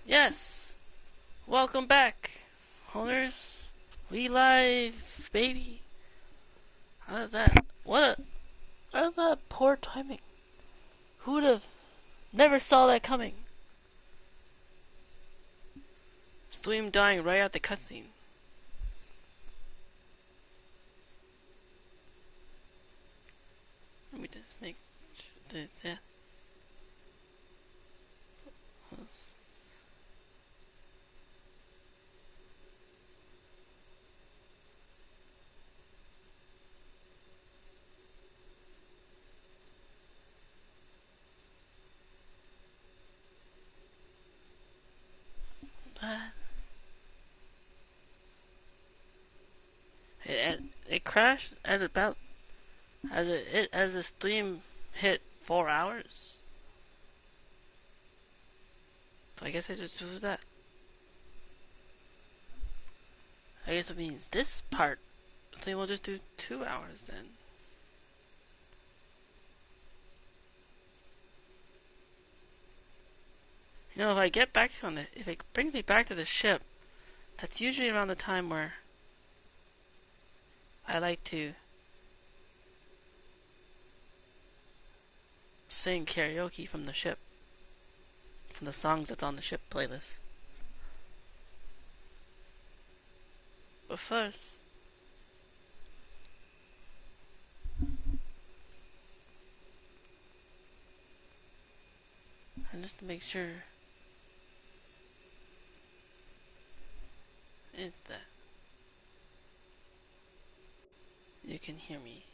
Yes! Welcome back, honers. We live, baby. How did that? How did that poor timing? Who would have never saw that coming? Stream dying right at the cutscene. Let me just make the it crashed at about as the stream hit 4 hours. So I guess I just do that. I guess it means this part stream will just do 2 hours then. You know, if I get back on it, if it brings me back to the ship, that's usually around the time where I like to sing karaoke from the ship, from the songs that's on the ship playlist. But first, and just to make sure that you can hear me.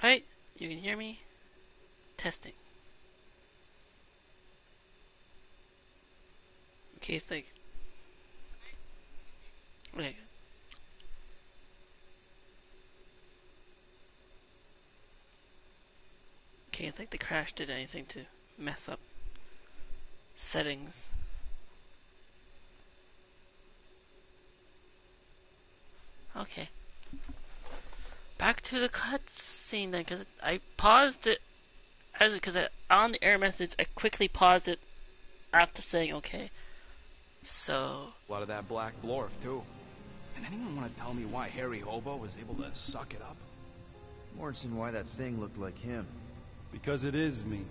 Right? You can hear me? Testing. In case like... Okay. In case like the crash did anything to mess up settings. Okay. Back to the cutscene then, because I paused it because on the error message I quickly paused it after saying okay. So a lot of that black blorf too. Can anyone want to tell me why Harry Hobo was able to suck it up? Morrison, why that thing looked like him? Because it is me.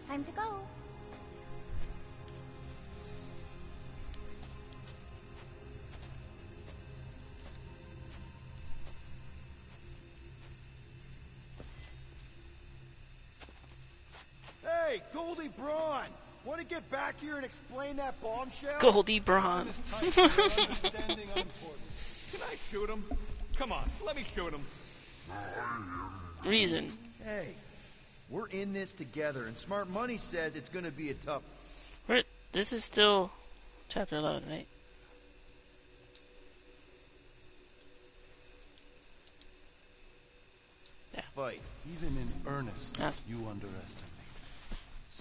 Time to go. Hey, Goldie Braun! Want to get back here and explain that bombshell? Goldie Braun. Can I shoot him? Come on, let me shoot him. Reason. Hey, we're in this together, and Smart Money says it's gonna be a tough... This is still chapter 11, right? Yeah. fight. Even in earnest, Yes. you underestimate.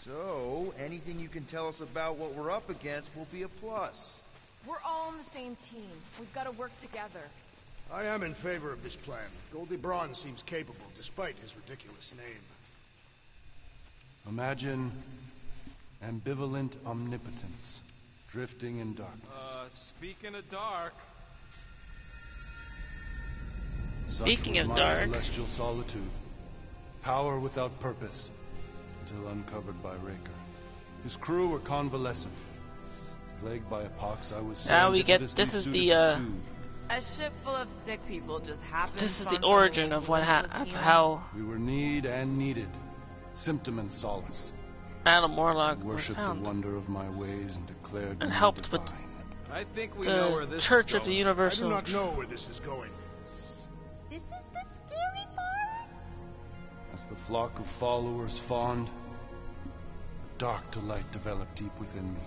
So, anything you can tell us about what we're up against will be a plus. We're all on the same team. We've got to work together. I am in favor of this plan. Goldie Braun seems capable, despite his ridiculous name. Imagine ambivalent omnipotence, drifting in darkness. Speaking of dark... Speaking Such of was my dark. celestial solitude, power without purpose, until uncovered by Raker. His crew were convalescent. Plagued by a pox, I was Now we get, serendipitously this is suited the, to soothe. A ship full of sick people just happened. this is the origin of what of how We were need and needed, symptom and solace. Adam Warlock I was worshipped the found wonder of my ways and declared and me helped with divine. I think we know where the this Church is of the going. I Universal. do not know where this is going. This is the scary part. As the flock of followers fawned, a dark delight developed deep within me.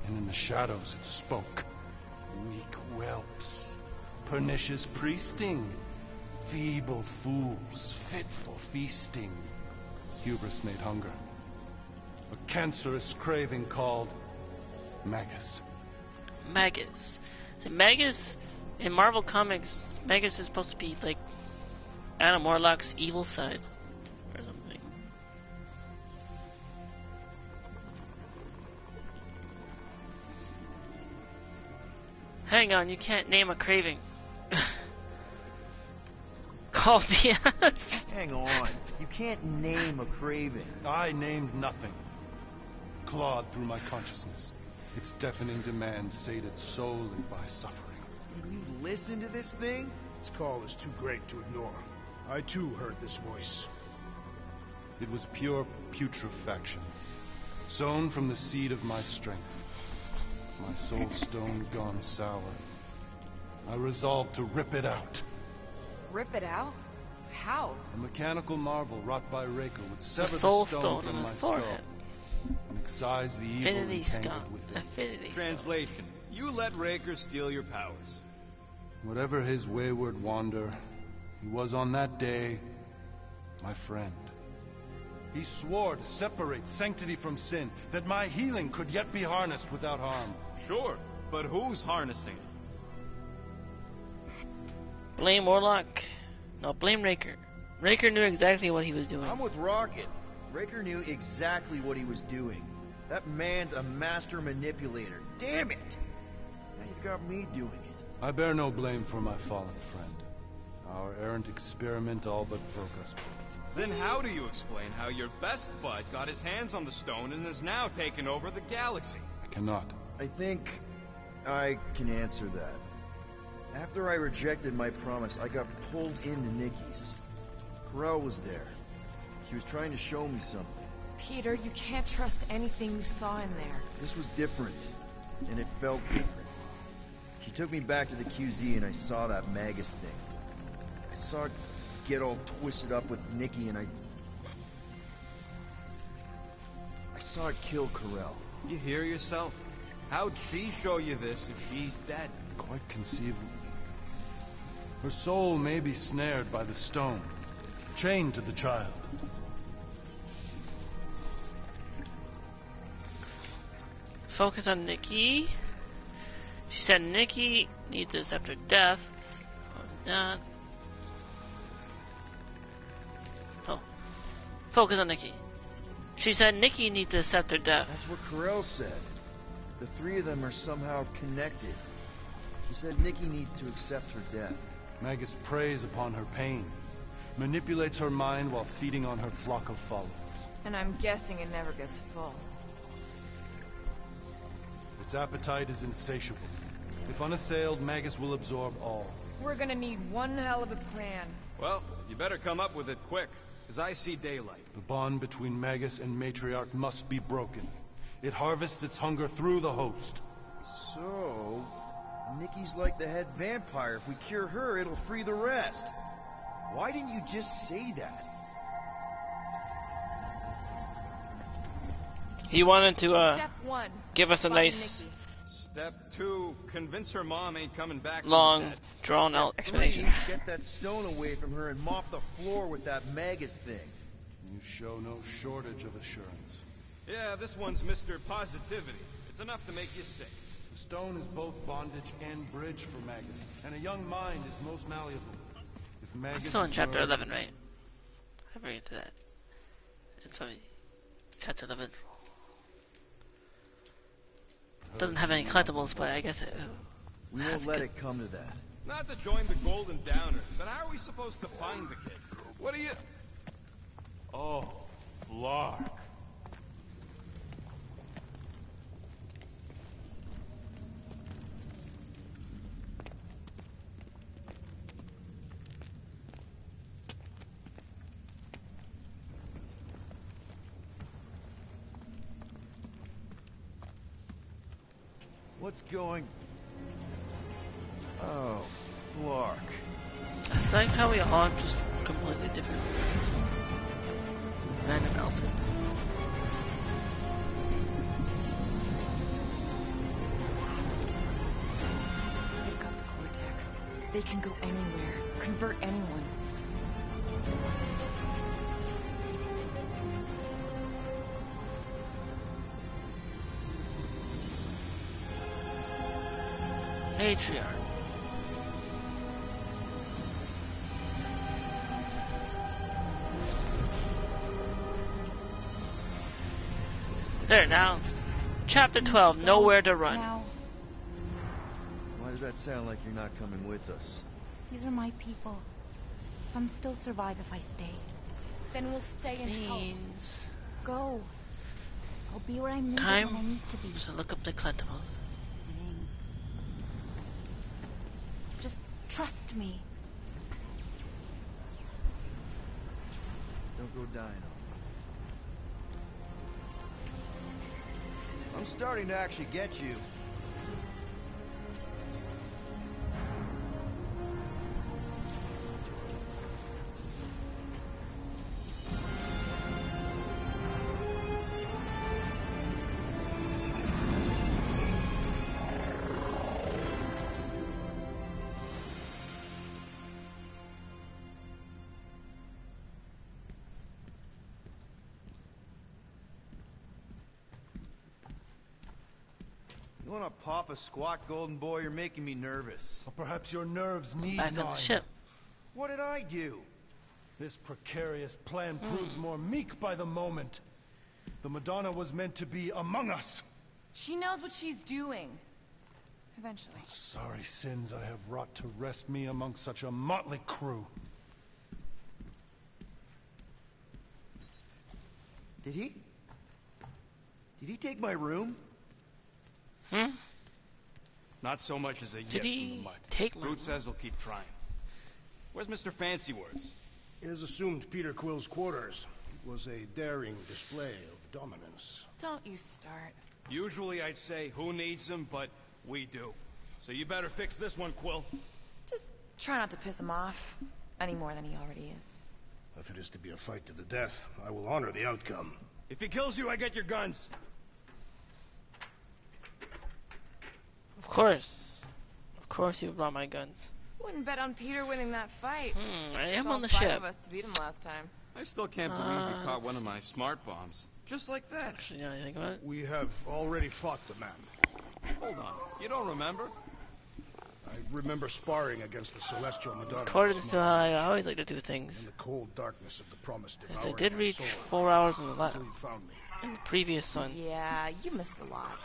And in the shadows it spoke. Weak whelps, pernicious priesting, feeble fools, fit for feasting. Hubris made hunger. A cancerous craving called Magus. Magus. So Magus, in Marvel Comics, Magus is supposed to be like Adam Warlock's evil side or something. Hang on, you can't name a craving. Call BS. Hang on. You can't name a craving. I named nothing. Clawed through my consciousness, its deafening demands sated solely by suffering. Did you listen to this thing? Its call is too great to ignore. I too heard this voice. It was pure putrefaction, sown from the seed of my strength. My soul stone gone sour. I resolved to rip it out. Rip it out? How? A mechanical marvel wrought by Raker would sever the soul stone stone from on my his skull forehead. and excise the evil Infinity Stone. entangled within. Infinity Stone. Translation: you let Raker steal your powers. Whatever his wayward wander, he was on that day my friend. He swore to separate sanctity from sin, that my healing could yet be harnessed without harm. Sure, but who's harnessing? Blame Warlock. No, blame Raker. Raker knew exactly what he was doing. I'm with Rocket. Raker knew exactly what he was doing. That man's a master manipulator. Damn it! Now you've got me doing it. I bear no blame for my fallen friend. Our errant experiment all but broke us both. Then how do you explain how your best bud got his hands on the stone and is now taking over the galaxy? I cannot. I think I can answer that. After I rejected my promise, I got pulled into Nikki's. Corel was there. She was trying to show me something. Peter, you can't trust anything you saw in there. This was different, and it felt different. She took me back to the QZ and I saw that Magus thing. I saw it get all twisted up with Nikki and I saw it kill Corel. You hear yourself? How'd she show you this if she's dead? Quite conceivable. Her soul may be snared by the stone, chained to the child. Focus on Nikki. She said Nikki needs to accept her death. That. Oh. Focus on Nikki. She said Nikki needs to accept her death. That's what Corel said. The three of them are somehow connected. She said Nikki needs to accept her death. Magus preys upon her pain, manipulates her mind while feeding on her flock of followers. And I'm guessing it never gets full. Its appetite is insatiable. If unassailed, Magus will absorb all. We're gonna need one hell of a plan. Well, you better come up with it quick, because I see daylight. The bond between Magus and Matriarch must be broken. It harvests its hunger through the host. So, Nikki's like the head vampire. If we cure her, it'll free the rest. Why didn't you just say that? He wanted to Step one. give us a Find nice Nikki. Step 2, convince her mom ain't coming back from long the dead. drawn out Three, explanation. get that stone away from her and mop the floor with that Magus thing. You show no shortage of assurance. Yeah, this one's Mr. Positivity. It's enough to make you sick. The stone is both bondage and bridge for Magus, and a young mind is most malleable. If Magus I'm still in is chapter merged- 11, right? I forget to that. It's only chapter 11. Doesn't have any collectibles, but I guess it. We That's won't let good. it come to that. Not to join the Golden Downers, but how are we supposed to find the kid? What do you... Oh, Lark. What's going... Oh, Clark. It's like how we all have just completely different random outfits. They've got the cortex. They can go anywhere, convert anyone. Patriarch. There now. Chapter 12, Nowhere to Run. Now, Why does that sound like you're not coming with us? these are my people. Some still survive if I stay. Then we'll stay and help. Means Go. I'll be where I'm needed time when I need to be. to look up the collectibles. Just trust me. Don't go dying on me. I'm starting to actually get you. You wanna pop a squat, golden boy? You're making me nervous. Or perhaps your nerves need Back on the gnawing. ship. What did I do? This precarious plan proves more meek by the moment. The Madonna was meant to be among us. She knows what she's doing. Eventually. Sorry sins I have wrought to rest me among such a motley crew. Did he? Did he take my room? Hmm? Not so much as a yip Did from the he mud. take my... Root says he'll keep trying. Where's Mr. Fancy Words? It is assumed Peter Quill's quarters. It was a daring display of dominance. Don't you start. Usually I'd say, who needs him, but we do. So you better fix this one, Quill. Just try not to piss him off any more than he already is. If it is to be a fight to the death, I will honor the outcome. If he kills you, I get your guns. Of course. Of course you brought my guns. Wouldn't bet on Peter winning that fight. I am All on the five ship. of us to beat him last time. I still can't believe you caught one of my smart bombs. Just like that. Actually, now you think about it. We have already fought the man. Hold on. You don't remember? I remember sparring against the Celestial Madonna. According to how I always like to do In things. the cold darkness of the promised Yes, I devouring did my reach soul 4 hours in the, until you found me. in the previous one. Yeah, you missed a lot.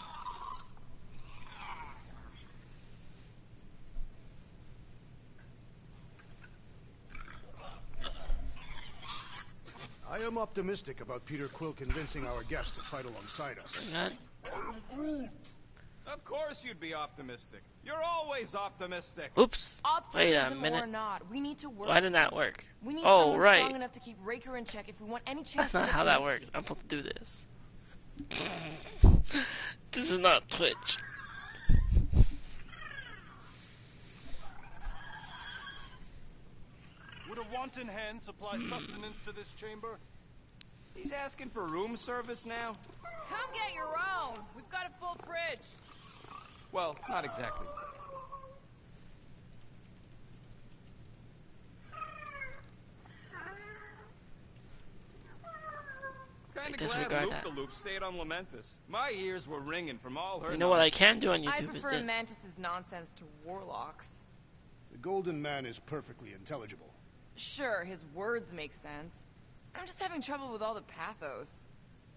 I am optimistic about Peter Quill convincing our guest to fight alongside us. Got Of course you'd be optimistic. You're always optimistic. Oops. Wait a Optimism minute. or not, we need to work. Why didn't that work? We need Oh, someone right. strong enough to keep Raker in check if we want any chance. That's not to how get that to works. Nikki. I'm supposed to do this. This is not Twitch. Would a wanton hand supply sustenance to this chamber? He's asking for room service now? Come get your own. We've got a full fridge. Well, not exactly. Kinda glad Disregard that. Loop-the-Loop stayed on Lamentus. My ears were ringing from all her You know what I nonsense. can do on I YouTube is prefer this. Mantis's nonsense to Warlock's. The Golden Man is perfectly intelligible. Sure, his words make sense. I'm just having trouble with all the pathos.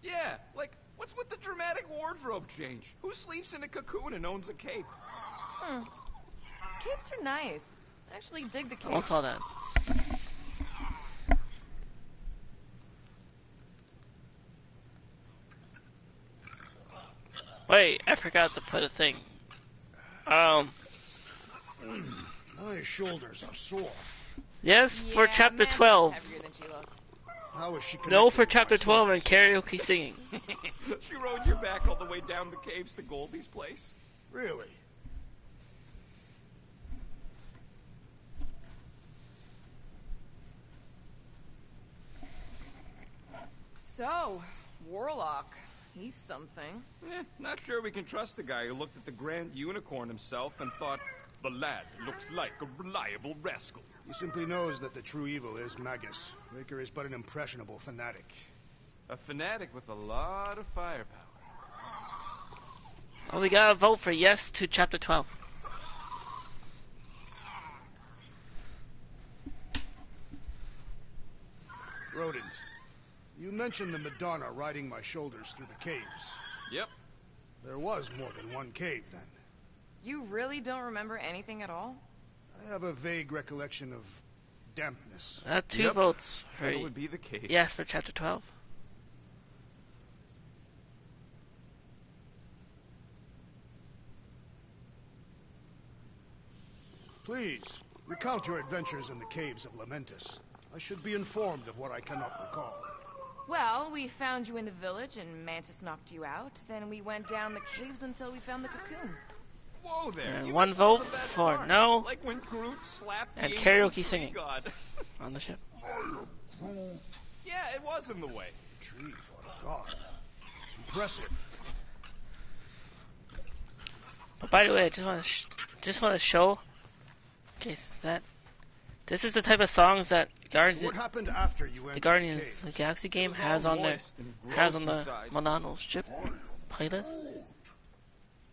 Yeah, like, what's with the dramatic wardrobe change? Who sleeps in a cocoon and owns a cape? Capes are nice. I actually dig the cape. What's all that? Wait, I forgot to put a thing. My shoulders are sore. Yes, for Yeah, chapter Mantis is 12. heavier than she looks. How is she No, connected for with chapter my 12 and source? karaoke singing. She rode your back all the way down the caves to Goldie's place? Really? So, Warlock. He's something. Not sure we can trust the guy who looked at the Grand Unicorn himself and thought, the lad looks like a reliable rascal. He simply knows that the true evil is Magus. Raker is but an impressionable fanatic. A fanatic with a lot of firepower. Well, we gotta vote for yes to chapter 12. Rodent, you mentioned the Madonna riding my shoulders through the caves. Yep. There was more than one cave, then. You really don't remember anything at all? I have a vague recollection of dampness. Two votes for That would be the case. yes for chapter 12. Please, recount your adventures in the caves of Lamentus. I should be informed of what I cannot recall. Well, we found you in the village and Mantis knocked you out. Then we went down the caves until we found the cocoon. Whoa there. And you one missed all vote the best for parts. no. Like when Groot slapped the And ancient karaoke tree singing. God. On the ship. Yeah, it was in the way. Tree, what a god. Impressive. But by the way, I just want to show, in case that this is the type of songs that What happened after you entered the Guardians cave? of the Galaxy game It was has all on their moist and has gross on the inside. Monano's ship playlist.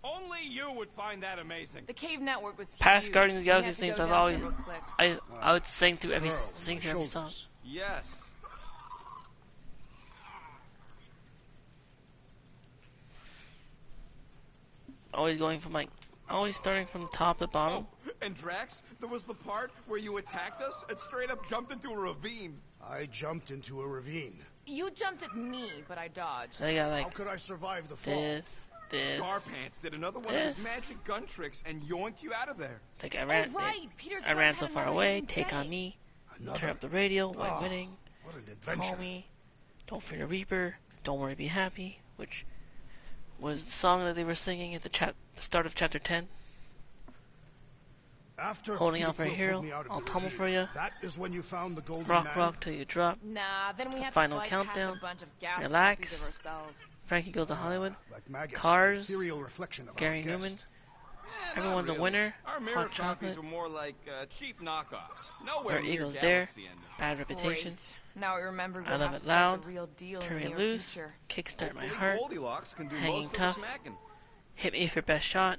Only you would find that amazing. The cave network was Past huge. Guardians of the We had Galaxy to go themes I've down always several clicks. I would sing through every Girl, sing my through every song. shoulders. Yes. Always going from always starting from top to bottom. Oh, and Drax, there was the part where you attacked us and straight up jumped into a ravine. I jumped into a ravine. You jumped at me, but I dodged. So they got How like could I survive the fall? this. Scarpants did another one of his This. magic gun tricks and yoinked you out of there. Like I ran, Oh, right. Peter's I ran gun so had far another away. hidden Take on setting. me. Another. Turn up the radio. White Ah, winning. What an Call adventure. me. Don't fear the Reaper. Don't worry, be happy. Which was the song that they were singing at the start of chapter 10. After Holding Peter out for a Quill hero, pulled me out of I'll the tumble ravine, for ya. That is when you found the golden Rock, man. rock till you drop. Nah, then we had Final to fight countdown. past a bunch of gas Relax. copies of ourselves. Frankie goes to Hollywood. Like Magus, Cars, the ethereal reflection of Gary our guest. Newman. Not Everyone's a really. winner. Our mirror Hot copies chocolate. were more like cheap knockoffs. Nowhere Where near Eagles Dare. Galaxy ending. Bad reputation. Great. Now I remember I we'll love have it to fight loud. the real deal in Curry the and near loose. future. Kickstart my Hopefully heart. Goldilocks can do Hanging most tough. of the smacking. Hit me for best shot.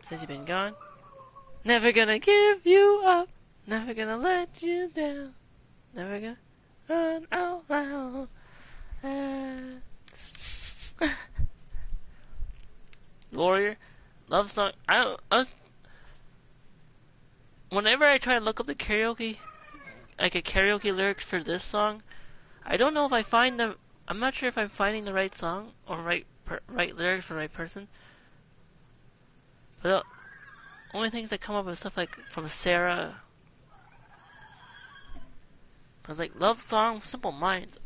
Since you've been gone. Never gonna give you up. Never gonna let you down. Never gonna run out loud. Warrior. Love song. I was. Whenever I try to look up the karaoke, like a karaoke lyrics for this song, I don't know if I find the. I'm not sure if I'm finding the right song or right lyrics for the right person. But the only things that come up is stuff like from Sarah. I was like, love song, Simple Minds.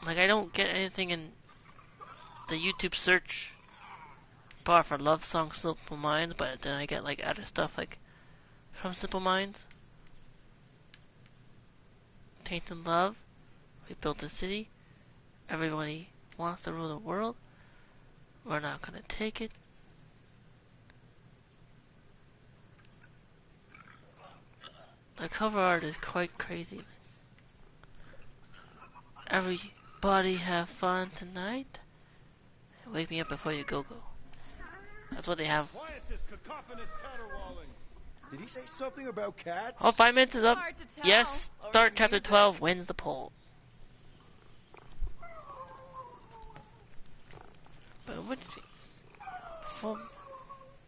I don't get anything in the YouTube search bar for love song Simple Minds, but then I get like other stuff like from Simple Minds. Tainted Love. We built a city. Everybody wants to rule the world. We're not gonna take it. The cover art is quite crazy. Everybody have fun tonight. Wake me up before you go. That's what they have. Quiet this cacophonous caterwauling. Did he say something about cats? Oh, 5 minutes is up. Hard to tell. Yes, Over start the chapter music. 12 wins the poll. But what?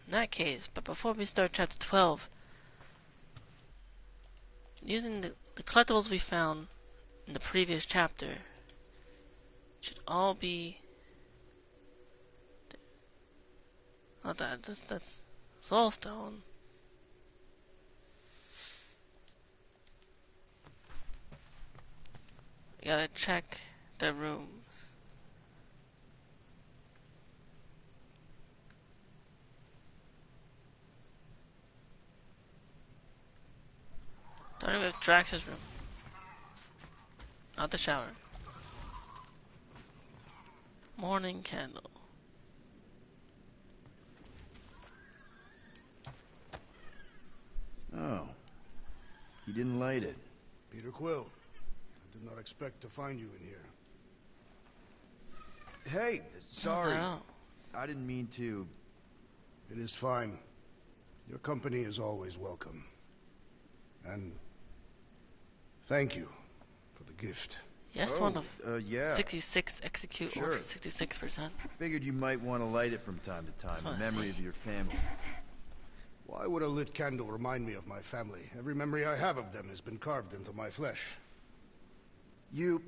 In that case, but before we start chapter 12, using the collectibles we found in the previous chapter, should all be. Not that. That's Soulstone. We gotta check the rooms. Starting with Drax's room. Not the shower. Morning candle. Oh. He didn't light it. Peter Quill. I did not expect to find you in here. Hey, sorry. No. I didn't mean to. It is fine. Your company is always welcome. And thank you for the gift. Yes, Oh, one of yeah. 66 execute Sure. over 66%. Figured you might want to light it from time to time That's what in I memory think. of your family. Why would a lit candle remind me of my family? Every memory I have of them has been carved into my flesh. You...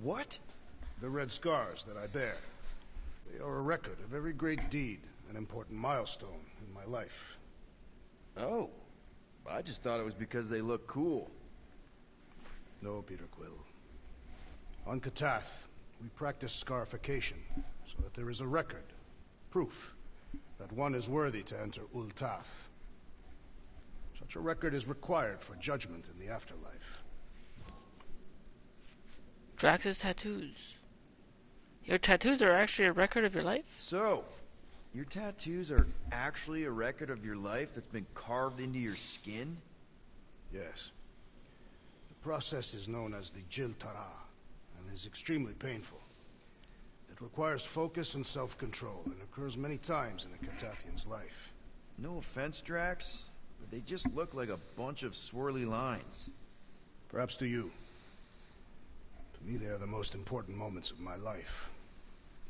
What? The red scars that I bear. They are a record of every great deed, an important milestone in my life. Oh. I just thought it was because they look cool. No, Peter Quill. On Katath, we practice scarification, so that there is a record, proof, that one is worthy to enter Ul'Tath. Such a record is required for judgment in the afterlife. Drax's tattoos. Your tattoos are actually a record of your life? So, your tattoos are actually a record of your life that's been carved into your skin? Yes. The process is known as the Jil Tara, and is extremely painful. It requires focus and self-control, and occurs many times in a Katathian's life. No offense, Drax, but they just look like a bunch of swirly lines. Perhaps to you. To me, they are the most important moments of my life.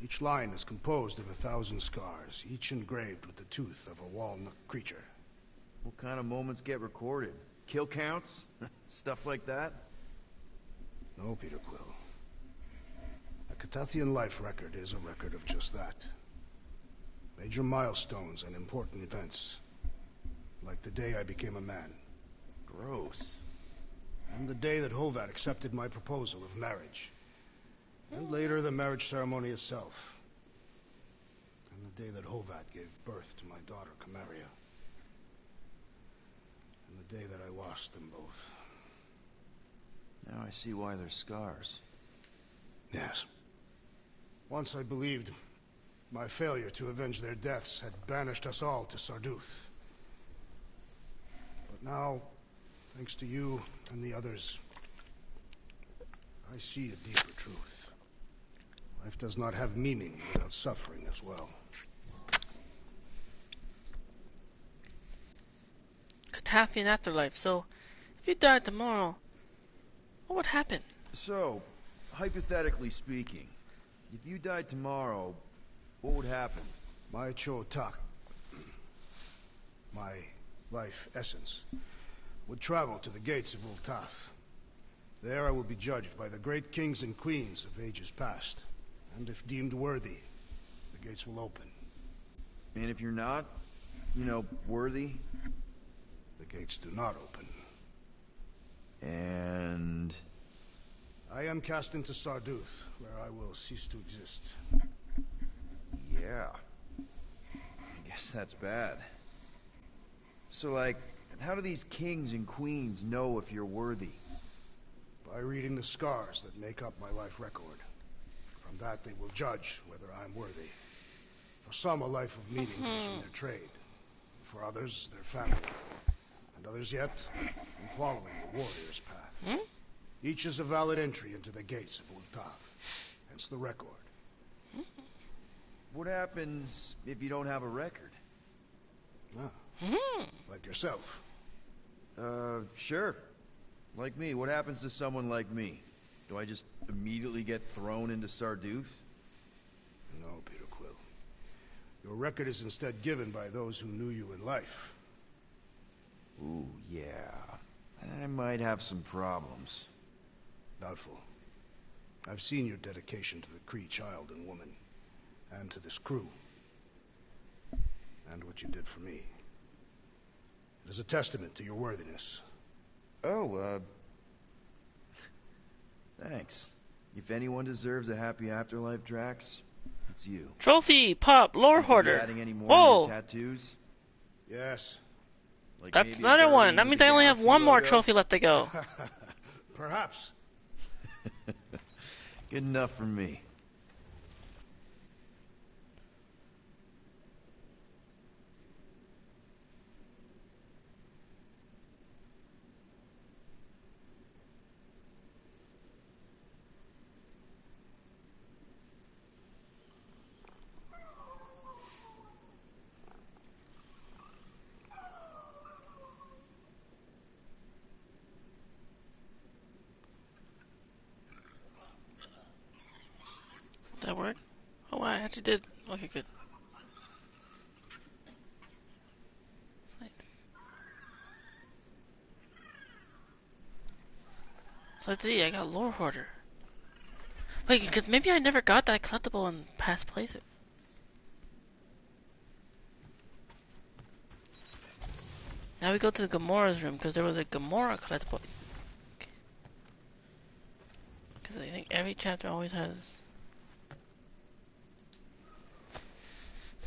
Each line is composed of 1,000 scars, each engraved with the tooth of a walnut creature. What kind of moments get recorded? Kill counts? Stuff like that? No, Peter Quill. A Katathian life record is a record of just that. Major milestones and important events. Like the day I became a man. Gross. And the day that Hovat accepted my proposal of marriage. And later the marriage ceremony itself. And the day that Hovat gave birth to my daughter, Camaria. And the day that I lost them both. Now I see why they're scars. Yes. Once I believed my failure to avenge their deaths had banished us all to Sarduth. But now, thanks to you and the others, I see a deeper truth. Life does not have meaning without suffering as well. Katathian afterlife. So, if you died tomorrow, what would happen? So, hypothetically speaking, if you died tomorrow, what would happen? My Cho-Tak, my life essence, would travel to the gates of Ul'Tath. There I will be judged by the great kings and queens of ages past. And if deemed worthy, the gates will open. And if you're not, worthy? The gates do not open. And... I am cast into Sarduth, where I will cease to exist. yeah. I guess that's bad. So, how do these kings and queens know if you're worthy? By reading the scars that make up my life record. From that they will judge whether I am worthy. For some, a life of meaning comes from their trade. For others, their family. And others yet, from following the warrior's path. Each is a valid entry into the gates of Ul'Tath. Hence the record. What happens if you don't have a record? Like yourself. Sure. Like me. What happens to someone like me? Do I just immediately get thrown into Sarduth? No, Peter Quill. Your record is instead given by those who knew you in life. Ooh, yeah. I might have some problems. Doubtful. I've seen your dedication to the Kree child and woman, and to this crew. And what you did for me. It is a testament to your worthiness. Oh, thanks. If anyone deserves a happy afterlife, Drax, it's you. Trophy, pop, lore You hoarder. adding any more Whoa! to your tattoos? Yes. Like That's maybe a another one. Guardians That of means the I only have Galaxy one more logo? trophy left to go. Perhaps. Good enough for me. Did that work? Oh, I actually did. Okay, good. Nice. So let's see, I got Lore Hoarder. Wait, because maybe I never got that collectible in past playthrough. Now we go to the Gamora's room, because there was a Gamora collectible. Because I think every chapter always has...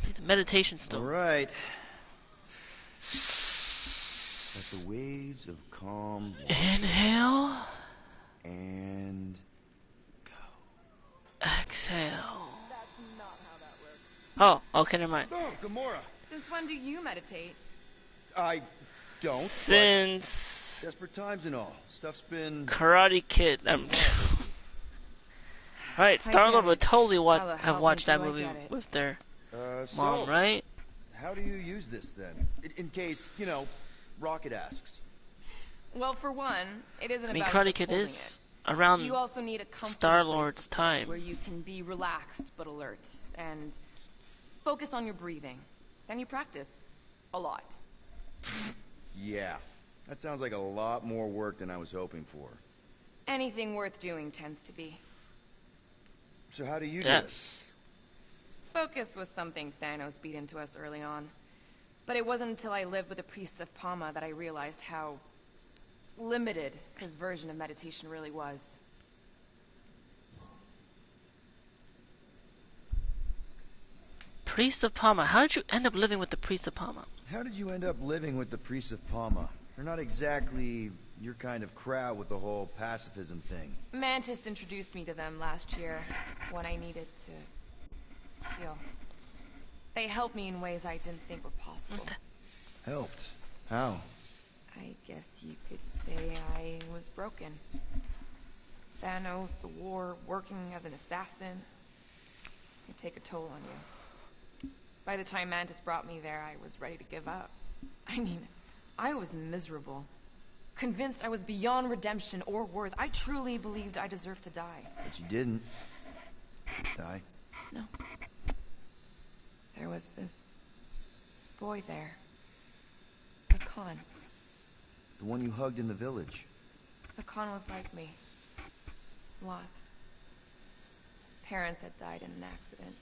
See, the meditation stone. Alright. Let the waves of calm Inhale. and Exhale. That's not how that works. Oh, okay, never mind. Oh, Gamora! Since when do you meditate? I don't. Since... Desperate times and all. Stuff's been. Karate Kid. Right, Star-Lord would totally How the have hell watched that do I movie get it? with their So, mom, right? how do you use this then? In case, Rocket asks. Well, for one, it isn't I mean, about Karate just Kid holding is it. around You also need a comfortable Star-Lord's place to sit time. where you can be relaxed but alert and focus on your breathing. Then you practice a lot. Yeah. That sounds like a lot more work than I was hoping for. Anything worth doing tends to be. So how do you do it? Yes. Focus was something Thanos beat into us early on. But it wasn't until I lived with the priests of Palma that I realized how limited his version of meditation really was. Priest of Palma. How did you end up living with the Priest of Palma? How did you end up living with the priests of Palma? They're not exactly your kind of crowd with the whole pacifism thing. Mantis introduced me to them last year when I needed to heal. They helped me in ways I didn't think were possible. Helped? How? I guess you could say I was broken. Thanos, the war, working as an assassin, can take a toll on you. By the time Mantis brought me there, I was ready to give up. I mean, I was miserable. Convinced I was beyond redemption or worth. I truly believed I deserved to die. But you didn't. Die. No. There was this boy there. Khan. The one you hugged in the village. Khan was like me. Lost. His parents had died in an accident.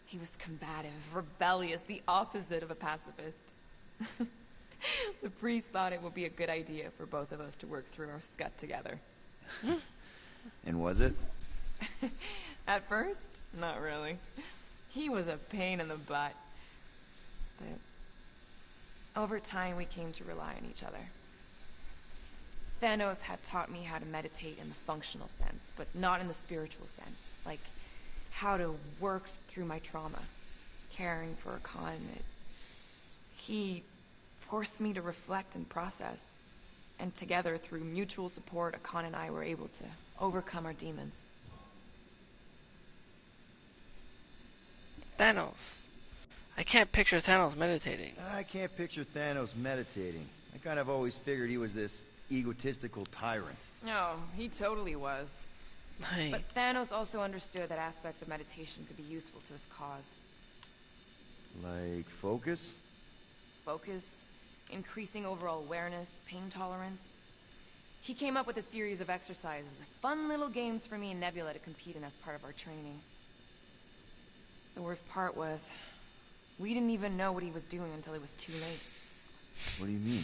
He was combative, rebellious, the opposite of a pacifist. The priest thought it would be a good idea for both of us to work through our scut together. And was it? At first, not really. He was a pain in the butt. But over time, we came to rely on each other. Thanos had taught me how to meditate in the functional sense, but not in the spiritual sense. Like how to work through my trauma, caring for Khan. He forced me to reflect and process. And together, through mutual support, Khan and I were able to overcome our demons. Thanos. I can't picture Thanos meditating. I can't picture Thanos meditating. I kind of always figured he was this egotistical tyrant. No, he totally was. Hey. But Thanos also understood that aspects of meditation could be useful to his cause. Like focus? Focus, increasing overall awareness, pain tolerance. He came up with a series of exercises, fun little games for me and Nebula to compete in as part of our training. The worst part was, we didn't even know what he was doing until it was too late. What do you mean?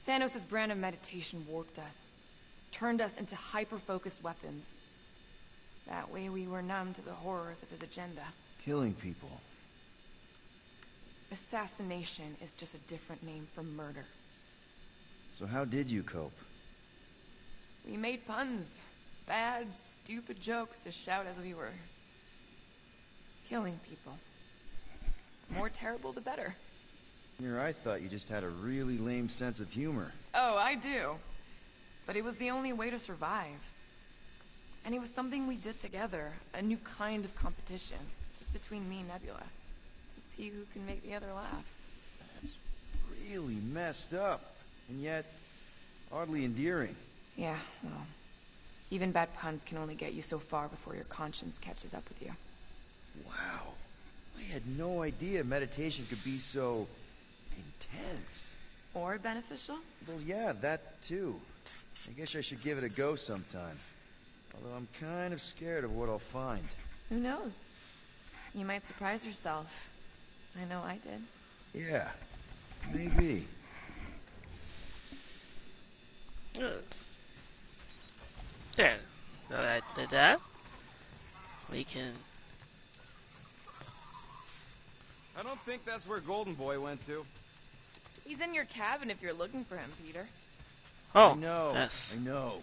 Thanos' brand of meditation warped us, turned us into hyper-focused weapons. That way we were numb to the horrors of his agenda. Killing people. Assassination is just a different name for murder. So how did you cope? We made puns. Bad, stupid jokes to shout as we were killing people. The more terrible, the better. Here, I thought you just had a really lame sense of humor. Oh, I do. But it was the only way to survive. And it was something we did together. A new kind of competition. Just between me and Nebula. To see who can make the other laugh. That's really messed up. And yet, oddly endearing. Yeah, well, even bad puns can only get you so far before your conscience catches up with you. Wow. I had no idea meditation could be so intense. Or beneficial? Well, yeah, that too. I guess I should give it a go sometime. Although I'm kind of scared of what I'll find. Who knows? You might surprise yourself. I know I did. Yeah, maybe. There. So I did that. We can... I don't think that's where Golden Boy went to. He's in your cabin if you're looking for him, Peter. Oh, I know. yes. I know.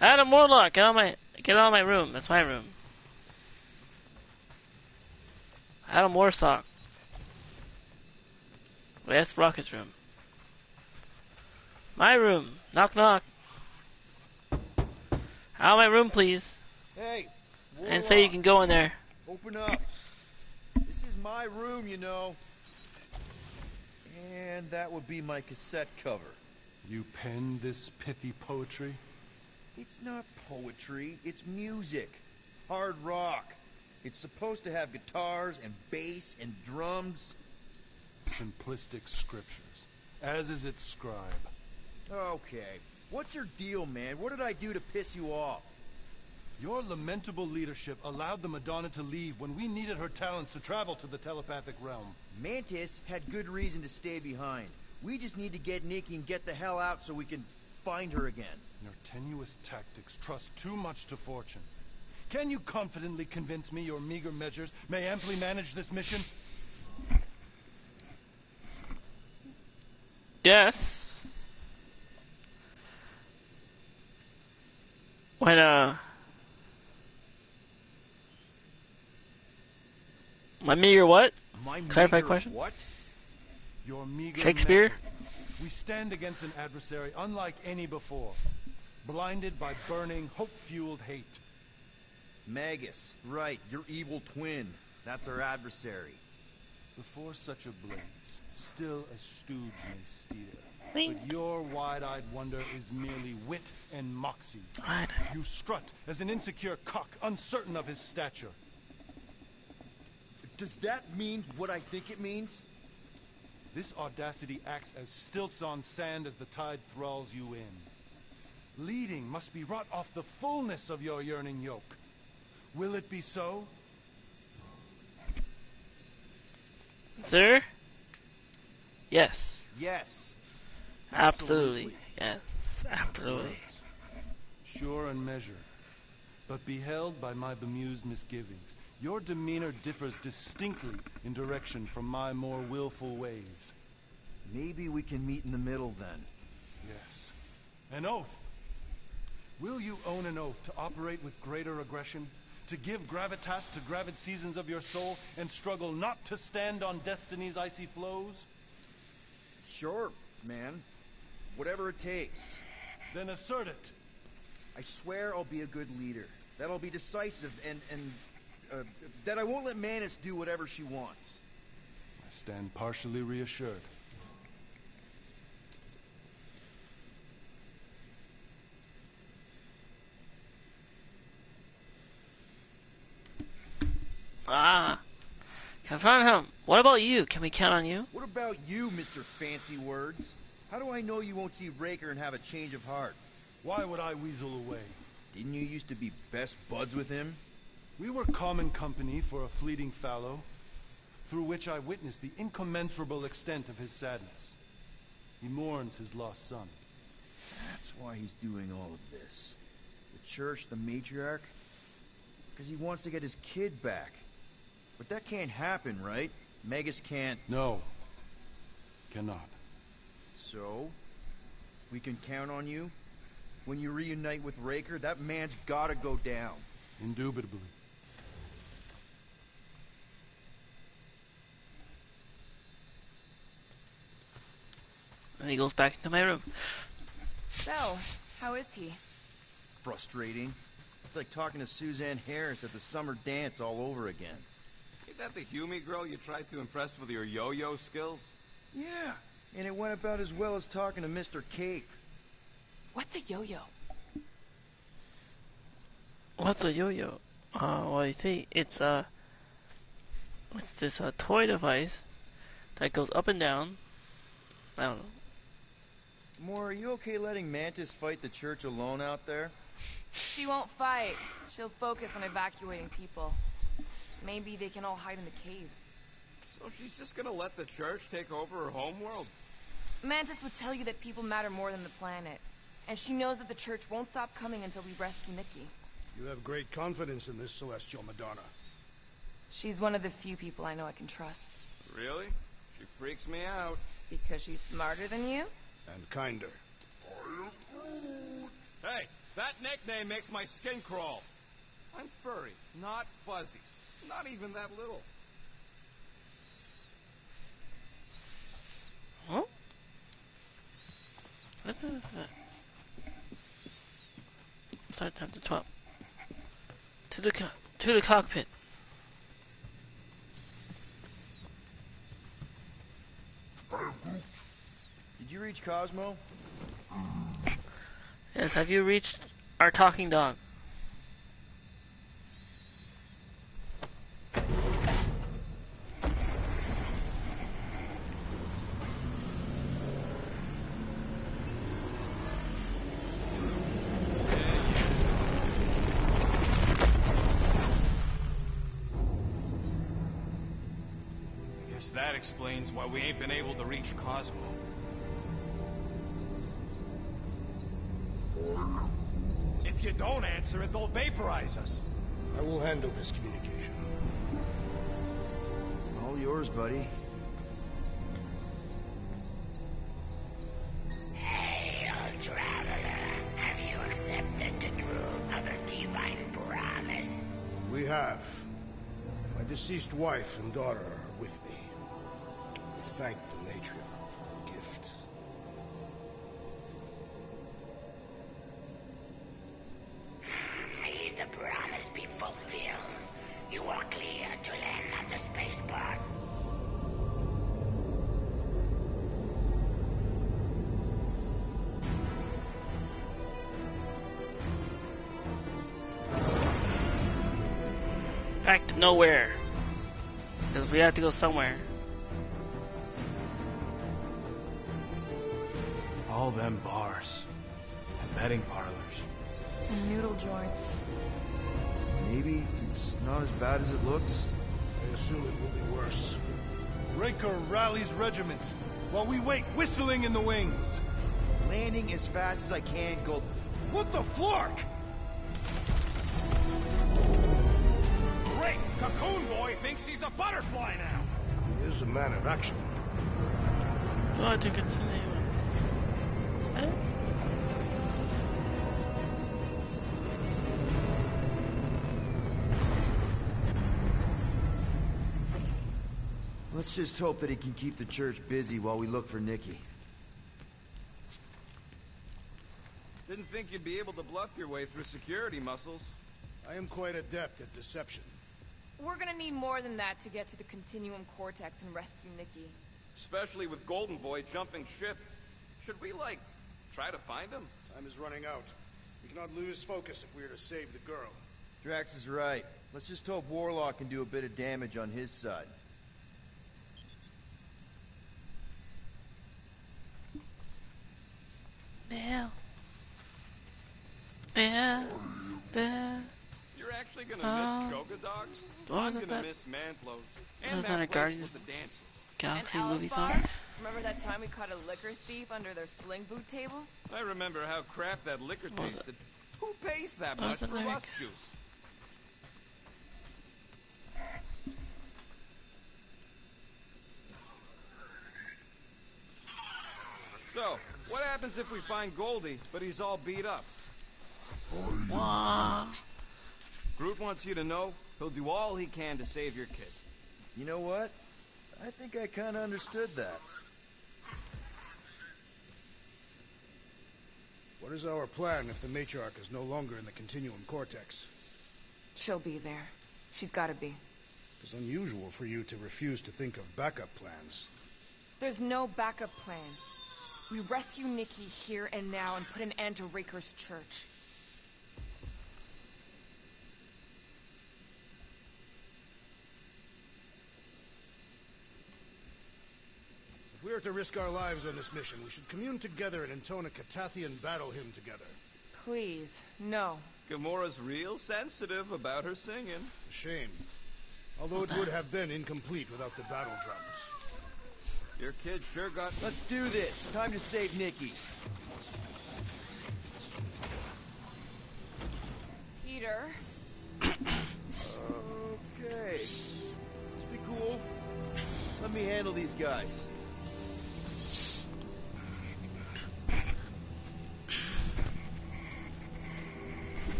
Adam Warlock, get out of my room. That's my room. Adam Warsock. Wait, that's Rocket's room. My room. Knock knock. Out of my room, please. Hey, And say you can go in there. open up. This is my room, you know. And that would be my cassette cover. You penned this pithy poetry? It's not poetry, it's music. Hard rock. It's supposed to have guitars and bass and drums. Simplistic scriptures, as is its scribe. Okay. What's your deal, man? What did I do to piss you off? Your lamentable leadership allowed the Madonna to leave when we needed her talents to travel to the telepathic realm. Mantis had good reason to stay behind. We just need to get Nikki and get the hell out so we can find her again. Your tenuous tactics trust too much to fortune. Can you confidently convince me your meager measures may amply manage this mission? Yes. When my meager what? My Clarify meager question? What? Your meager Shakespeare? metal. We stand against an adversary unlike any before, blinded by burning, hope-fueled hate. Magus. Right, your evil twin. That's our adversary. Before such a blaze, still a stooge may steer. Think. But your wide-eyed wonder is merely wit and moxie. Right. You strut as an insecure cock, uncertain of his stature. Does that mean what I think it means? This audacity acts as stilts on sand as the tide thralls you in. Leading must be wrought off the fullness of your yearning yoke. Will it be so? Sir? Yes. Yes. Absolutely. Yes. Absolutely. Sure and measured, but beheld by my bemused misgivings. Your demeanor differs distinctly in direction from my more willful ways. Maybe we can meet in the middle then. Yes. An oath. Will you own an oath to operate with greater aggression? To give gravitas to gravid seasons of your soul and struggle not to stand on destiny's icy flows? Sure, man. Whatever it takes. Then assert it. I swear I'll be a good leader. That I'll be decisive and that I won't let Manus do whatever she wants. I stand partially reassured. Ah. Confront him. What about you? Can we count on you? What about you, Mr. Fancy Words? How do I know you won't see Raker and have a change of heart? Why would I weasel away? Didn't you used to be best buds with him? We were common company for a fleeting fallow, through which I witnessed the incommensurable extent of his sadness. He mourns his lost son. That's why he's doing all of this. The church, the matriarch? Because he wants to get his kid back. But that can't happen, right? Magus can't... No. Cannot. So? We can count on you? When you reunite with Raker, that man's gotta go down. Indubitably. And he goes back into my room. So, how is he? Frustrating. It's like talking to Suzanne Harris at the summer dance all over again. Ain't that the Hume girl you tried to impress with your yo-yo skills? Yeah, and it went about as well as talking to Mr. Cape. What's a yo-yo? What's a yo-yo? Well, you see, it's this toy device that goes up and down. I don't know. Moore, are you okay letting Mantis fight the church alone out there? She won't fight. She'll focus on evacuating people. Maybe they can all hide in the caves. So she's just gonna let the church take over her homeworld? Mantis would tell you that people matter more than the planet. And she knows that the church won't stop coming until we rescue Nikki. You have great confidence in this celestial Madonna. She's one of the few people I know I can trust. Really? She freaks me out. Because she's smarter than you? And kinder. Hey, that nickname makes my skin crawl. I'm furry, not fuzzy. Not even that little. Huh? What's this? Start time to 12. To the cockpit. Did you reach Cosmo? Yes, have you reached our talking dog? That explains why we ain't been able to reach Cosmo. If you don't answer it, they'll vaporize us. I will handle this communication. All yours, buddy. Hail, traveler. Have you accepted the truth of a divine promise? We have. My deceased wife and daughter are with me. We thank the matriarch for her gift. May the promise be fulfilled. You are clear to land on the spaceport. Back to nowhere. Because we have to go somewhere. All them bars and betting parlors. And noodle joints. Maybe it's not as bad as it looks. I assume it will be worse. Raker rallies regiments while we wait whistling in the wings. Landing as fast as I can, Gold. What the flark? Great! Cocoon Boy thinks he's a butterfly now! He is a man of action. Do I to continue? Eh? Let's just hope that he can keep the church busy while we look for Nikki. Didn't think you'd be able to bluff your way through security muscles. I am quite adept at deception. We're gonna need more than that to get to the Continuum Cortex and rescue Nikki. Especially with Golden Boy jumping ship. Should we, like, try to find him? Time is running out. We cannot lose focus if we are to save the girl. Drax is right. Let's just hope Warlock can do a bit of damage on his side. Yeah. Yeah. Yeah. You're actually gonna miss Choga Dogs? I'm was gonna that? miss Manflows. Was And that a that place Guardians with the dances. Galaxy and movie Alpha? song? Remember that time we caught a liquor thief under their sling boot table? I remember how crap that liquor What was it? tasted. Who pays that What much was for the rust lyrics? juice? So, what happens if we find Goldie, but he's all beat up? Wah. Groot wants you to know he'll do all he can to save your kid. You know what? I think I kind of understood that. What is our plan if the matriarch is no longer in the continuum cortex? She'll be there. She's gotta be. It's unusual for you to refuse to think of backup plans. There's no backup plan. We rescue Nikki here and now and put an end to Raker's church. If we are to risk our lives on this mission, we should commune together and intone a Catathian battle hymn together. Please, no. Gamora's real sensitive about her singing. A shame. Although it would have been incomplete without the battle drums. Your kid sure got... Let's do this. Time to save Nikki. Peter? Okay. Let's be cool. Let me handle these guys.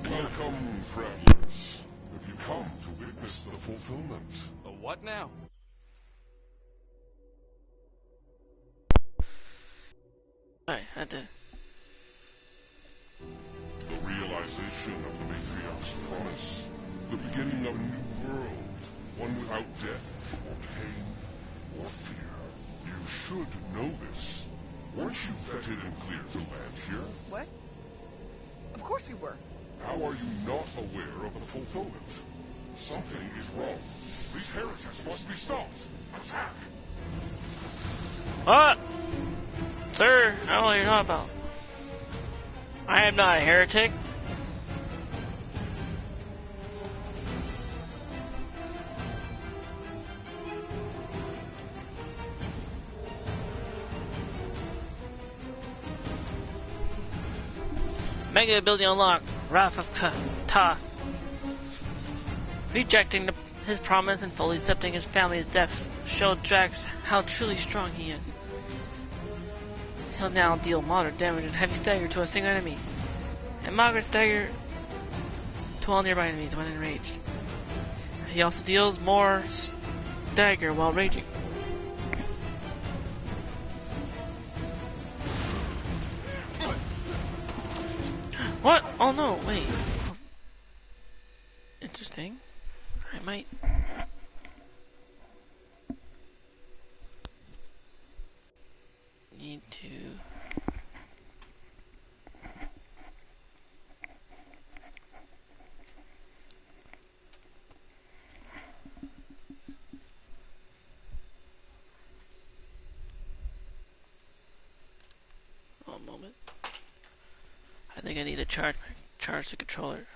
Welcome, travelers. Have you come to witness the fulfillment? The what now? Alright, had to. The realization of the matriarch's promise. The beginning of a new world. One without death, or pain, or fear. You should know this. Weren't you vetted and cleared to land here? What? Of course we were. How are you not aware of the fulfillment? Something is wrong. These heretics must be stopped. Attack! What? Sir, I don't know what you're talking about. I am not a heretic. Mega ability unlocked. Wrath of Thoth. Rejecting his promise and fully accepting his family's deaths showed Drax how truly strong he is. He'll now deal moderate damage and heavy stagger to a single enemy, and moderate stagger to all nearby enemies when enraged. He also deals more stagger while raging. What? Oh no, wait. Interesting. I might... need to... One moment. I think I need to charge the controller.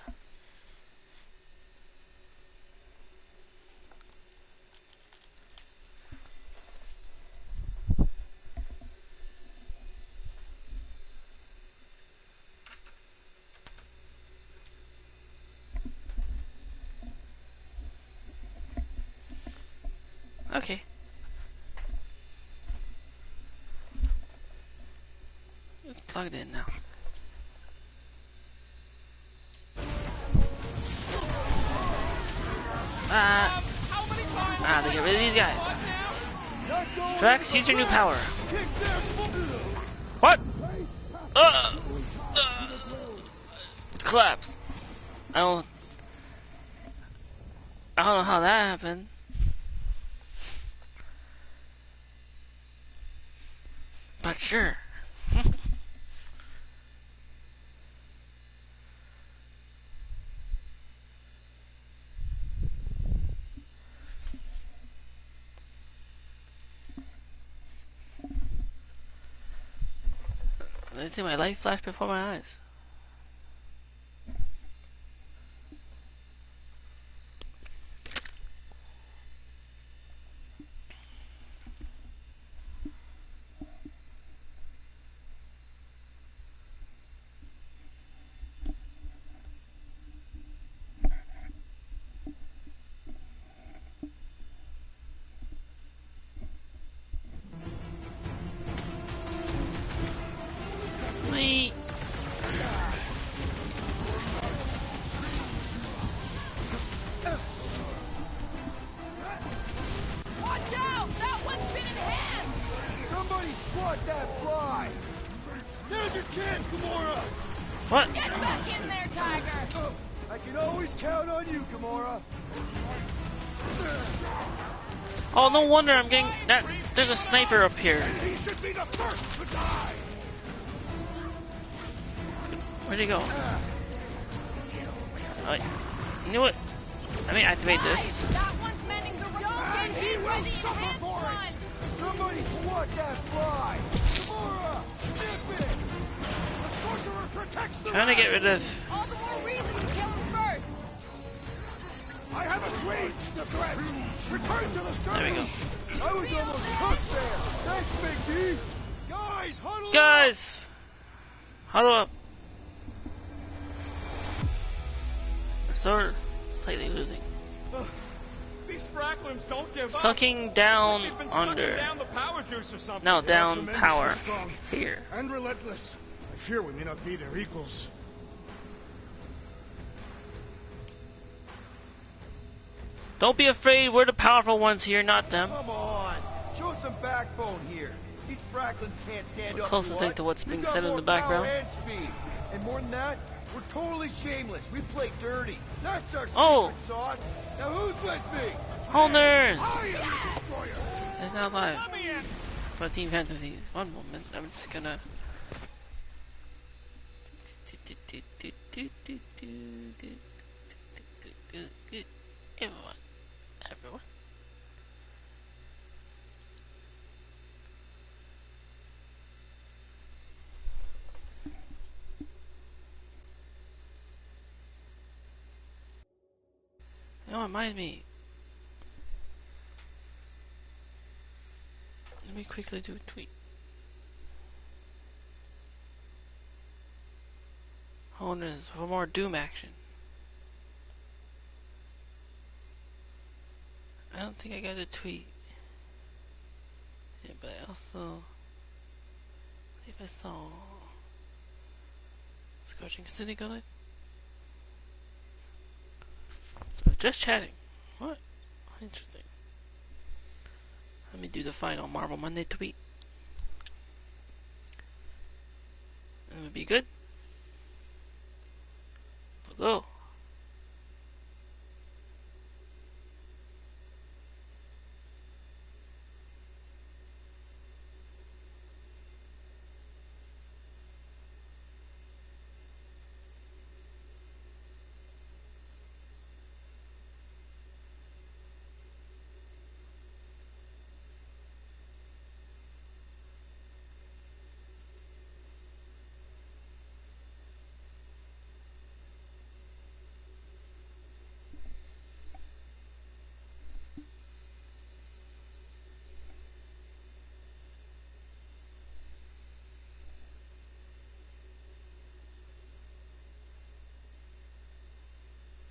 Okay. It's plugged in now. They get rid of these guys. Drax, use your new power. What? It's collapsed. I don't know how that happened. But sure. I see my life flash before my eyes. swat that fly! Now's your chance, Gamora! What? Get back in there, Tiger! I can always count on you, Gamora. Oh, no wonder I'm getting that. There's a sniper up here. He should be the first to die! Where'd he go? Oh, you know what? Let me activate this. That one's mending the road. Don't get hit by the enhanced one! Somebody swat that fly! Gamora! Nip it! The sorcerer protects the Trying to get rid of. All the more reason to kill him first! I have assuaged the threat! Return to the skirmish! There we go. I was almost cooked there! Thanks, Big D! Guys, huddle up! Guys! Huddle up. So slightly losing. These Fracklins don't give up. Sucking down They've been under. sucking down the power juice or something. No, They are down tremendously power. strong Here. and relentless. I fear we may not be their equals. Don't be afraid, we're the powerful ones here, not them. Come on! Show some backbone here! These Fracklins can't stand The up closest to thing us. to what's We being got said in more the background. power and speed. And more than that, we're totally shameless. We play dirty. That's our Oh. secret sauce. Now who's with me? Honors! I am the destroyer! It's not live. For Team Fantasies. One moment, I'm just gonna. Everyone. You know, remind me. Let me quickly do a tweet. Honors for more Doom action. I don't think I got a tweet. Yeah, but I also. If I saw. Scorching City got it? Just chatting. What? Interesting. Let me do the final Marvel Monday tweet. It would be good. We'll go.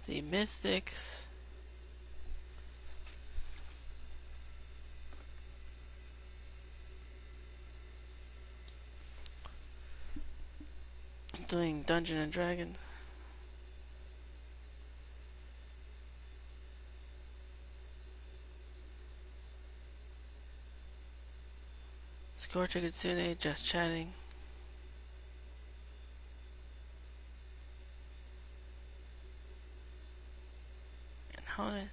The Mystics. Doing Dungeons and Dragons. Scorching Kitsune, just chatting. And Honest.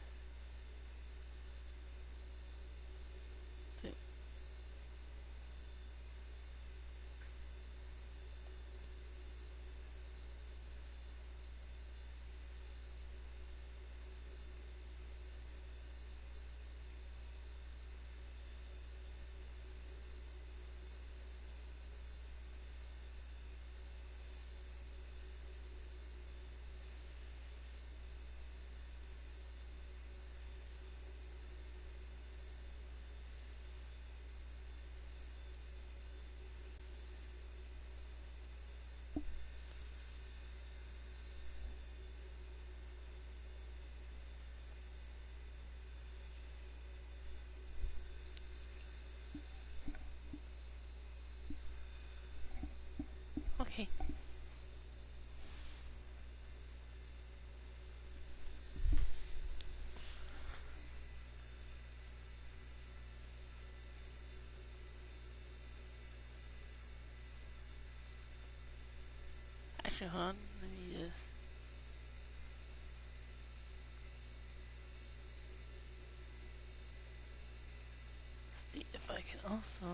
Okay. Actually, hold on. Let me just see if I can also.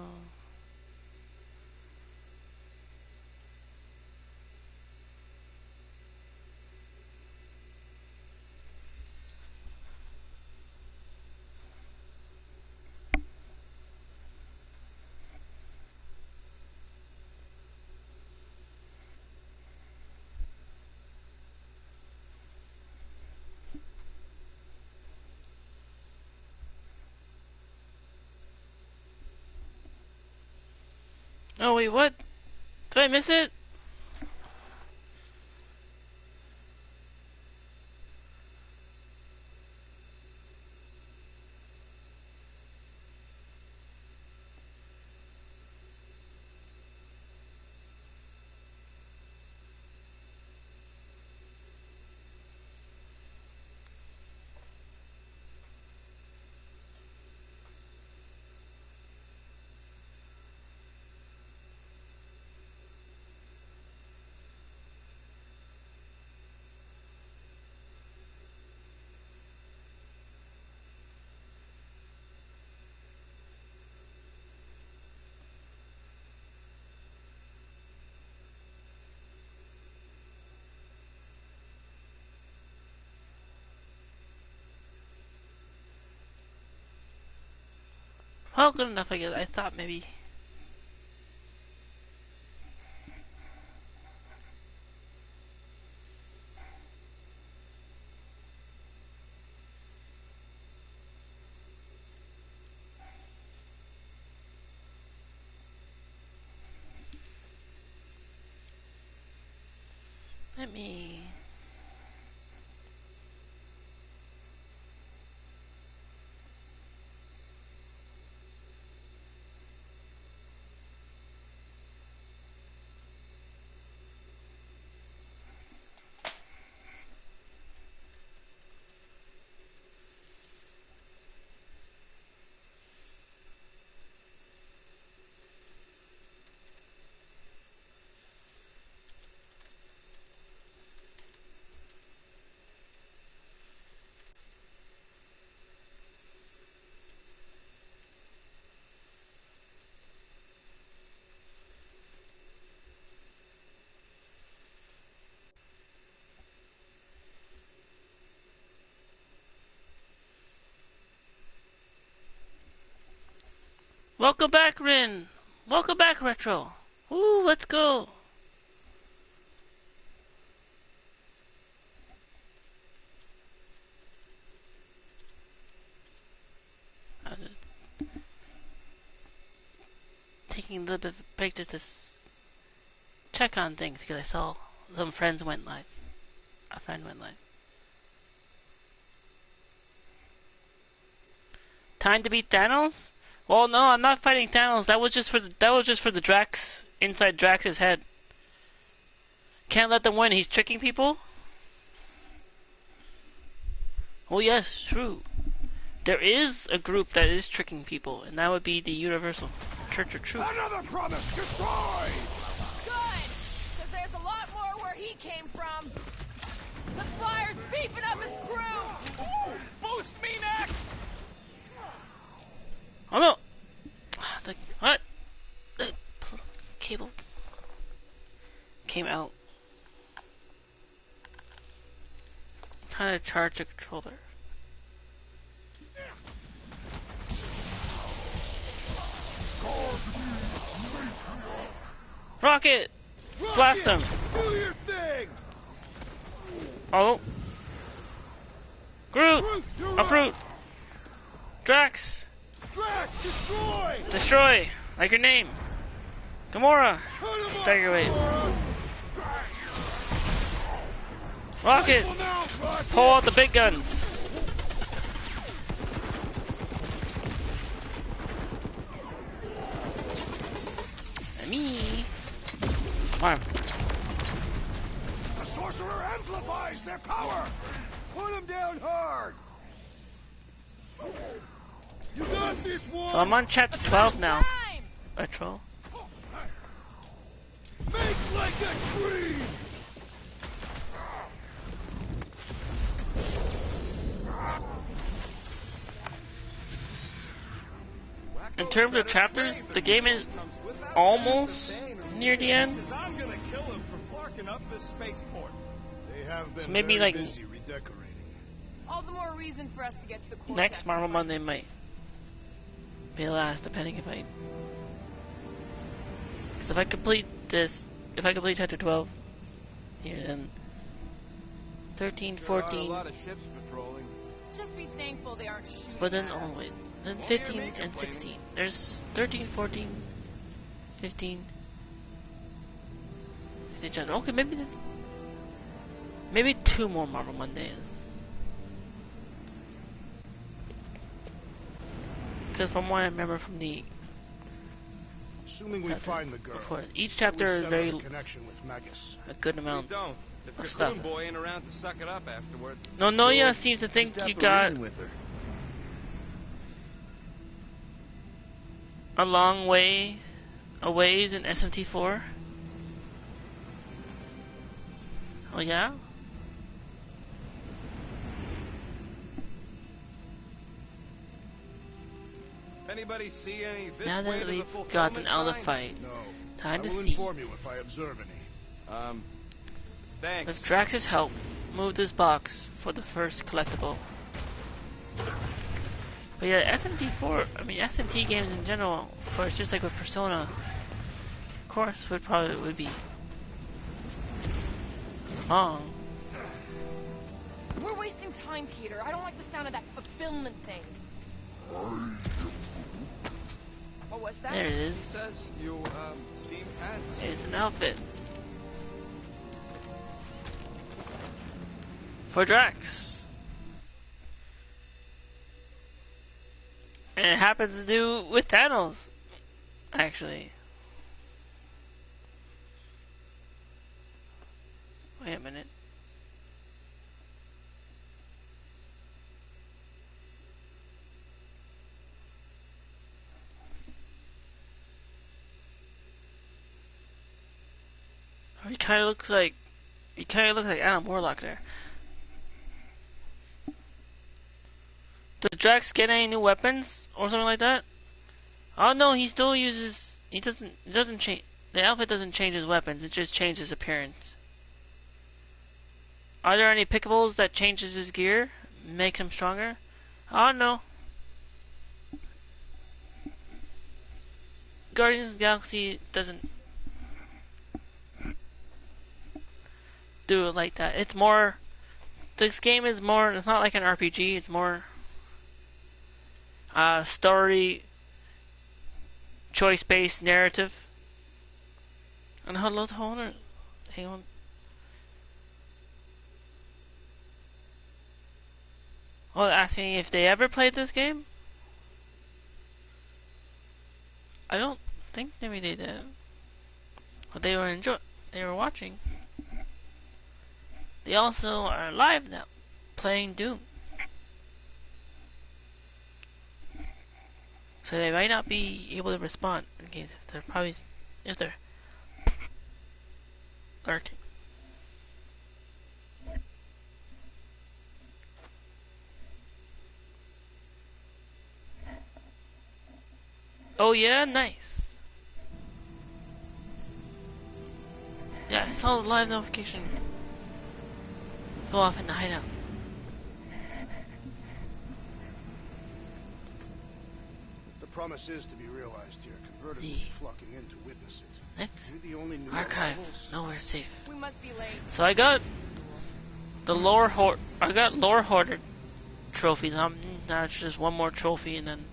Oh wait, what? Did I miss it? Well, good enough, I guess. I thought maybe. Let me. Welcome back, Rin. Welcome back, Retro. Woo, let's go. I'm just taking a little bit of a break just to check on things because I saw some friends went live. A friend went live. Time to beat Thanos? Well, no, I'm not fighting Thanos. That was just for the Drax inside Drax's head. Can't let them win. He's tricking people. Oh yes, true. There is a group that is tricking people, and that would be the Universal Church of Truth. Another promise destroyed! Good! Because there's a lot more where he came from. The Flyer's beefing up his crew! Ooh, boost me next! Oh no! What? The cable came out. I'm trying to charge the controller. Rocket! Blast him! Do your thing! Oh. Groot! Groot, Uproot! Drax! Drax, destroy! Destroy! Like your name. Gamora! Staggerweight. Rocket! Pull out the big guns! And me! Come on. The sorcerer amplifies their power! Put him down hard! You got this one! So I'm on chapter 12 now. Retro. Make like a tree! in terms of chapters, the game is almost near the end. I'm gonna kill him for parking up this spaceport. They have been So maybe very like busy redecorating. All the more reason for us to get to the cortex. next Marvel Monday might be the last, depending if I. Because if I complete this, if I complete chapter 12 here, then 13, 14. A lot of ships patrolling. Just be thankful they aren't shooting. But then, at us. oh wait, then 15 and 16. There's 13, 14, 15, 16 chapters. Okay, maybe 2 more Marvel Mondays. Because from what I remember from the Assuming we chapters find the girl. before, each we chapter is set very up a connection with Magus. a good We amount don't. The of stuff. Cocoon Boy ain't around to suck it up afterward. No, Noya Well, seems to just think have you to got reason with her. a long way, a ways in SMT4. Oh yeah? Anybody see any this Now way that to the we've gotten fulfillment out of the signs? fight, No. time I to will see inform you if I observe any. Thanks. with Drax's help move this box for the first collectible. But yeah, SMT4, I mean SMT games in general, of course, just like with Persona, of course, would be long. We're wasting time, Peter. I don't like the sound of that fulfillment thing. What was that? There it is. He says you seem handsome. It's an outfit for Drax, and it happens to do with Thanos, actually. Wait a minute. He kind of looks like Adam Warlock there. Does Drax get any new weapons or something like that? Oh no, he still uses. It doesn't change. The outfit doesn't change his weapons. It just changes his appearance. Are there any pickables that changes his gear, makes him stronger? Oh no. Guardians of the Galaxy doesn't do it like that. It's more. This game is more. It's not like an RPG. It's more story, choice-based narrative. And hold on, hang on. Oh, asking if they ever played this game. I don't think maybe they did, but they were watching. They also are live now, playing Doom. So they might not be able to respond in case if they're lurking. Oh yeah, nice. Yeah, I saw the live notification go off in the hideout. If the promise is to be realized here, converters will The be flocking in to witness it. next You're the only new archive, arrivals. nowhere safe. We must be late. So I got the lore hoarder trophies. Now it's just one more trophy, and then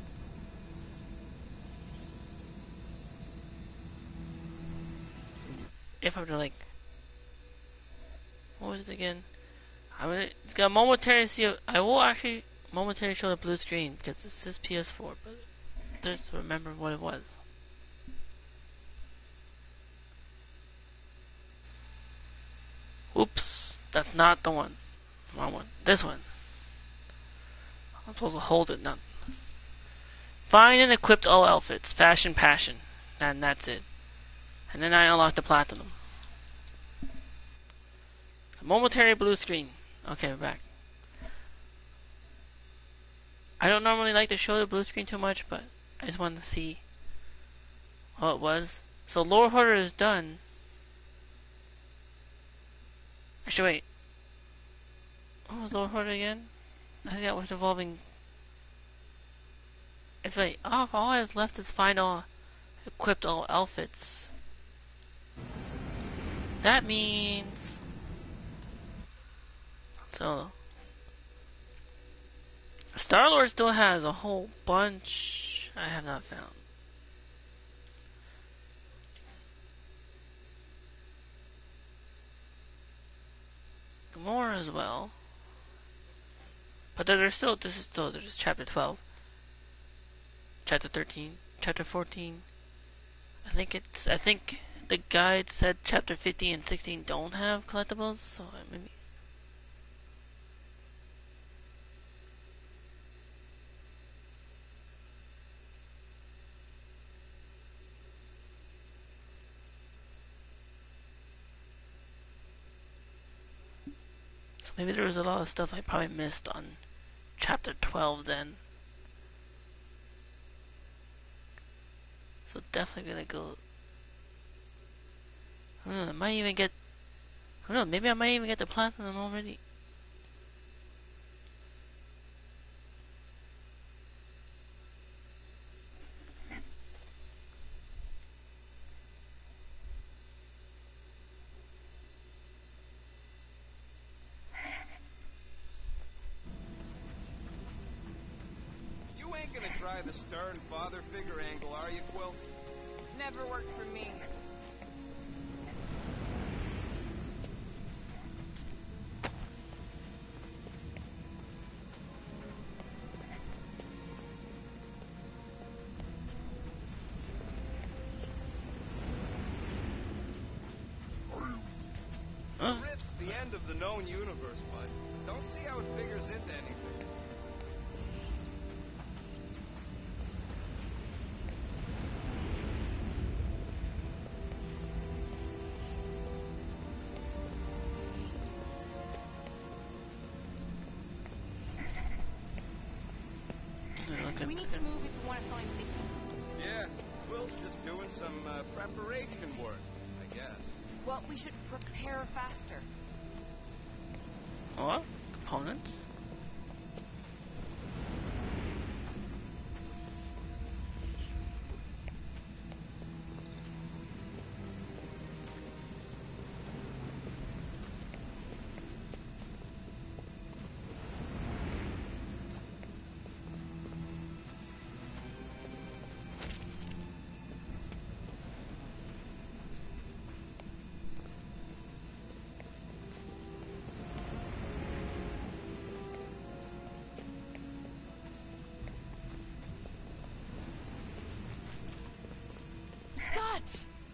if I'm to like, what was it again? It's got momentary see. I will actually momentarily show the blue screen because this is PS4, but just remember what it was. Oops, that's not the one. Wrong one. This one. I'm supposed to hold it, not. Find and equipped all outfits. Fashion passion. And that's it. And then I unlock the platinum. Momentary blue screen. Okay, we're back. I don't normally like to show the blue screen too much, but I just wanted to see what it was. So Lord Hoarder is done. Actually, wait. What was Lord Hoarder again? I think that was evolving. It's like, oh, all I has left is final equipped all outfits. That means... So... Star-Lord still has a whole bunch I have not found. Gamora as well. But there's still, there's chapter 12. Chapter 13. Chapter 14. I think the guide said chapter 15 and 16 don't have collectibles, so maybe... So maybe there was a lot of stuff I probably missed on chapter 12 then. So definitely gonna go... I might even get... I don't know, maybe I might even get the platinum already. You ain't gonna try the stern father figure angle, are you, Quill? Never worked for me. The rift's the end of the known universe, bud. Don't see how it figures into anything. We need to move if we want to find Mickey. Yeah, Quill's just doing some preparation work, I guess. Well, we should prepare faster. What? Components?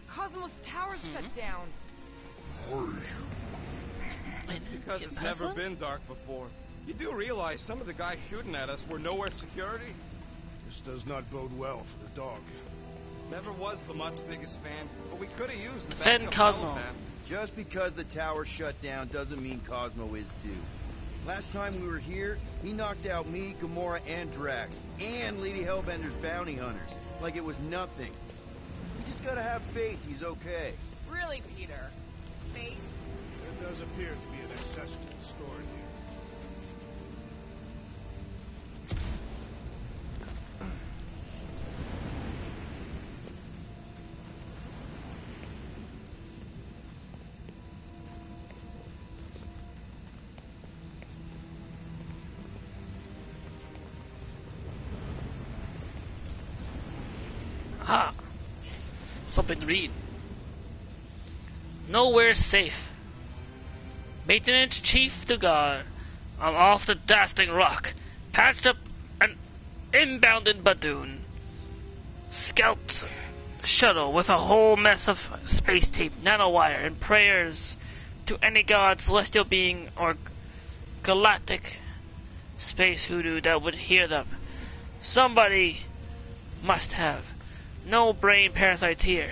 Cosmos Tower's shut down. Because it's never been dark before. You do realize some of the guys shooting at us were nowhere security? This does not bode well for the dog. Never was Lamott's biggest fan, but we could have used the Defend backup Cosmo. telepath. Just because the tower shut down doesn't mean Cosmo is too. Last time we were here, he knocked out me, Gamora, and Drax, and Lady Hellbender's bounty hunters, like it was nothing. We just gotta have faith he's okay. Really, Peter? Faith? There does appear to be an ancestral story here. Ah, something to read. Nowhere's safe. Maintenance Chief to guard. I'm off the Dasting Rock. Patched up an inbounded Badoon. Scout shuttle with a whole mess of space tape, nanowire, and prayers to any god, celestial being, or galactic space hoodoo that would hear them. Somebody must have. No brain parasites here.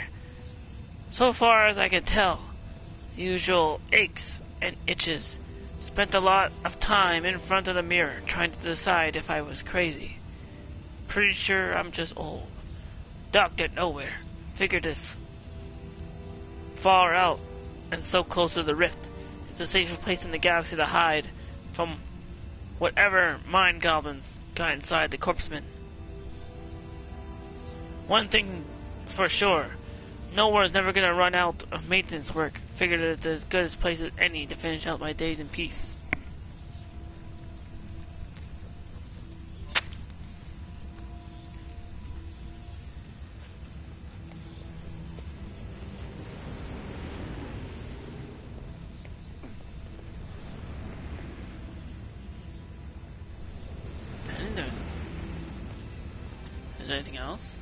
So far as I can tell, usual aches and itches. Spent a lot of time in front of the mirror trying to decide if I was crazy. pretty sure I'm just old. Docked at nowhere. Figured this far out and so close to the rift. It's the safest place in the galaxy to hide from whatever mind goblins got inside the corpseman. One thing's for sure. Nowhere's never gonna run out of maintenance work. Figured it's as good a place as any to finish out my days in peace. Is there anything else?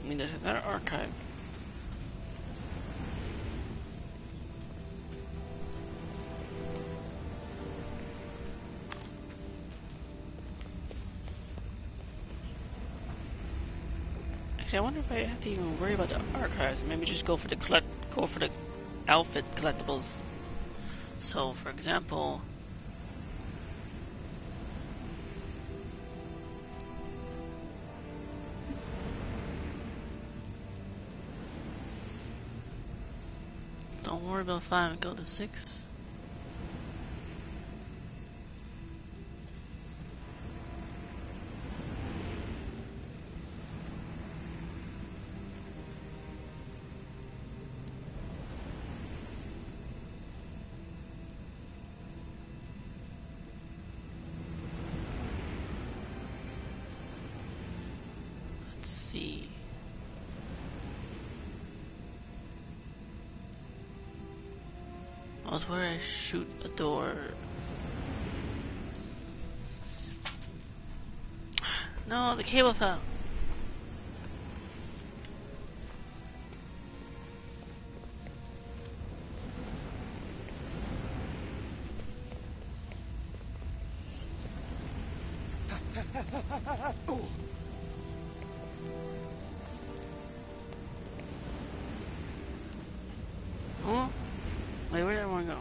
I mean, there's another archive. Actually, I wonder if I have to even worry about the archives. Maybe just go for the outfit collectibles. So, for example, don't worry about 5 and go to 6. Let's see. Was where I shoot a door. No, the cable fell. Huh? Wait, where did everyone go?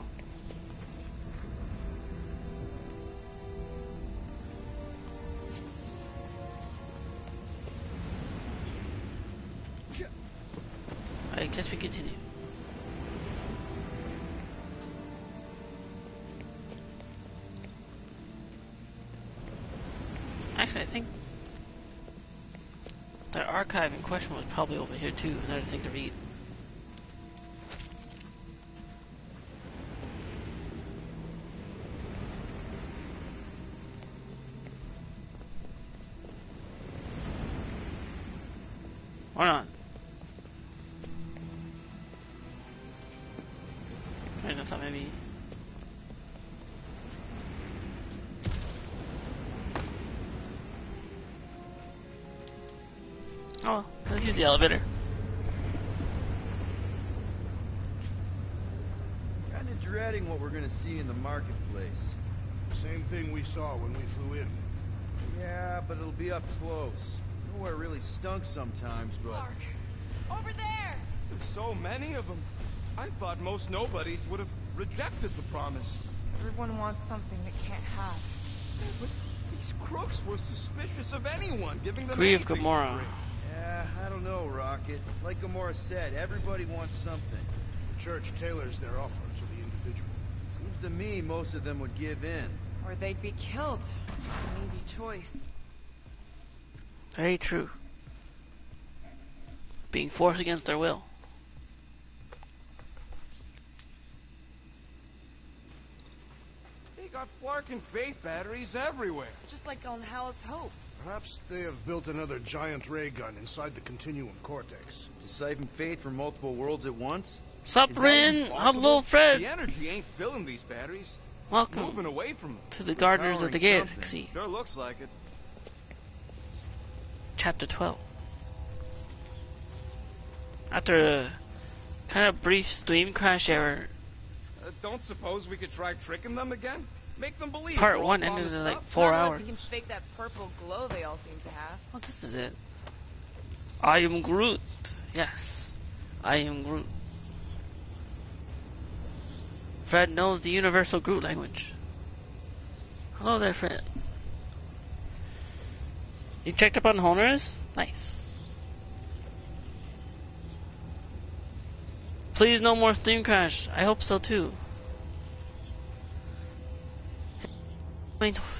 I guess we continue. Actually, I think the archive in question was probably over here too. Another thing to read. Or not. I thought maybe. Oh, let's use the elevator. Kinda dreading what we're gonna see in the marketplace. Same thing we saw when we flew in. Yeah, but it'll be up close. Nowhere really stunk sometimes, but... Mark! Over there! There's so many of them. I thought most nobodies would have rejected the promise. Everyone wants something they can't have. But these crooks were suspicious of anyone giving them Grief anything. Gamora. Yeah, I don't know, Rocket. Like Gamora said, everybody wants something. The church tailors their offer to the individual. Seems to me most of them would give in. Or they'd be killed. An easy choice. Very true. Being forced against their will. They got Flark and Faith batteries everywhere. Just like on Hallis Hope. Perhaps they have built another giant ray gun inside the continuum cortex. To siphon faith from multiple worlds at once? Sup, Is that Rin? even Hello, possible? Fred. The energy ain't filling these batteries. It's Welcome moving away from them. to the Gardeners of the Powering Galaxy. Sure looks like it. Chapter 12. After Kind of brief stream crash error. Don't suppose we could try tricking them again? Make them believe Part we're all 1 fond ended of in like stuff? 4 Not hours. unless you can fake that purple glow they all seem to have. Well, this is it. I am Groot. Yes, I am Groot. Fred knows the universal Groot language. Hello there, Fred. You checked up on Honors? Nice. Please no more stream crash. I hope so too.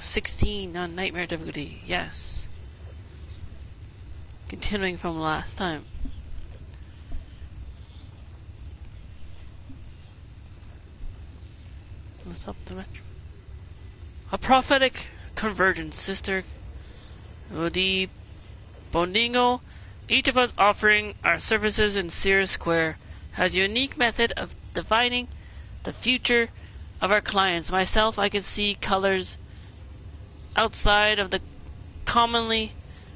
16 on nightmare difficulty. Yes. Continuing from last time. What's up the retro? A prophetic convergence, sister. Odi Bondingo. Each of us offering our services in Sears Square has a unique method of divining the future of our clients. Myself, I can see colors outside of the commonly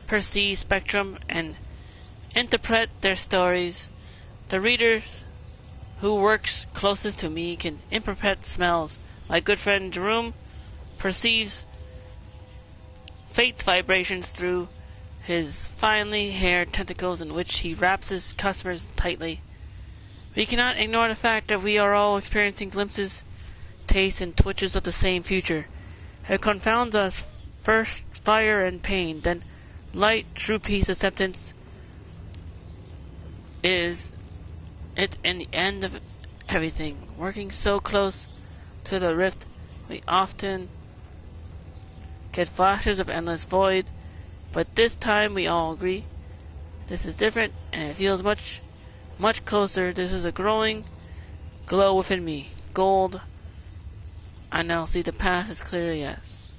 perceived spectrum and interpret their stories. The reader who works closest to me can interpret smells. My good friend Jerome perceives fate's vibrations through his finely haired tentacles in which he wraps his customers tightly. We cannot ignore the fact that we are all experiencing glimpses, tastes, and twitches of the same future. It confounds us, first fire and pain, then light, true peace, acceptance. Is it in the end of everything? Working so close to the rift, we often get flashes of endless void, but this time we all agree this is different, and it feels much closer. This is a growing glow within me. Gold. I now see the path as clearly as.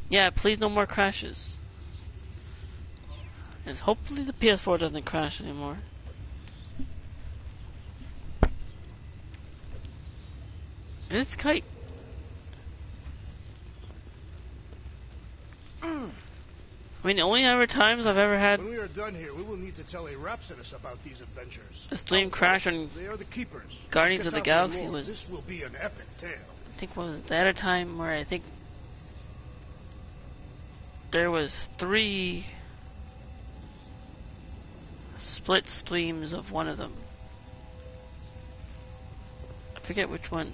Yeah, please no more crashes. And hopefully the PS4 doesn't crash anymore. This kite. I mean, the only ever times I've ever had When we are done here, we will need to tell a Rhapsodus about these adventures. a stream crash on They are the keepers. Guardians of the Get out Galaxy lore. was, This will be an epic tale. I think, was the other time where I think there was 3 split streams of one of them. I forget which one.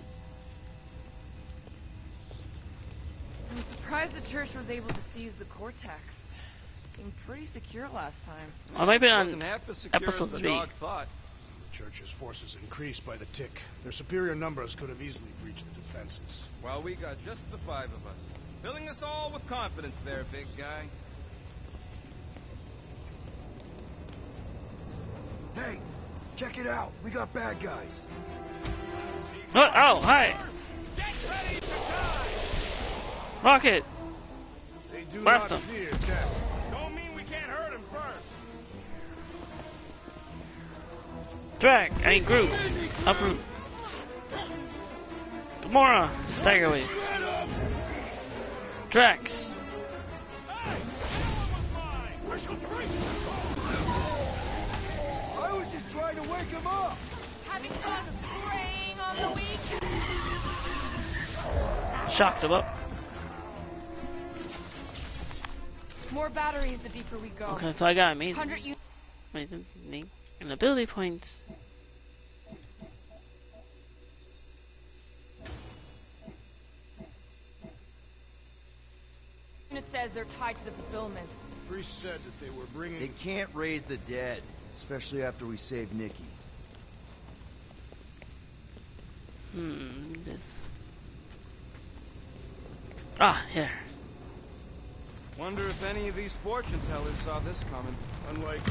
I'm surprised the church was able to seize the Cortex. It seemed pretty secure last time. I might have been Wasn't on half as secure episode as the 3. dog thought. The church's forces increased by the tick. Their superior numbers could have easily breached the defenses. Well, we got just the 5 of us. Filling us all with confidence there, big guy. Hey, check it out. We got bad guys. Oh, hi! Rocket! They do Blast not them. fear death. Don't mean we can't hurt him first. Drag! I mean Groot! Uproot! Gamora! Stagger wave! Drax! I was just trying to wake him up. Having fun preying on the weak. Shocked him up. More batteries the deeper we go. Okay, so I got amazing. 100 Amazing. And ability points. unit says they're tied to the fulfillment. The priest said that they were bringing... They can't raise the dead, especially after we saved Nikki. This. Ah, here. Wonder if any of these fortune tellers saw this coming. Unlike...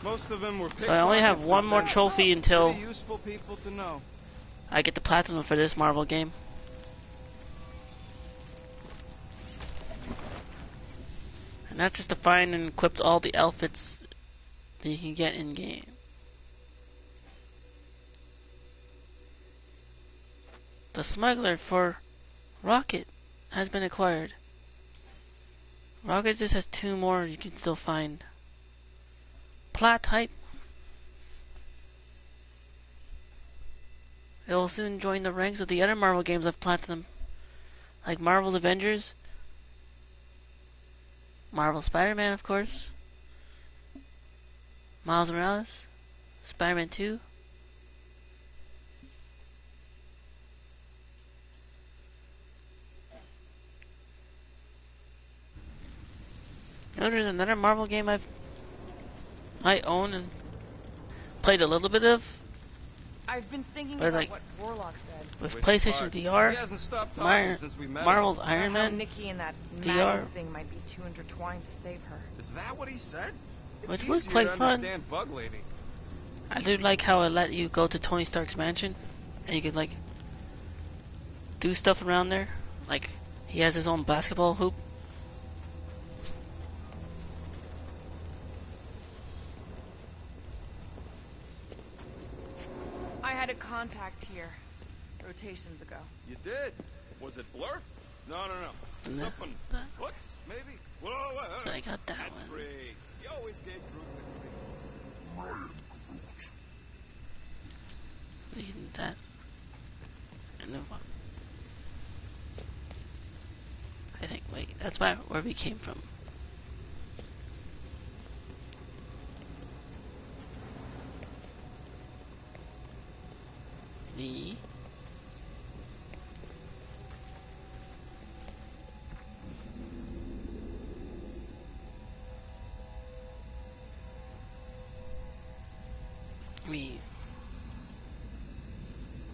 Most of them were So I only have pickpockets one and more that's trophy until pretty useful people to know. I get the platinum for this Marvel game. And that's just to find and equip all the outfits that you can get in game. The smuggler for Rocket has been acquired. Rocket just has 2 more you can still find. plot type. It will soon join the ranks of the other Marvel games I've platinumed, like Marvel's Avengers, Marvel Spider-Man, of course, Miles Morales, Spider-Man 2. There's another Marvel game I own and played a little bit of. I've been thinking But about like, what Warlock said. with Which PlayStation part? VR, He hasn't stopped talking since we met him. Marvel's About Iron how Man, Nikki and that VR. Magus thing might be too intertwined to save her. Is that what he said? Which It's was easier quite to fun. understand Bug Lady. I do like how it let you go to Tony Stark's mansion, and you could like do stuff around there. Like he has his own basketball hoop. I had a contact here rotations ago. You did? Was it Blurf? No. No. Flippin'. What's maybe? Whoa. So I got that That's one. free. You always gave Groot the Ryan Groot. We can do that. And then what? I think. Wait, that's where we came from. The me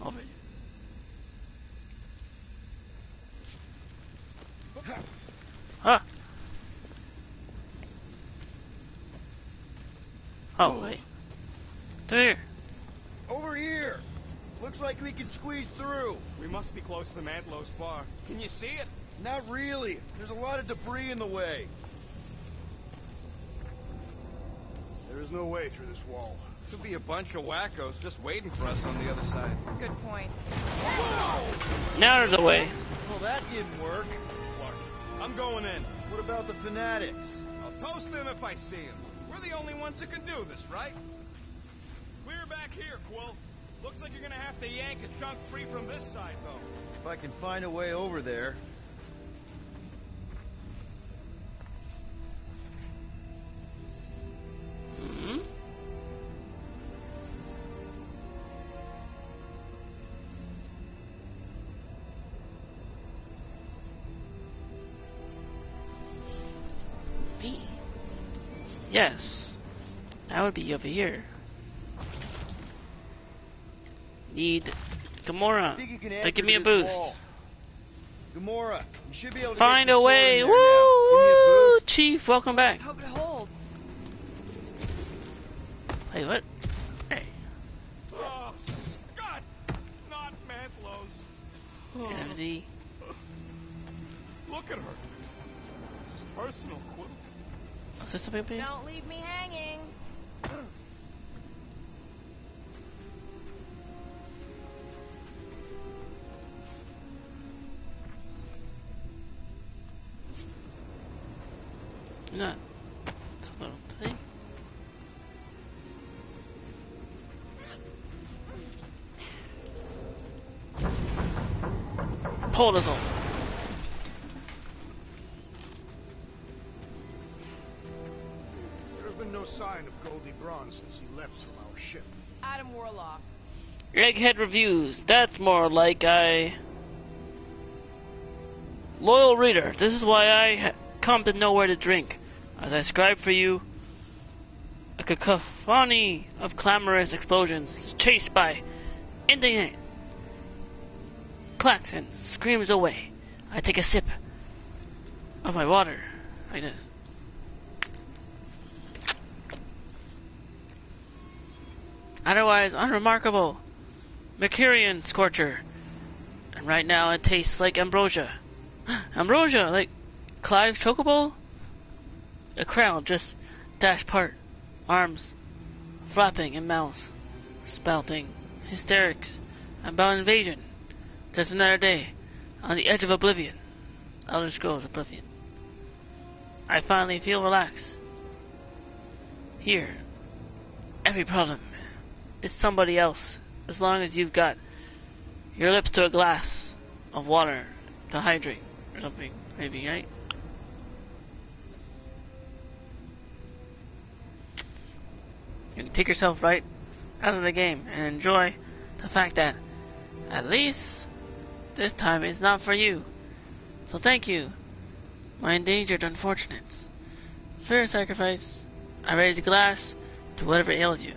over here. Ah. Oh wait. Through here. Over here! Looks like we can squeeze through. We must be close to the Mantlo's bar. Can you see it? Not really. There's a lot of debris in the way. There is no way through this wall. Could be a bunch of wackos just waiting for us on the other side. Good point. Now there's a way. Well, that didn't work. Clark, I'm going in. What about the fanatics? I'll toast them if I see them. We're the only ones who can do this, right? Clear back here, Quill. Looks like you're gonna have to yank a chunk free from this side, though. If I can find a way over there. Hmm? Me? Yes. That would be over here. Need Gamora I think you can to anchor give me a to this boost. wall. Gamora, you should be able to Find get your a sword way. in Woo! there now. Give me a Woo! boost. Chief, welcome back. Let's hope it holds. Hey, what? Hey. Oh, Scott! Not Mantlo's. And the Look at her. This is personal, Quill. is there something up here? Don't leave me hanging. No. It's a little thing. Hold us on. There's been no sign of Goldie Braun since he left from our ship. Adam Warlock. Egghead Reviews. That's more like loyal reader. This is why I come to know where to drink. As I scribe for you, a cacophony of clamorous explosions, chased by indignant klaxons, screams away. I take a sip of my water, like this. Otherwise unremarkable Mercurian Scorcher. And right now it tastes like ambrosia. Ambrosia, like Clive's chocobo? A crowd just dash part, arms flapping in mouths, spouting hysterics about invasion. Just another day on the edge of oblivion. Elder Scrolls Oblivion. I finally feel relaxed. Here, Every problem is somebody else, as long as you've got your lips to a glass of water to hydrate or something, maybe, right? You can take yourself right out of the game and enjoy the fact that at least this time it's not for you. So thank you, my endangered unfortunates. For your sacrifice, I raise a glass to whatever ails you.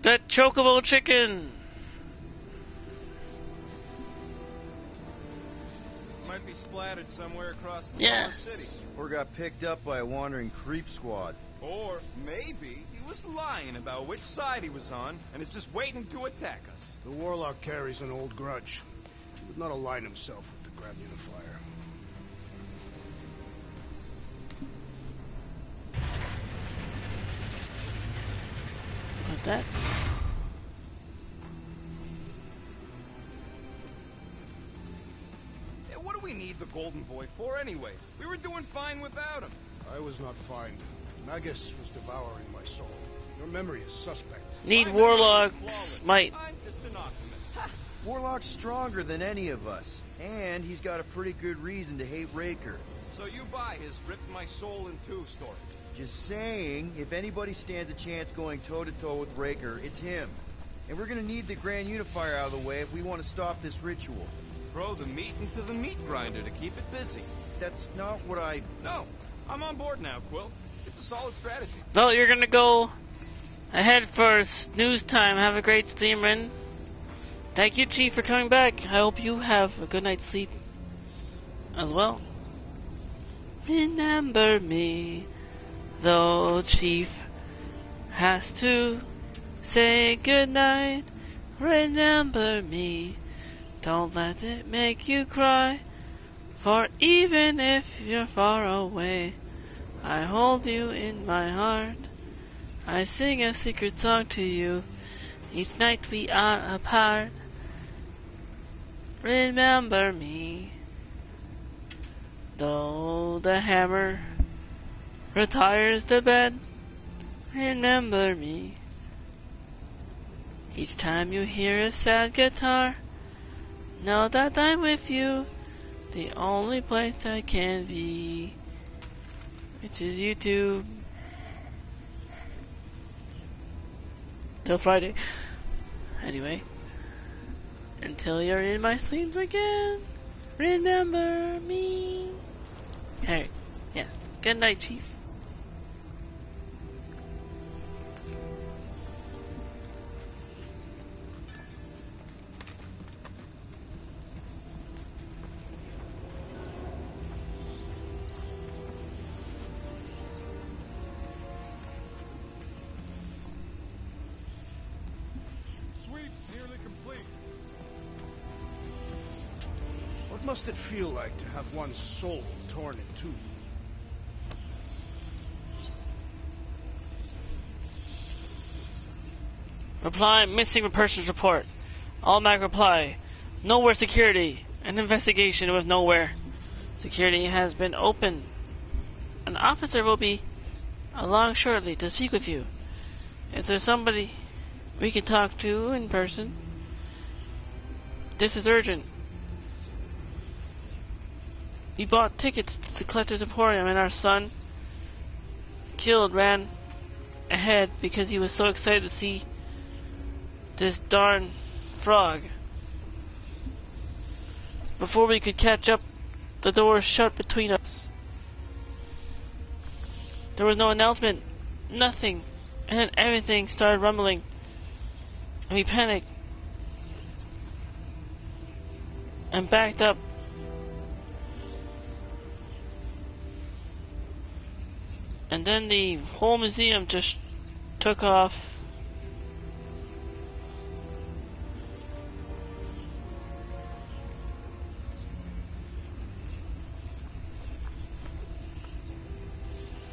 That chocobo chicken! Might be splattered somewhere across the Yes. city. Or got picked up by a wandering creep squad. Or maybe he was lying about which side he was on and is just waiting to attack us. The Warlock carries an old grudge. He would not align himself with the Grand Unifier. Like that. Yeah, what do we need the Golden Boy for anyways? We were doing fine without him. I was not fine. Magus was devouring my soul. Your memory is suspect. Need My memory is Warlock's flawless. might. I'm just an optimist. Warlock's stronger than any of us, and he's got a pretty good reason to hate Raker. So you buy his ripped my soul in two story. Just saying, if anybody stands a chance going toe-to-toe with Raker, it's him. And we're gonna need the Grand Unifier out of the way if we want to stop this ritual. Throw the meat into the meat grinder to keep it busy. That's not what I... No, I'm on board now, Quill. It's a solid strategy. Well, you're gonna go ahead for snooze time. Have a great stream, Rin. Thank you, Chief, for coming back. I hope you have a good night's sleep as well. Remember me, though Chief has to say goodnight. Remember me, don't let it make you cry. For even if you're far away, I hold you in my heart. I sing a secret song to you. Each night we are apart. Remember me, though the hammer retires the bed. Remember me. Each time you hear a sad guitar, know that I'm with you, the only place I can be, which is YouTube. Till Friday. Anyway, until you're in my sleeves again, remember me. Hey, yes. Good night, Chief. Sweep nearly complete. What must it feel like to have one's soul torn in two? Reply, missing persons report. Automatic reply. Nowhere security. An investigation with nowhere. Security has been opened. An officer will be along shortly to speak with you. Is there somebody we can talk to in person? This is urgent. We bought tickets to the Collector's Emporium and our son, killed, ran ahead because he was so excited to see this darn frog. Before we could catch up, the door was shut between us. There was no announcement, nothing, and then everything started rumbling, and we panicked and backed up. And then the whole museum just took off.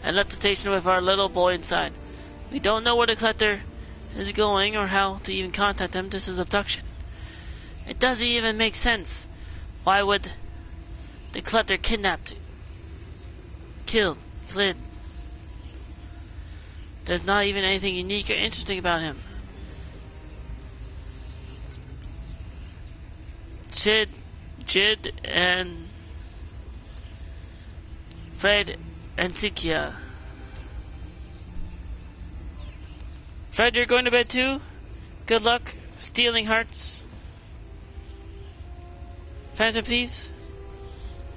And left the station with our little boy inside. We don't know where the collector is going or how to even contact him. This is abduction. It doesn't even make sense. Why would the collector kidnap, kill Flynn. There's not even anything unique or interesting about him. Jid, and Fred and Sikia. Fred, you're going to bed too? Good luck stealing hearts. Phantom Thieves?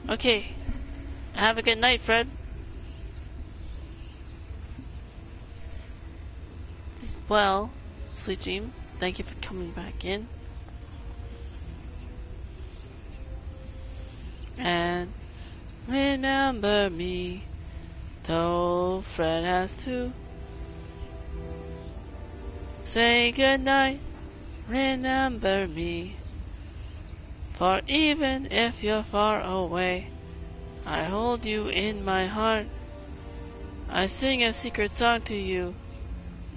Okay. Have a good night, Fred. Well, sweet dream. Thank you for coming back in. And remember me, though Fred has to say goodnight. Remember me, for even if you're far away, I hold you in my heart. I sing a secret song to you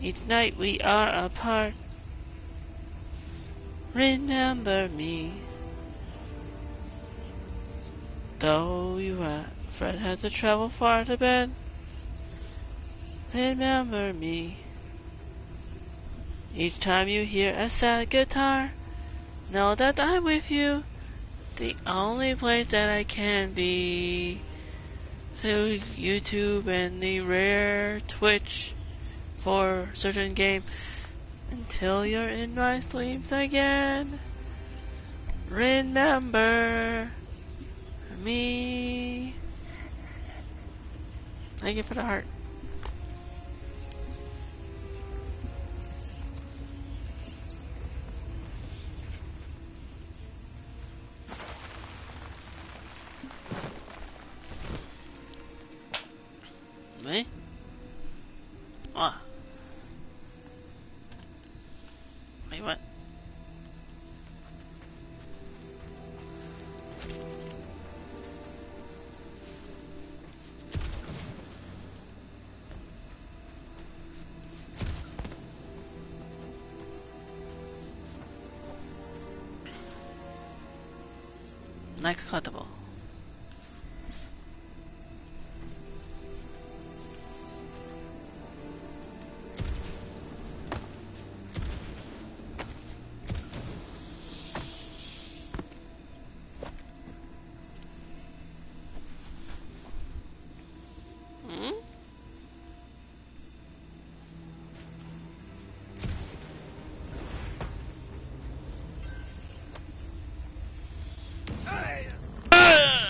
each night we are apart. Remember me, though Fred has to travel far to bed. Remember me, each time you hear a sad guitar. Know that I'm with you, the only place that I can be. Through YouTube and the rare Twitch for certain game, until you're in my sleeps again. Remember me. Thank you for the heart. Me? Ah. Wait, what? Next collectible.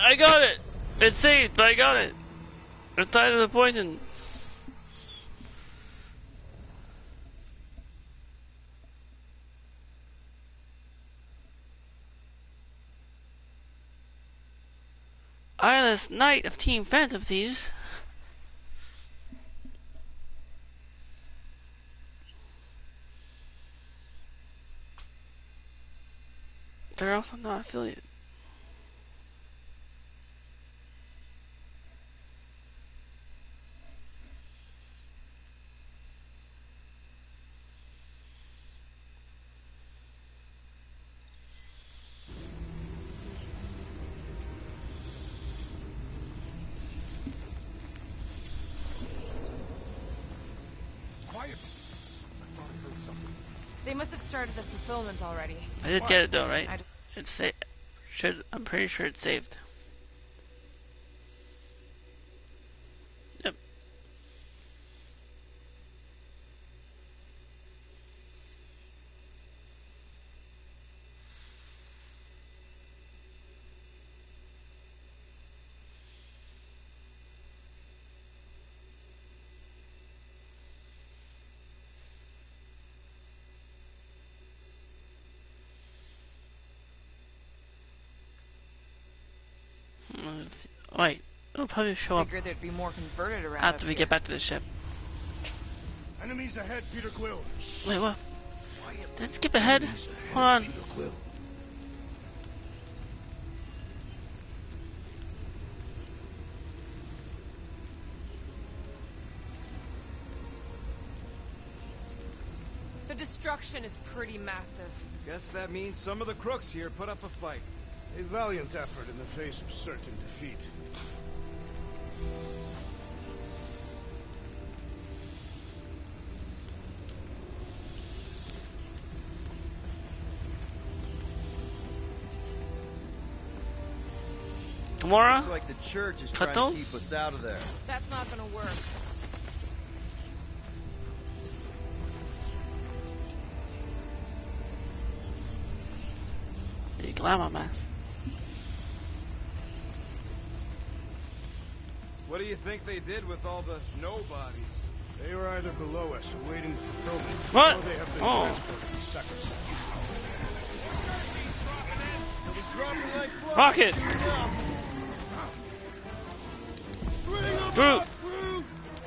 I got it! It's saved, but I got it! It's tied to the poison. Eyeless Knight of Team Phantom Thieves. They're also not affiliated. Quiet! I thought I heard something. They must have started the fulfillment already. I did get it though, right? I It's I'm pretty sure it's saved. Yep. Wait, it'll probably show up figured there'd be more converted around after us we here. get back to the ship. Enemies ahead, Peter Quill. Wait, what? Quiet. Did it skip ahead? Enemies ahead, Hold on. Peter Quill. The destruction is pretty massive. Guess that means some of the crooks here put up a fight. A valiant effort in the face of certain defeat. Gamora? Looks like the church is Cut trying to those? keep us out of there. That's not gonna work. The glamour mask. What do you think they did with all the nobodies? They were either below us, awaiting fulfillment, What? or they have been Oh. transported to seconds. Dropping like flies. Rocket! Groot!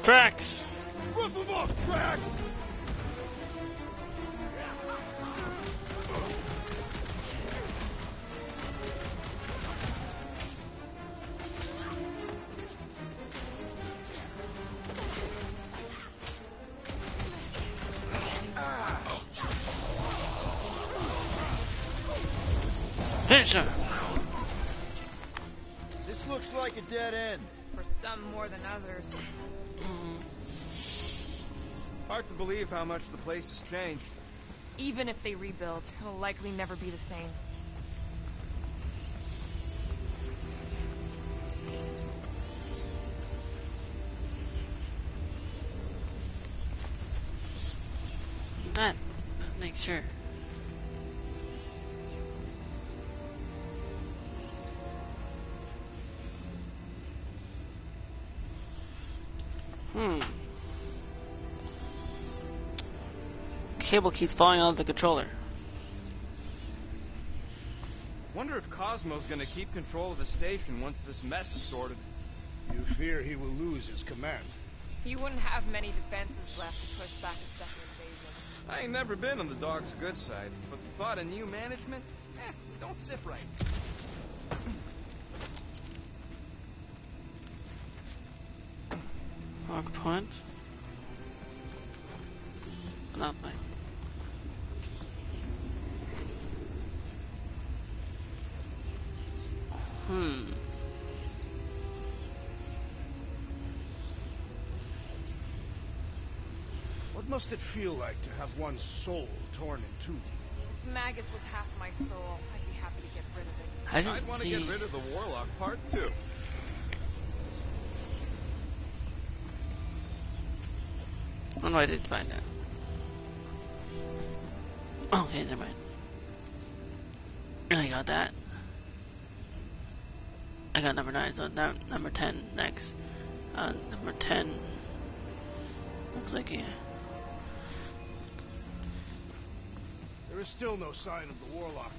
Drax! Rip them off, Drax! Finish her! This looks like a dead end. For some more than others. Hard to believe how much the place has changed. Even if they rebuild, it'll likely never be the same. That. Let's make sure. Cable keeps falling out of the controller. Wonder if Cosmo's gonna keep control of the station once this mess is sorted. You fear he will lose his command. He wouldn't have many defenses left to push back a second invasion. I ain't never been on the dog's good side, but the thought of new management, don't sit right. More components. Nothing. What must it feel like to have one's soul torn in two? If Magus was half my soul, I'd be happy to get rid of it. I didn't I'd want to see. get rid of the Warlock part too. Oh no, I did find that. Okay, never mind. I got that. I got number 9, so now number 10 next. Number 10. Looks like yeah. There is still no sign of the Warlock.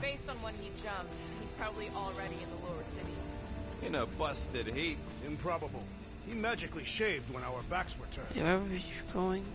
Based on when he jumped, he's probably already in the lower city. In a busted heat. Improbable. He magically shaved when our backs were turned. Yeah, wherever you're going.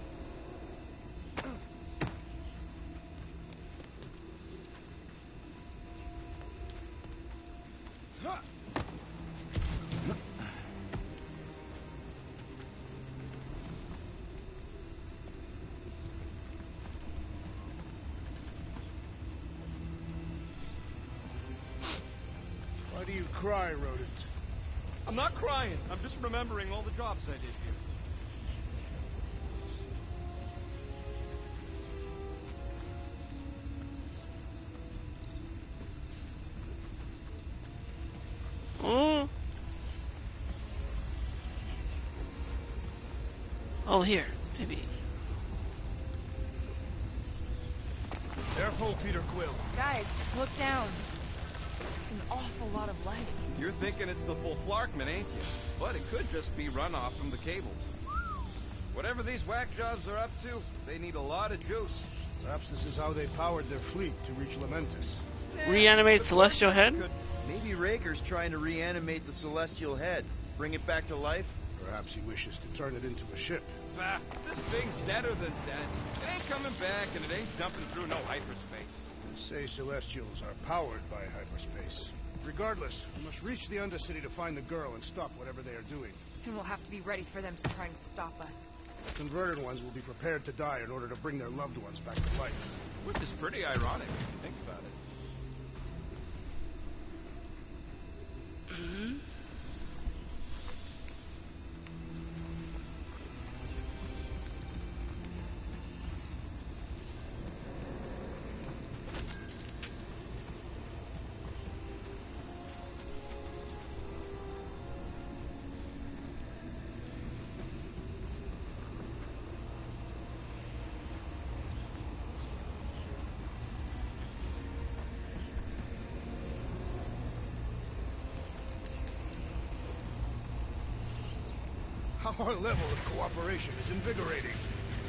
Why do you cry, rodent? I'm not crying. I'm just remembering all the jobs I did here. Oh. Oh, here, maybe. Careful, Peter Quill. Guys, look down. It's an awful lot of light. You're thinking it's the full Flarkman, ain't you? But it could just be runoff from the cables. Whatever these whack jobs are up to, they need a lot of juice. Perhaps this is how they powered their fleet to reach Lamentus. Reanimate the Celestial Head? could- Maybe Raker's trying to reanimate the Celestial Head. Bring it back to life? Perhaps he wishes to turn it into a ship. Bah, this thing's deader than dead. It ain't coming back, and it ain't jumping through no hyperspace. You say Celestials are powered by hyperspace. Regardless, we must reach the Undercity to find the girl and stop whatever they are doing. And we'll have to be ready for them to try and stop us. The converted ones will be prepared to die in order to bring their loved ones back to life. Which is pretty ironic if you think about it. Our level of cooperation is invigorating.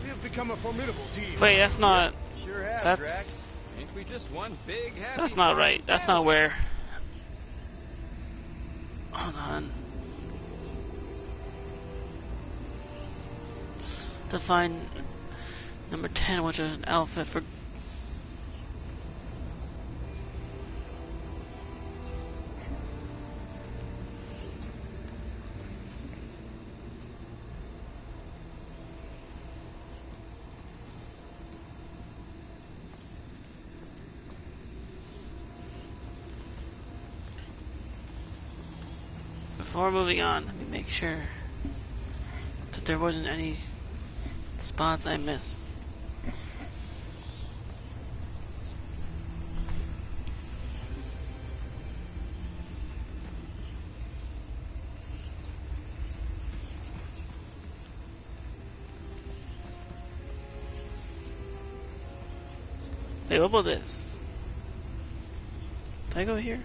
We have become a formidable team. Wait, that's not. Sure have, That's- Drax. Ain't we just one big happy That's not right. farming That's not family? where. Hold on. To find number 10, which is an outfit for. Before moving on, let me make sure that there wasn't any spots I missed. Wait, what about this? Did I go here?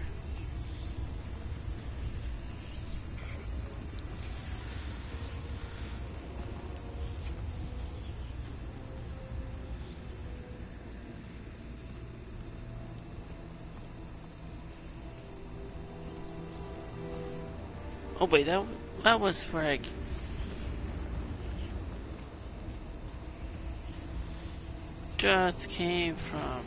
Oh wait, that was where I just came from.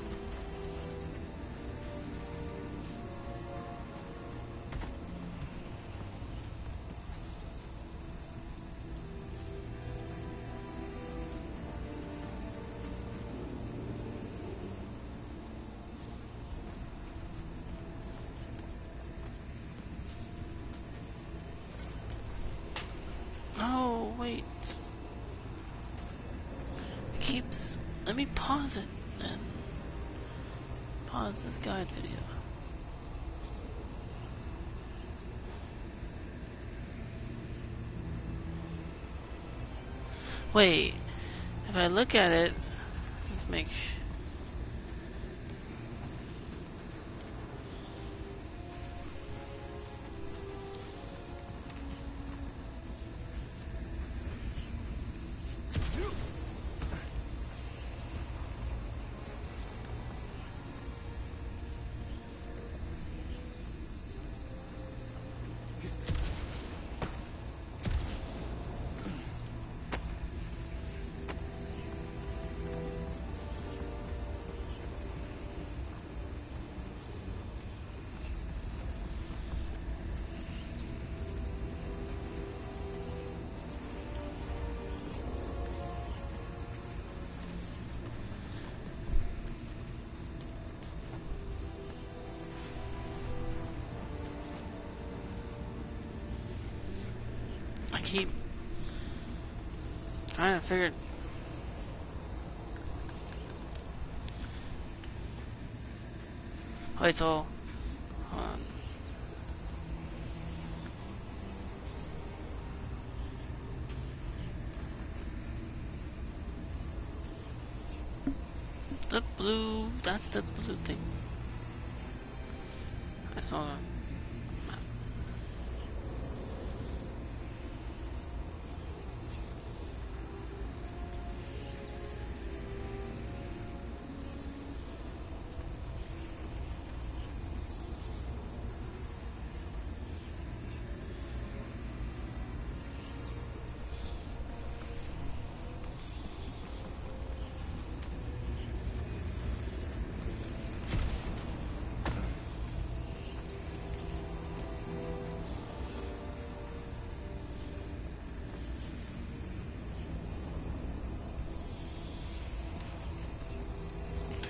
Oh wait, it keeps. Let me pause it and pause this guide video. Wait, if I look at it, let's make sure. I keep trying to figure. Oh, it's all. Hold on. The blue. That's the blue thing. I saw that.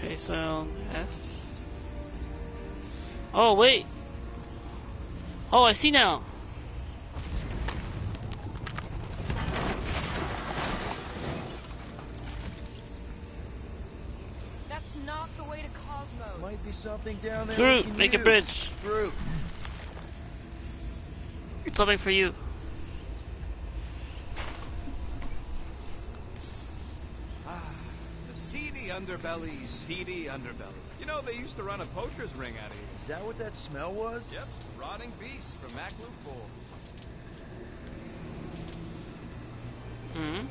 Okay, so S. Oh wait. Oh, I see now. That's not the way to Cosmos. Might be something down there. Groot, we can make a use. bridge. Groot. It's something for you. The seedy underbelly. You know, they used to run a poacher's ring out of here. Is that what that smell was? Yep, rotting beast from Mac Loophole. Hmm.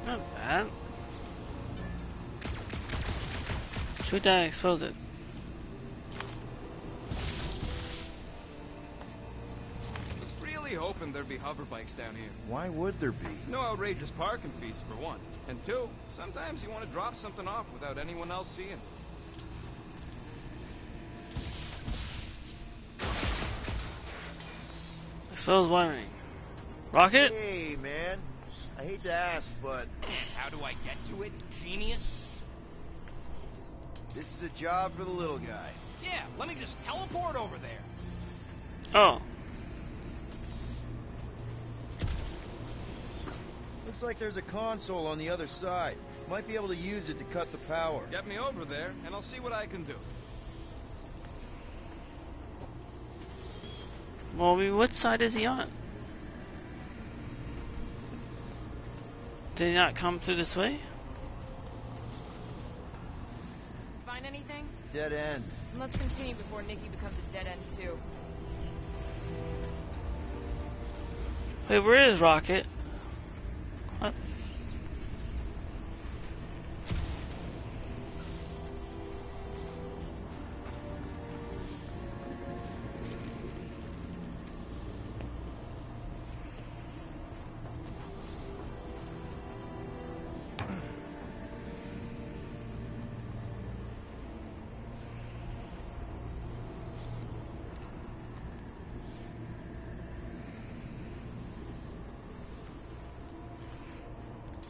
Not bad. Shoot that and expose it. Really hoping there'd be hover bikes down here. Why would there be? No outrageous parking fees, for one. And two, sometimes you want to drop something off without anyone else seeing. Expose wiring. Rocket? Hey, man. I hate to ask, but How do I get to it, genius? this is a job for the little guy. Yeah, let me just teleport over there. Oh. Looks like there's a console on the other side. Might be able to use it to cut the power. Get me over there, and I'll see what I can do. Well, I mean, what side is he on? Did he not come through this way? Find anything? Dead end. Let's continue before Nikki becomes a dead end too. Wait, where is Rocket? What?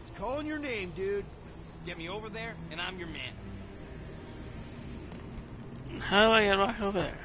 It's calling your name, dude. Get me over there, and I'm your man. How do I get Rocket over there?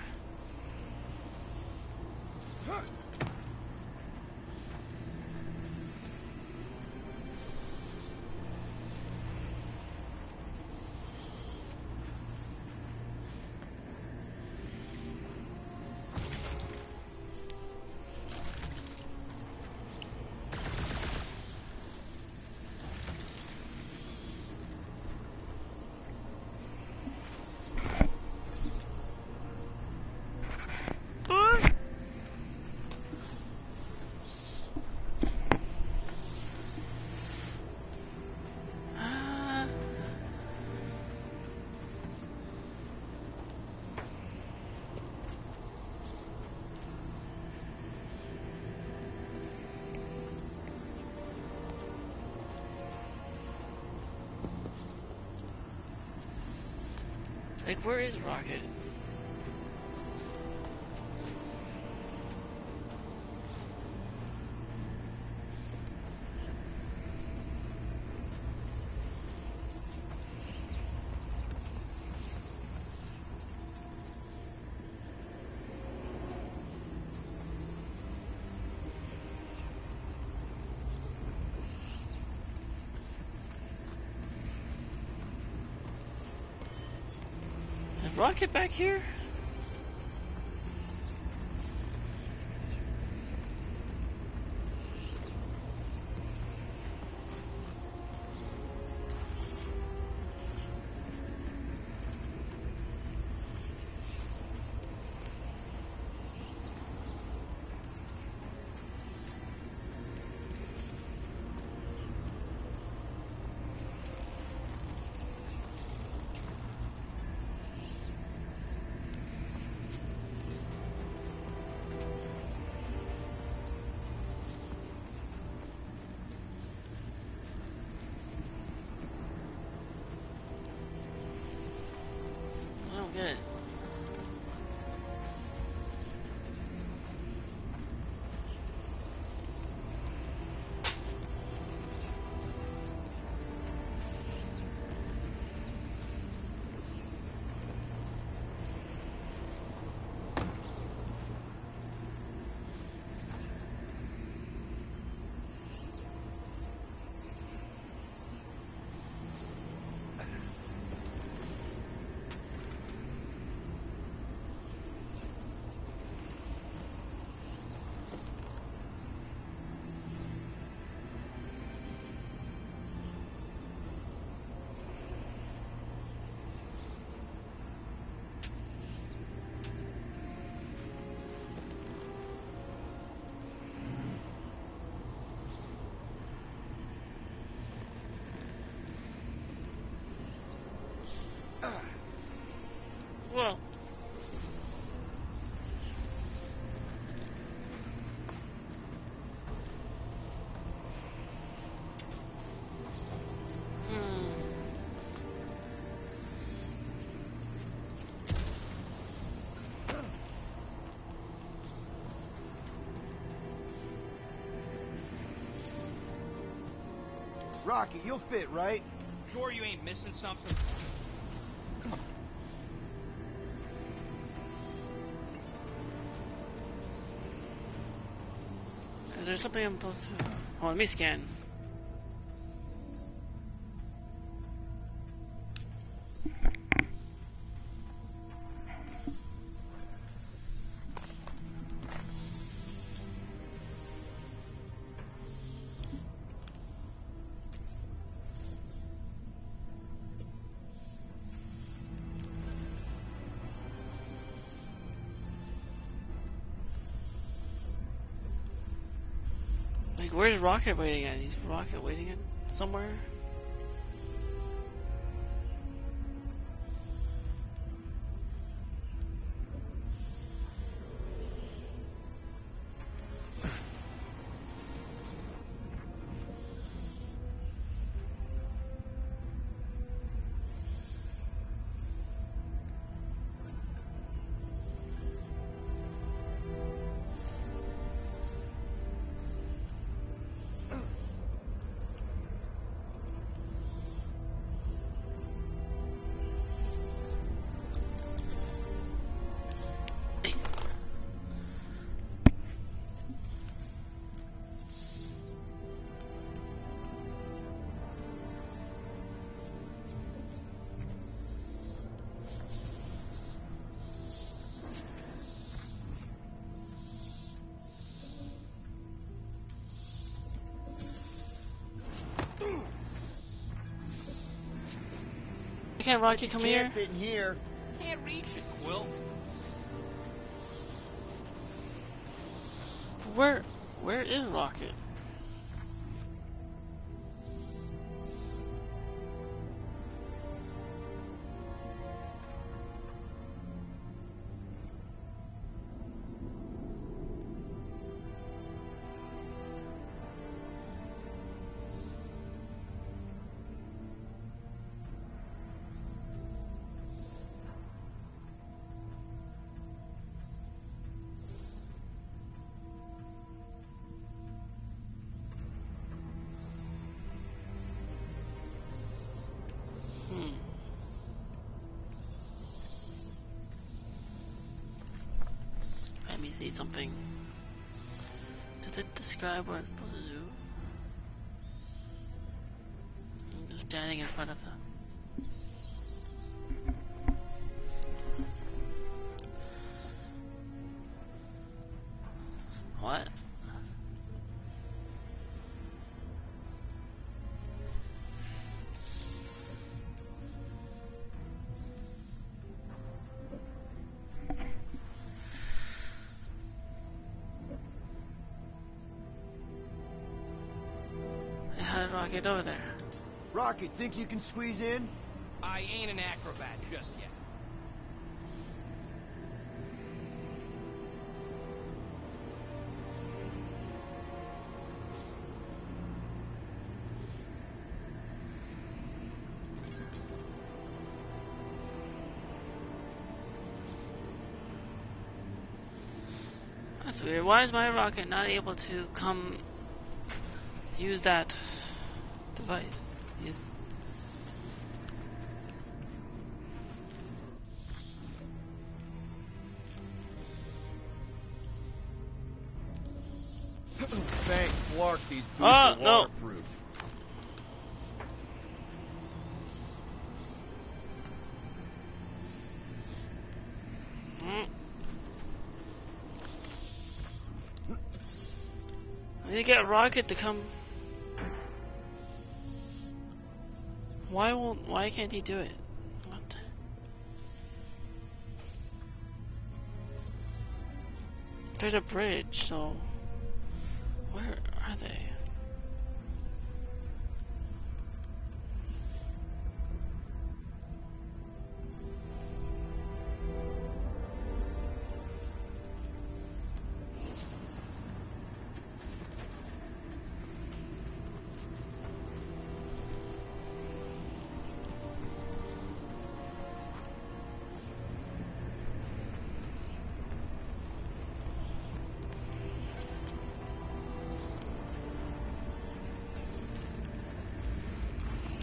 Like, where is Rocket? Is Rocket back here? I don't get it. Well. Rocky, you'll fit, right? Sure you ain't missing something? Is there something I'm supposed to... Oh, let me scan. Like, where's Rocket waiting at? He's Rocket waiting at somewhere? Can't Rocky come here? Can't fit in here. Can't reach it, Quill. Where is Rocket? Let me see something. Does it describe what I'm supposed to do? I'm just standing in front of the... What? How did Rocket get over there? Rocket, think you can squeeze in? I ain't an acrobat just yet. That's weird. Why is my Rocket not able to come use that device? Use... Thank Clark, these boots Oh, are no. waterproof. I need to get Rocket to come. Why can't he do it? What the... There's a bridge, so where are they?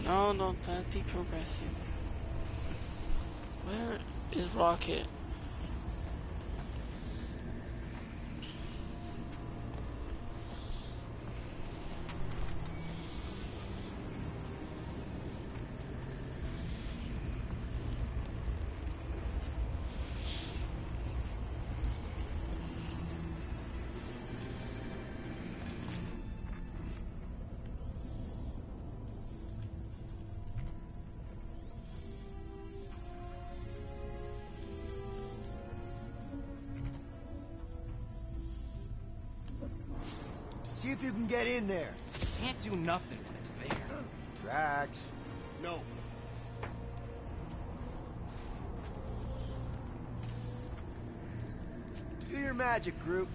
No, no, that'd be progressive. Where is Rocket? See if you can get in there. Can't do nothing when it's there. Drax. No. Do your magic, Groot.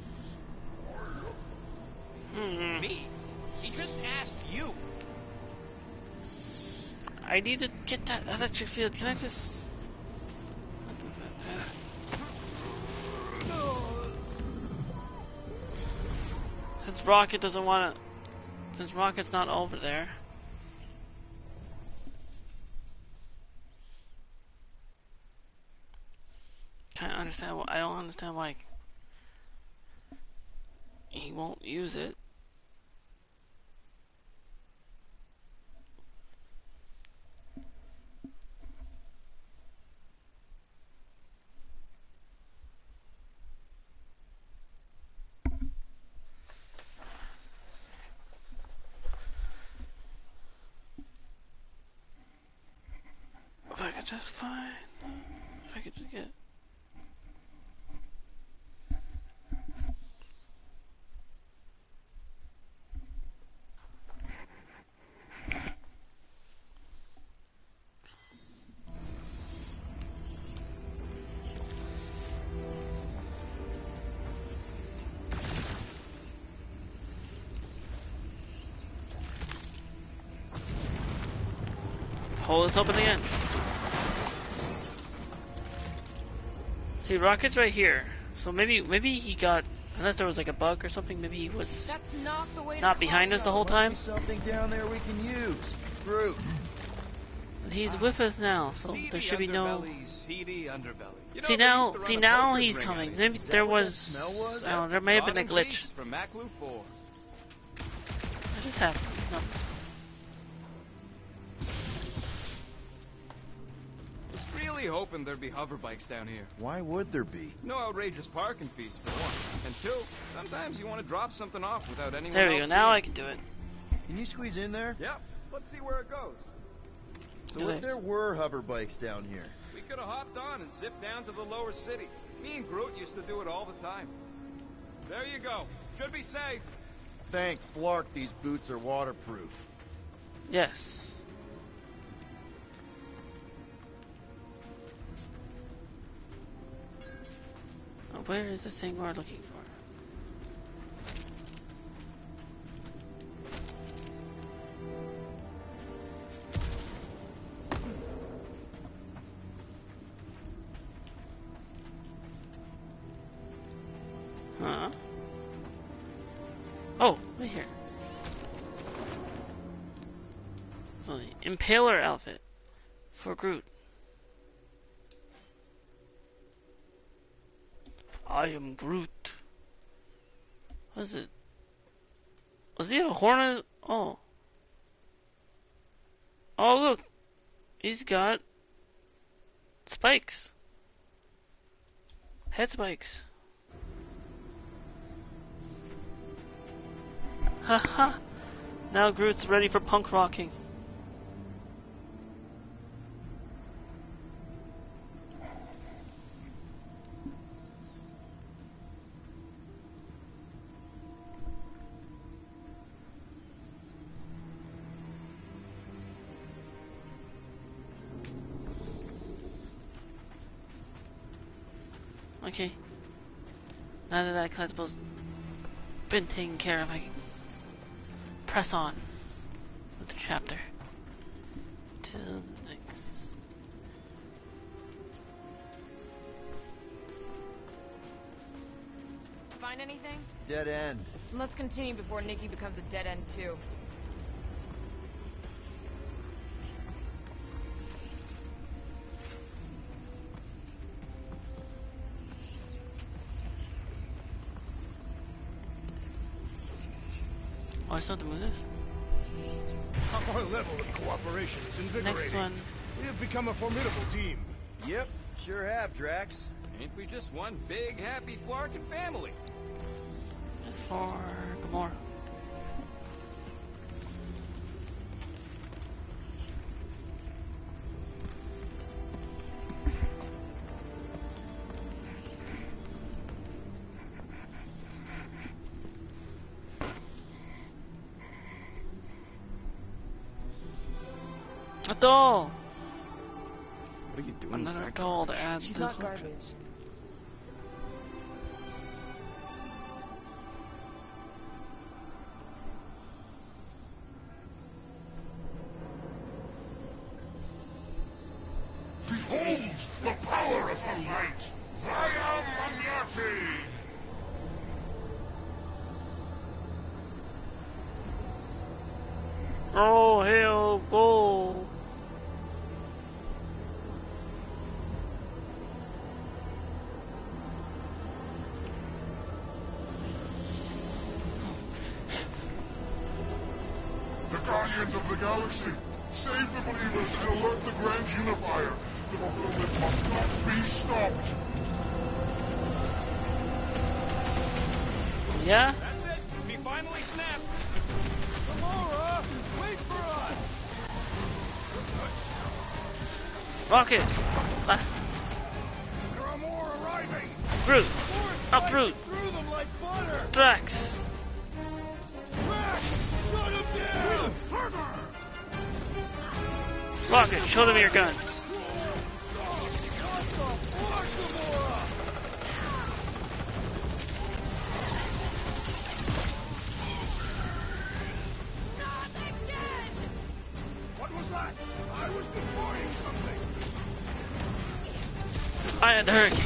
Me? He just asked you. I need to get that electric field. Can I just... Since Rocket doesn't want to... Since Rocket's not over there... I don't understand why he won't use it. If I could just find... If I could just get... Hole is open again. See, Rocket's right here. So maybe he got, unless there was like a bug or something, maybe he was That's not the way not to behind us the whole Must time. be something down there we can use. Groot. But he's with us now, so Seedy there should be no... underbelly, seedy underbelly. You know, See they now, used to see run a now poker's he's ring coming. out Maybe Is that there what that was, smell was? I don't know, there may have been a Rotting glitch. beast From Maclu 4. What just happened? No. Was really hoping there'd be hover bikes down here. Why would there be? No outrageous parking fees for one. And two, sometimes you want to drop something off without anyone There we else go. Now I seeing. can do it. Can you squeeze in there? Yep. Let's see where it goes. So Do if they- there were hover bikes down here, We could have hopped on and zipped down to the lower city. Me and Groot used to do it all the time. There you go. Should be safe. thank Flark these boots are waterproof. Yes. Now, where is the thing we're looking for? Huh? Oh, right here. So the Impaler outfit for Groot. I am Groot. What is it? Was he a horn? Oh. Oh, look. He's got spikes. Head spikes. Haha. Now Groot's ready for punk rocking. Okay. Now that that collective's been taken care of, I can press on with the chapter to the next. Find anything? Dead end. Let's continue before Nikki becomes a dead end too. Oh, I still have to move this? Our level of cooperation is invigorating. Next one. We have become a formidable team. Yep, sure have, Drax. Ain't we just one big, happy Flarkin family? That's for Gamora. A doll! What are you doing? Another doll to add She's to not the collection. garbage. Behold the power of the light! Via Magnati! Oh, hell, go! The Guardians of the Galaxy! Save the believers and alert the Grand Unifier! The fulfillment must not be stopped! Yeah? That's it. We finally snapped. Gamora, wait for us. Rocket! Last. There are more arriving. Groot! Force Up, Groot! through them like butter. Drax! Drax, shut him down. Rocket, show them your guns. What the fuck, Gamora? What was that? I was destroying something. I had the hurricane.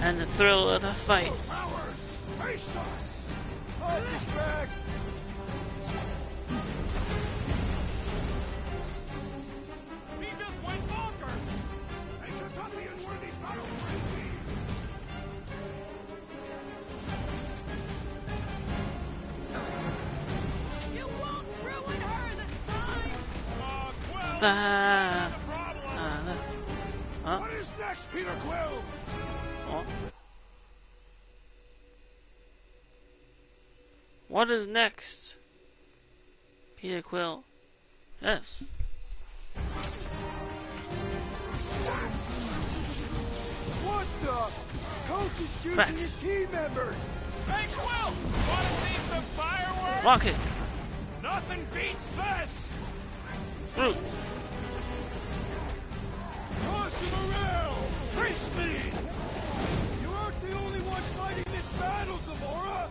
And the thrill of the fight. Powers, face us. Punch it, Drax. He just went bonkers. Make your Tuppy unworthy battle frenzy. You won't ruin her this time! Quill, The... the problem. Huh? What is next, Peter Quill? Oh. What is next? Peter Quill. Yes. What the? Coach is choosing Max. his team members. Hey, Quill, want to see some fireworks? Rocket! Nothing beats this. Groot! Toss him around. Face me. You aren't the only one fighting this battle, Gamora.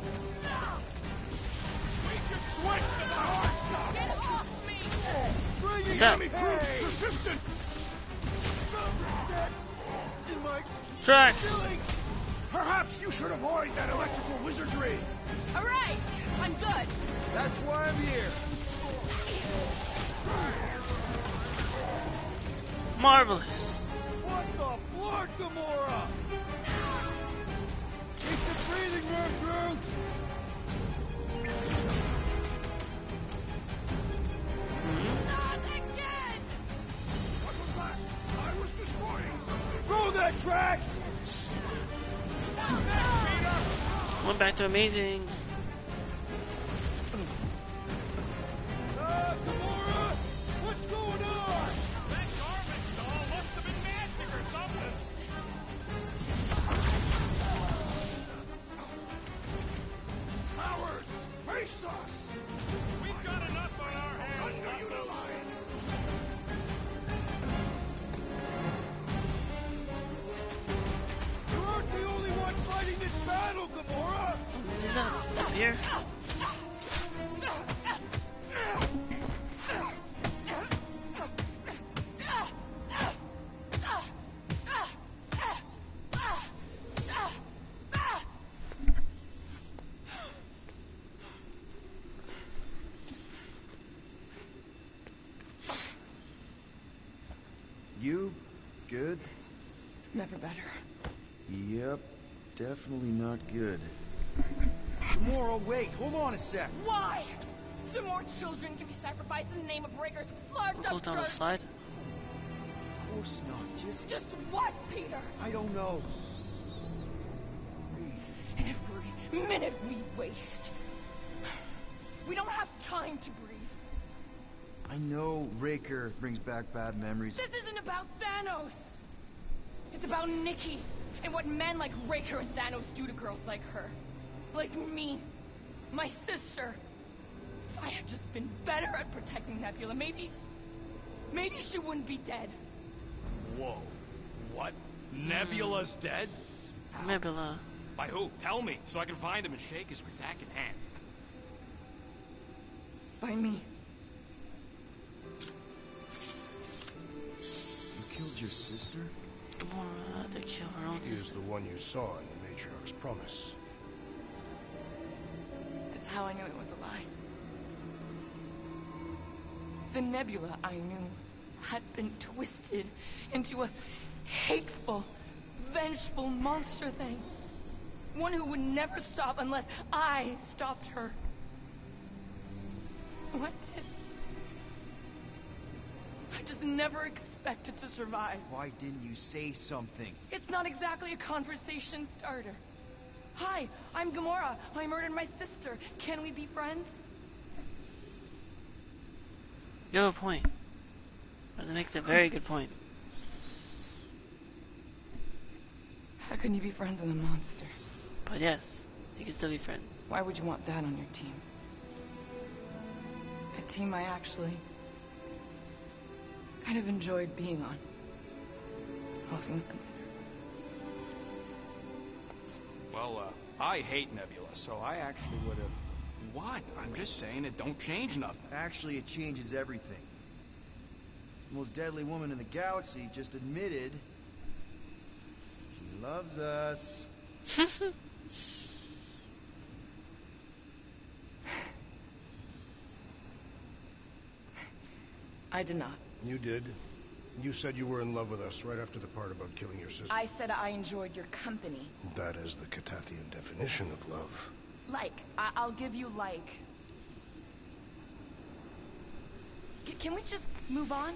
We can switch to the hard stuff. Get off me! Bring it Down. me, Proves persistent. That in my Drax! feelings. Perhaps you should avoid that electrical wizardry. All right, I'm good. That's why I'm here. Marvelous! What the flark, Gamora? Keep the breathing room, Groot. Not again! What was that? I was destroying something. Throw that, Drax. Went back to amazing. Gamora, what's going on? That garbage doll must have been magic or something. Cowards, face us. We've got enough on our hands. Underutilized. You aren't the only one fighting this battle, Gamora. Is that up here? You good? Never better. Yep, definitely not good. Gamora, wait. Hold on a sec. Why? So more children can be sacrificed in the name of Raker's flogged Go up down the church. slide. Of course not. Just what, Peter? I don't know. Every minute we waste. We don't have time to breathe. I know Raker brings back bad memories. This isn't about Thanos. It's about Nikki and what men like Raker and Thanos do to girls like her. Like me. My sister. If I had just been better at protecting Nebula, maybe she wouldn't be dead. Whoa. What? Nebula's dead? Nebula. By who? Tell me, so I can find him and shake his redacted hand. By me. You killed your sister? Gamora had to kill her own She is sister. the one you saw in the matriarch's promise. That's how I knew it was a lie. The Nebula I knew had been twisted into a hateful, vengeful monster thing. One who would never stop unless I stopped her. So I did. I just never expected to survive. Why didn't you say something? It's not exactly a conversation starter. Hi, I'm Gamora. I murdered my sister. Can we be friends? You have a point. But it makes a very good point. How can you be friends with a monster? But yes, you can still be friends. Why would you want that on your team? A team I actually kind of enjoyed being on. All things considered. Well, I hate Nebula, so I actually would have... What? I'm just saying it don't change nothing. Actually, it changes everything. The most deadly woman in the galaxy just admitted she loves us. I did not. You did. You said you were in love with us right after the part about killing your sister. I said I enjoyed your company. That is the Catathian definition of love. Like. I'll give you like. Can we just move on?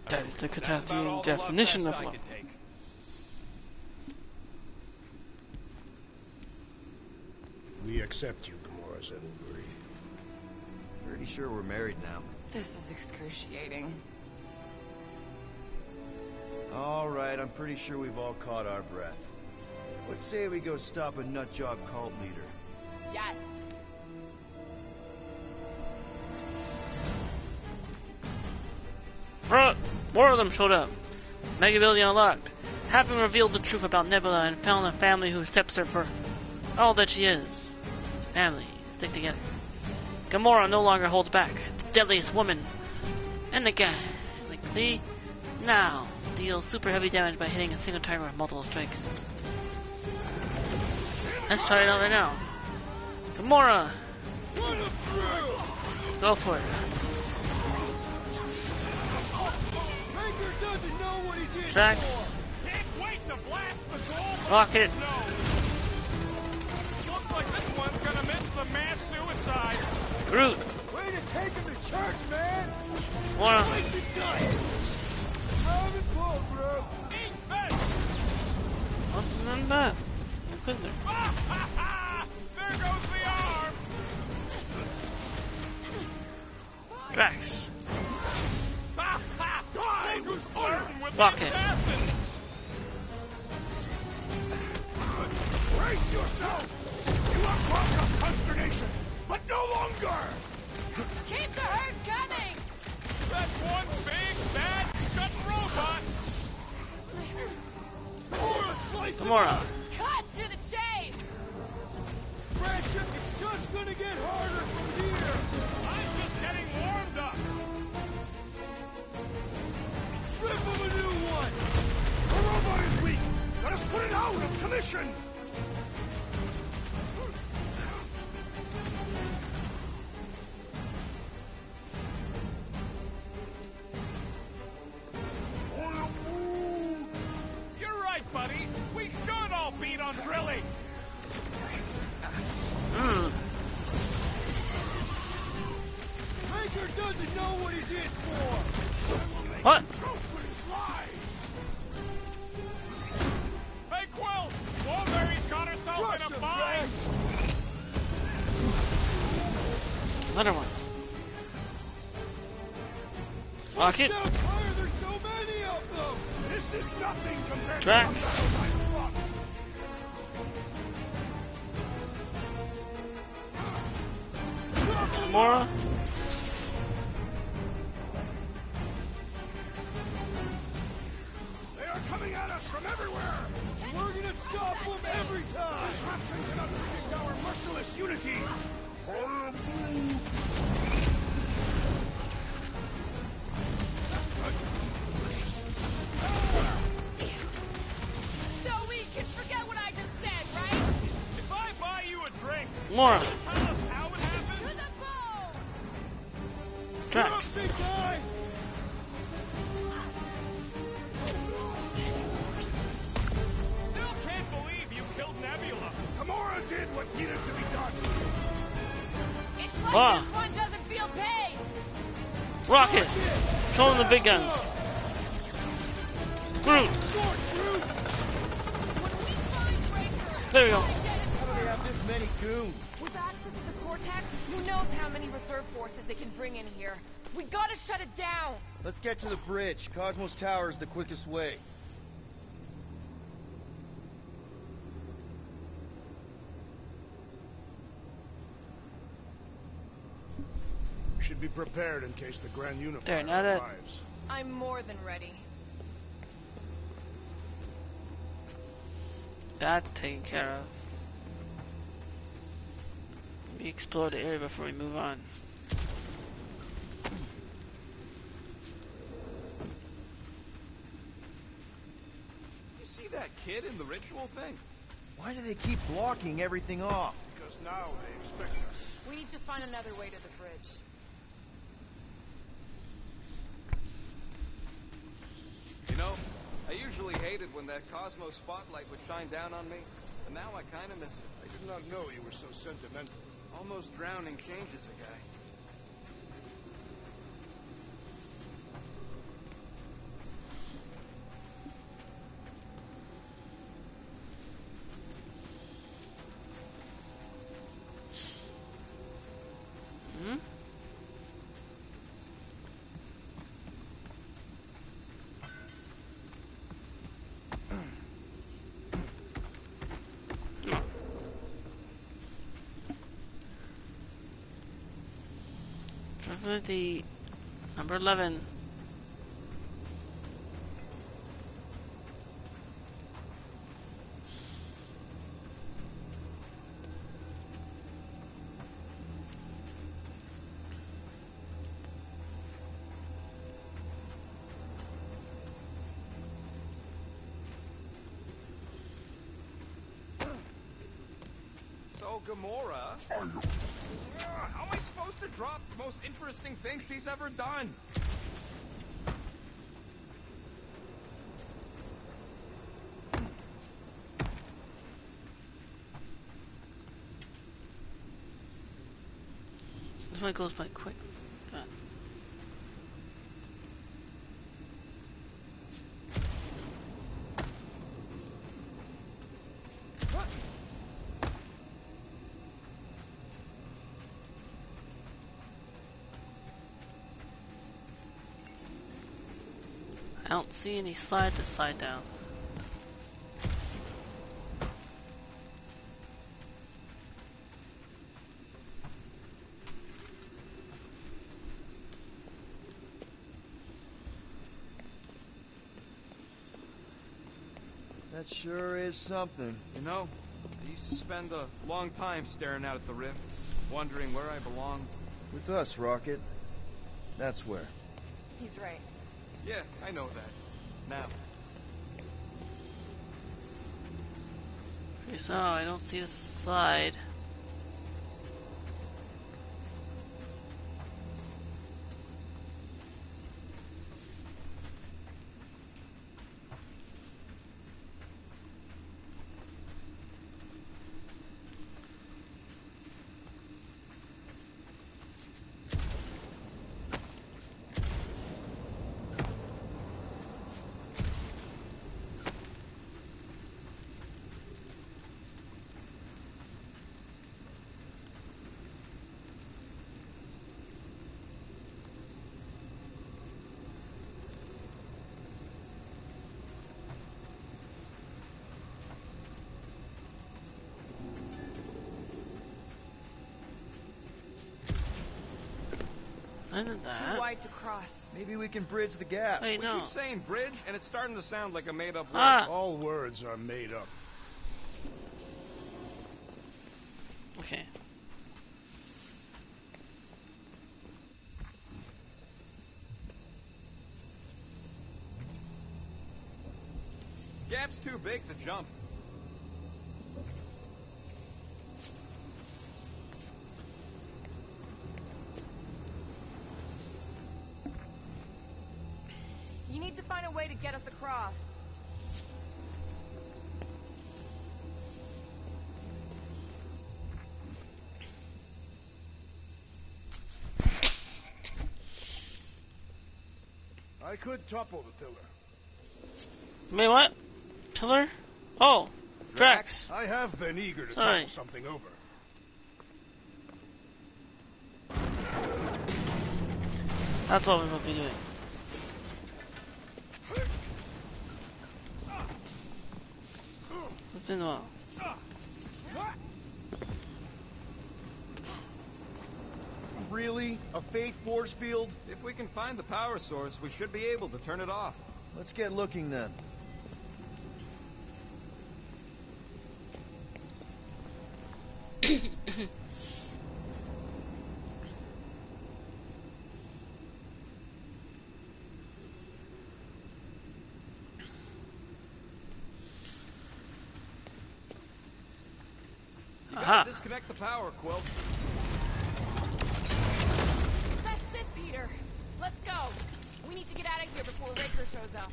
That is the That's about all Catathian the love definition fest of I love. could take. We accept you, Gamora Zenuguri. Pretty sure we're married now. This is excruciating. All right, I'm pretty sure we've all caught our breath. Let's say we go stop a nutjob cult leader. Yes. More of them showed up. Mega ability unlocked. Having revealed the truth about Nebula and found a family who accepts her for all that she is. It's family. Stick together. Gamora no longer holds back. The deadliest woman. And the guy. Like, see? Now, deals super heavy damage by hitting a single target with multiple strikes. Let's try it out right now. Gamora! Go for it. Drax. Can't wait to blast the gold. Rocket. Looks like this one's gonna miss the mass suicide. Groot. Way to take him to church, man! Wanna. Bro. Eat this! Nothing than that. Couldn't there? There goes the arm. Drax. Time was flirting with the Rocket. assassin. Brace yourself! You have caused us consternation, but no longer! Keep the herd coming! That's one big bad scut robot. Gamora. Cut to the chase! Friendship is just gonna get harder from here! I'm just getting warmed up. Rip him a new one! The robot is weak! Let us put it out of commission! You're right, buddy. We should all beat on drilling. know what he's in for. What? Hey, Quill! Strawberry's got herself in a bind! Another one. Rocket. There's so many of them! This is nothing compared Drax. to the battles I've fought. Gamora. They are coming at us from everywhere! We're gonna stop them every time! Contraption cannot predict our merciless unity! So we can forget what I just said, right? If I buy you a drink, Gamora. tell us how it happened? To the bone! Drax. Big guy! Still can't believe you killed Nebula. Gamora did what needed to be done. It's like Ah. this one doesn't feel pain! Rocket. Controlling the big guns. Groot. When we find Breaker, There we go. How do they have this many goons? with access to the Cortex, who knows how many reserve forces they can bring in here. We gotta shut it down! Let's get to the bridge. Cosmos Tower is the quickest way. We should be prepared in case the Grand Unifier There, now that- arrives. I'm more than ready. That's taken care of. Let me explore the area before we move on. You see that kid in the ritual thing? Why do they keep blocking everything off? Because now they expect us. We need to find another way to the bridge. You know, I usually hated when that Cosmos spotlight would shine down on me, but now I kind of miss it. I did not know you were so sentimental. Almost drowning changes a guy. Hmm? Facility number 11. So, Gamora... how am I supposed to drop the most interesting thing she's ever done? This one goes by quick. God. I don't see any slide to slide down. That sure is something. You know, I used to spend a long time staring out at the rift, wondering where I belonged. With us, Rocket. That's where. He's right. Yeah, I know that. Now. Okay, so I don't see the slide. I did Too that. wide to cross. Maybe we can bridge the gap. Wait, We no. keep saying bridge, and it's starting to sound like a made-up word. Ah! All words are made up. Okay. Gap's too big to jump. You need to find a way to get us across. I could topple the pillar. Wait, what? Pillar? Oh, Drax. I have been eager to Sorry. topple something over. That's what we will be doing. It's been a while. Really? A fake force field? If we can find the power source, we should be able to turn it off. Let's get looking then. You Aha. gotta disconnect the power, Quill. That's it, Peter. Let's go. We need to get out of here before Raker shows up.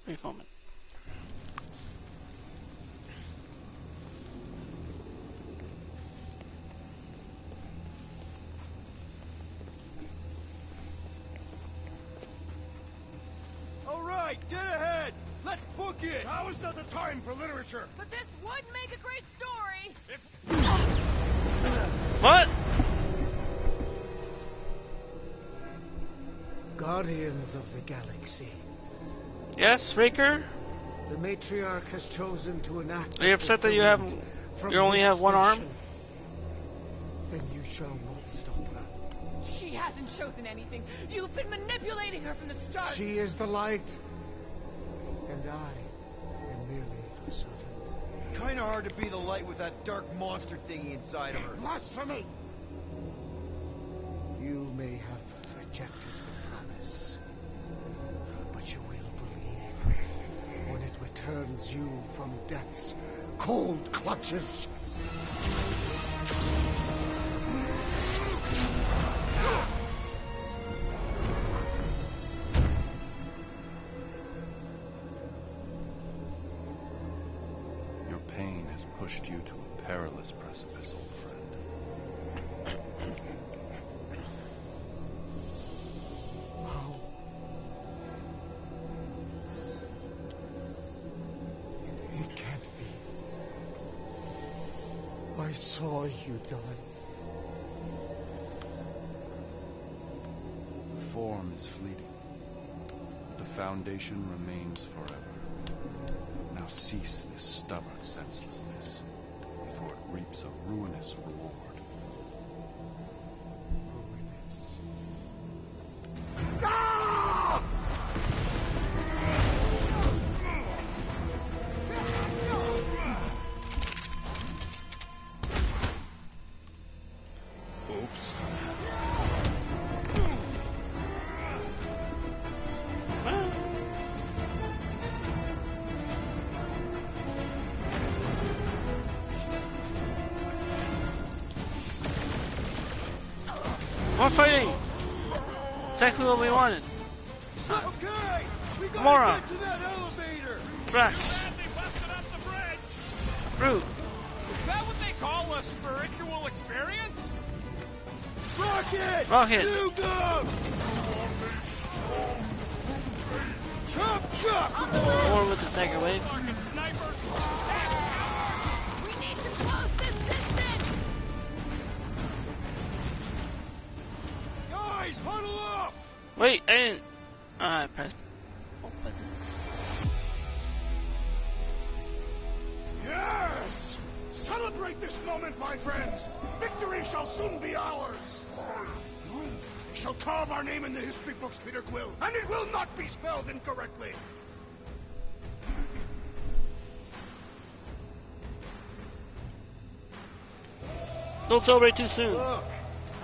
Brief moment. All right, dead ahead. Let's book it. Now is not the time for literature. But this would make a great story. What? Guardians of the Galaxy. Yes, Raker? The matriarch has chosen to enact. Are you upset that you have from you only this have one arm? station. Then you shall not stop her. She hasn't chosen anything. You've been manipulating her from the start. She is the light, and I am merely her servant. Kinda hard to be the light with that dark monster thingy inside of her. Blasphemy! You may have rejected her promise, but you will believe when it returns you from death's cold clutches. Your pain has pushed you to a perilous precipice, old friend. How? It can't be. I saw you die. Form is fleeting, but the foundation remains forever. Now cease this stubborn senselessness, before it reaps a ruinous reward. Ruinous. Oops. More fighting! Exactly what we wanted. Okay, we gotta Gamora. get to that elevator. Drax. They busted up the bridge. Groot. Is that what they call a spiritual experience? Rocket! Rocket. Do them! Chop, chop! Or with the Tiger Wave. Fucking snipers. We need to close this distance. Guys, huddle up! Wait, I didn't. Press both buttons. Yes! Celebrate this moment, my friends! Victory shall soon be ours! We shall carve our name in the history books, Peter Quill, and it will not be spelled incorrectly! Don't celebrate too soon. Look,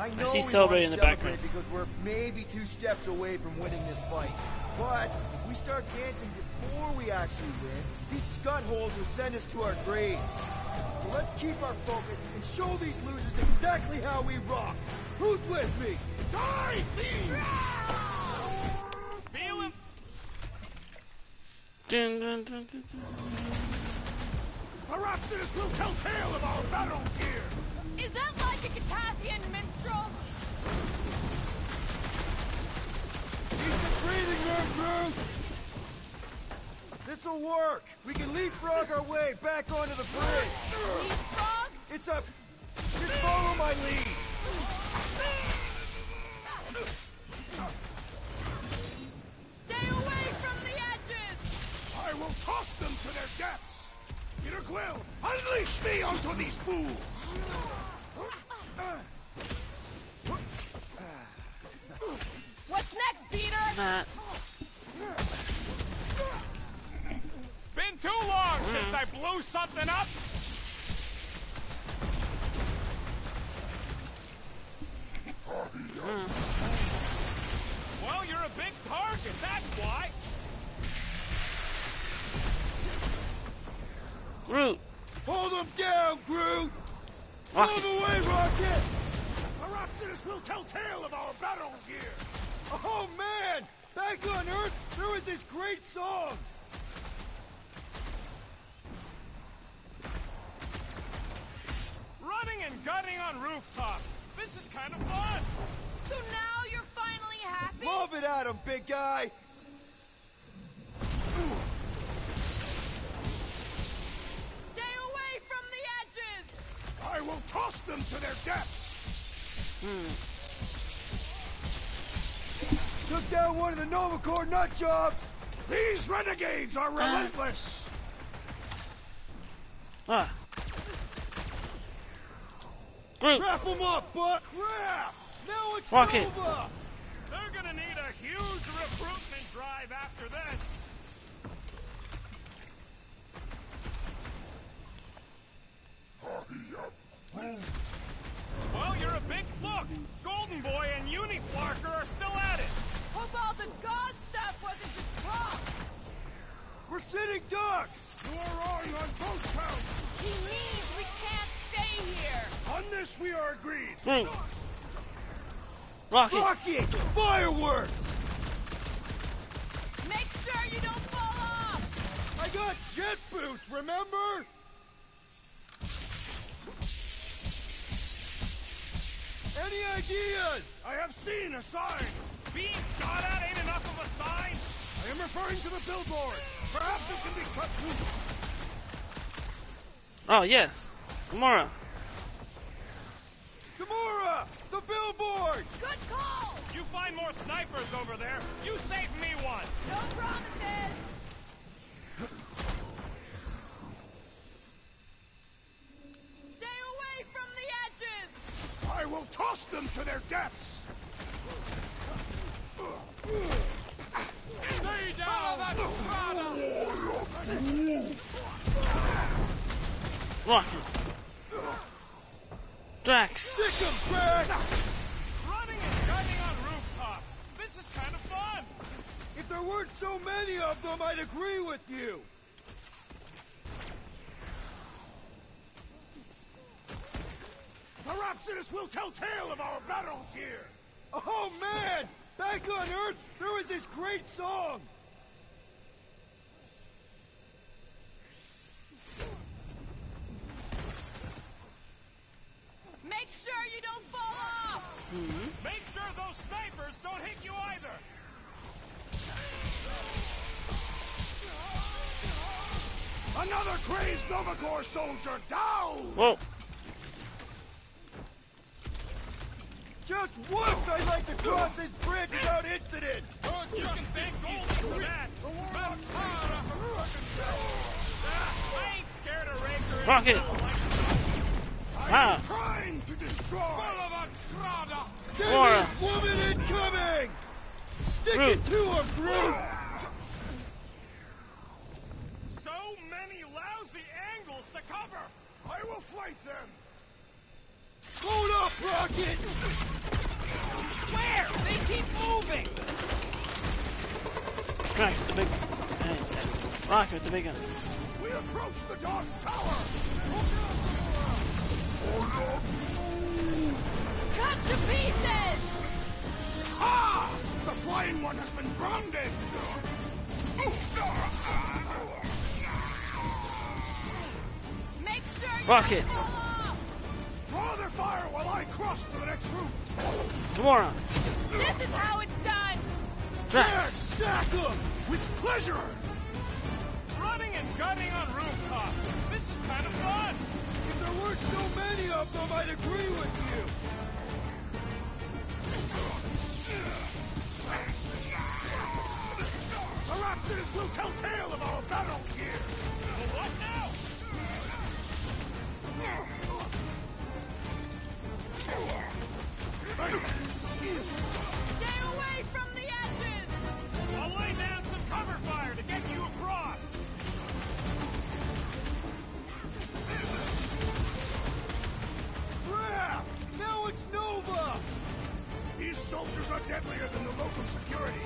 I know see we Celebrate want in to the celebrate background. because we're maybe 2 steps away from winning this fight. But if we start dancing before we actually win, these scut holes will send us to our graves. So let's keep our focus and show these losers exactly how we rock. Who's with me? Die, thieves! Feel him? Dun, dun, dun, dun, dun. Perhaps this will tell tale of our battles here! Is that like a Catassian minstrel? Keep the breathing room, Groot! This'll work! We can leapfrog our way back onto the bridge! Leapfrog? It's a... Just follow my lead! Stay away from the edges! I will toss them to their deaths! Peter Quill, unleash me onto these fools! What's next, Peter? That. Been too long since I blew something up. Well, you're a big target, that's why. Groot. Hold them down, Groot! Rocket. Move away, Rocket! Perhaps this will tell tale of our battles here! Oh, man! Back on Earth, there was this great song! Running and gunning on rooftops. This is kind of fun. So now you're finally happy? Love it at 'em, big guy! Stay away from the edges! I will toss them to their deaths! Took down one of the Nova Corps nut jobs! These renegades are relentless! Ah. Groot. Wrap them up, Buck! Crap! Now it's Rocket. Nova! They're gonna need a huge recruitment drive after this. Well, you're a big look. Golden Boy and Uniflarker are still at it. Hope all the god stuff wasn't just talk! We're sitting ducks! You are wrong on both counts! He means we can't stay here! On this we are agreed! Groot. Rocket. Rocket! Fireworks! Make sure you don't fall off! I got jet boots, remember? Any ideas? I have seen a sign! Being shot at ain't enough of a sign. I am referring to the billboard! Perhaps it can be cut loose! Oh, yes. Gamora. Gamora! The billboard! Good call! You find more snipers over there. You save me one. No promises! Stay away from the edges! I will toss them to their deaths! Stay down. Rocket. Drax. Sick 'em, Drax! Running and gunning on rooftops. This is kind of fun. If there weren't so many of them, I'd agree with you. Perhaps this will tell tale of our battles here! Oh, man! Back on Earth, there was this great song! Make sure you don't fall off! Make sure those snipers don't hit you either. Another crazed Nova Corps soldier down! Whoa. Just once I'd like to cross this bridge without incident! You can thank Goldie for that. I ain't scared of Raker. Rocket! Ah! Trying to destroy! Gamora! Woman incoming! Stick Groot. it to her, Groot! So many lousy angles to cover. I will flank them! Hold up, Rocket! Where? They keep moving. Right, the big... Rocket with the big gun. We approach the dog's tower! Cut to pieces! Ah! The flying one has been grounded! Make sure you Rocket! don't fall off! Draw their fire while I cross to the next route! Gamora! This is how it's done! Drax! Sack 'em! With pleasure! Running and gunning on rooftops. This is kind of fun. If there weren't so many of them, I'd agree with you! The raptors will tell tale of our battles here! Well, what now? Stay away from the edges! I'll lay down some cover fire to get you across. Crap! Now it's Nova! These soldiers are deadlier than the local security.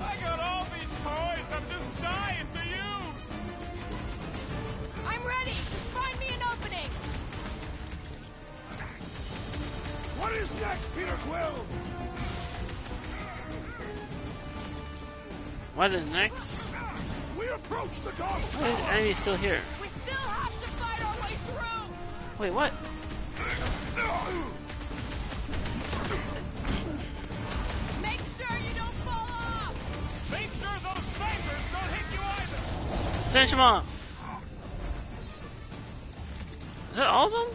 I got all these toys I'm just dying to use. I'm ready! Find me an opening! What is next, Peter Quill? What is next? We approach the dog's Why is the tower! enemy still here? We still have to fight our way through! Wait, what? Make sure you don't fall off! Make sure those snipers don't hit you either. Finish him off! Is that all of them?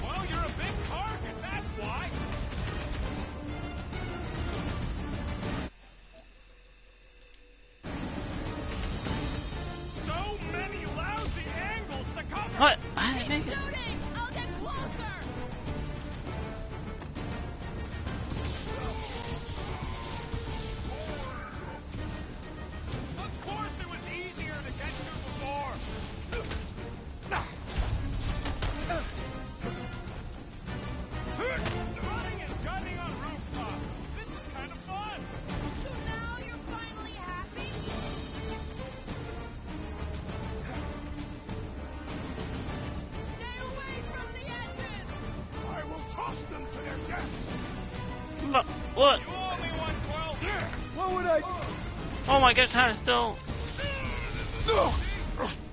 Well, you're a big target, that's why. So many lousy angles to cover. What? I didn't Keep make it. shooting! I'll get closer! Of course it was easier to get to before. Running and gunning on rooftops. This is kind of fun. So now you're finally happy? Stay away from the edges! I will toss them to their deaths! What? You owe me one, Quill. What would I... Oh my gosh, I'm still...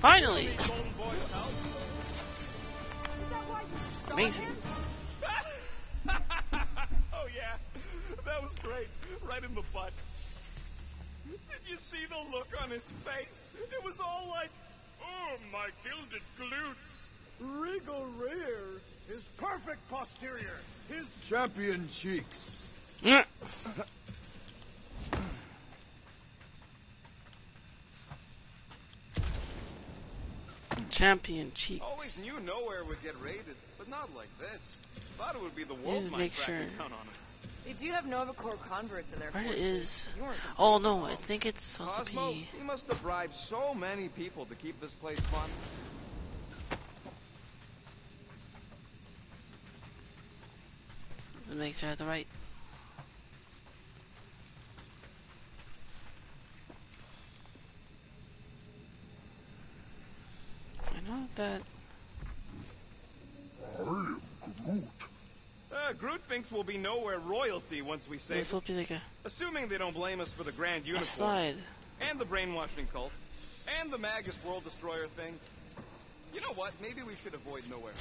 Finally! Golden Boy's help. Is that why you shot Amazing. him? Oh yeah, that was great. Right in the butt. Did you see the look on his face? It was all like, oh, my gilded glutes. Regal rear, his perfect posterior, his Champion cheeks. Mm. Champion cheek. Always knew nowhere would get raided, but not like this. Thought it would be the Just wolf make sure. down on it. They do have Nova Corps converts in their Where forces. is... You weren't Oh no, I think it's supposed to Cosmo, be... he must have bribed so many people to keep this place fun. Let's make sure I have the right... I know that... I am Groot. Groot thinks we'll be nowhere royalty once we It save will it. be like Assuming they don't blame us for the Grand a Unicorn. slide. And the brainwashing cult. And the Magus World Destroyer thing. You know what? Maybe we should avoid nowhere.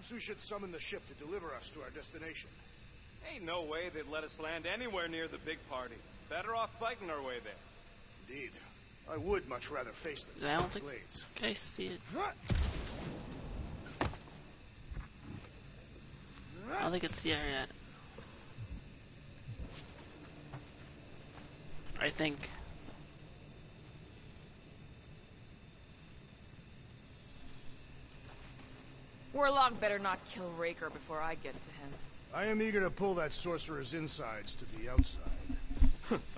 Perhaps we should summon the ship to deliver us to our destination. Ain't no way they'd let us land anywhere near the big party. Better off fighting our way there. Indeed. I would much rather face the I don't think blades. I see it. I don't think it's here yet. I think. Warlock better not kill Raker before I get to him. I am eager to pull that sorcerer's insides to the outside.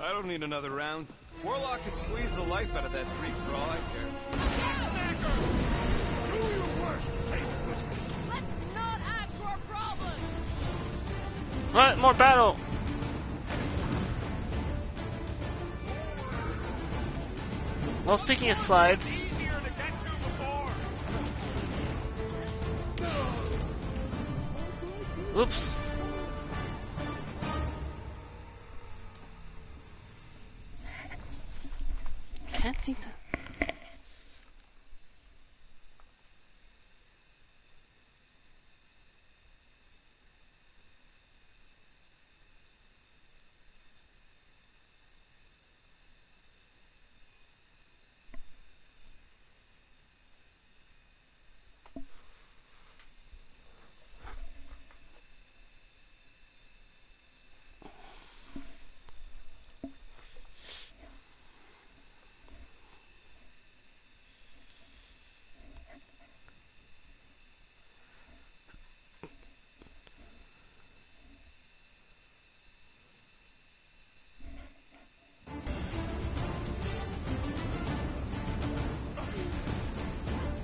I don't need another round. Warlock can squeeze the life out of that freak for all I care. Do your worst, faithless. Let's not add to our problem! What? More battle! Well, speaking of slides. Easier to get to before. Oops. Can't seem to.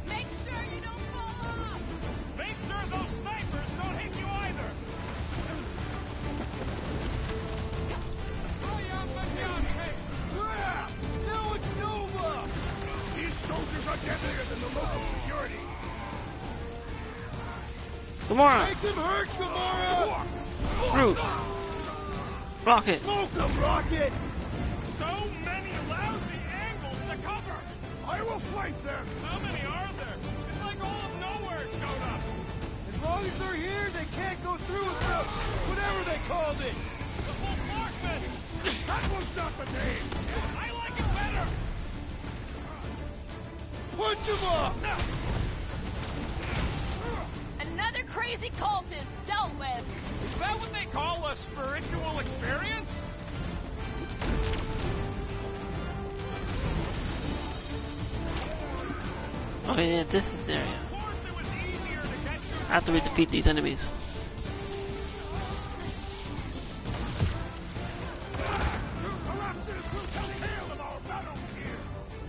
Make sure you don't fall off! Make sure those snipers don't hit you either. Now it's Nova! These soldiers are deadlier than the local security. Gamora! Make him hurt, Gamora! Root! Rocket! Smoke them, Rocket! So many lousy angles to cover! I will flank them. How many are there? It's like all of nowhere showed up. As long as they're here, they can't go through with the whatever they called it. The full marksman! That was not the name. I like it better! Punch them off! Another crazy cultist dealt with! Is that what they call a spiritual experience? Oh yeah, this is the area. Of course it was easier to get to. After we defeat these enemies.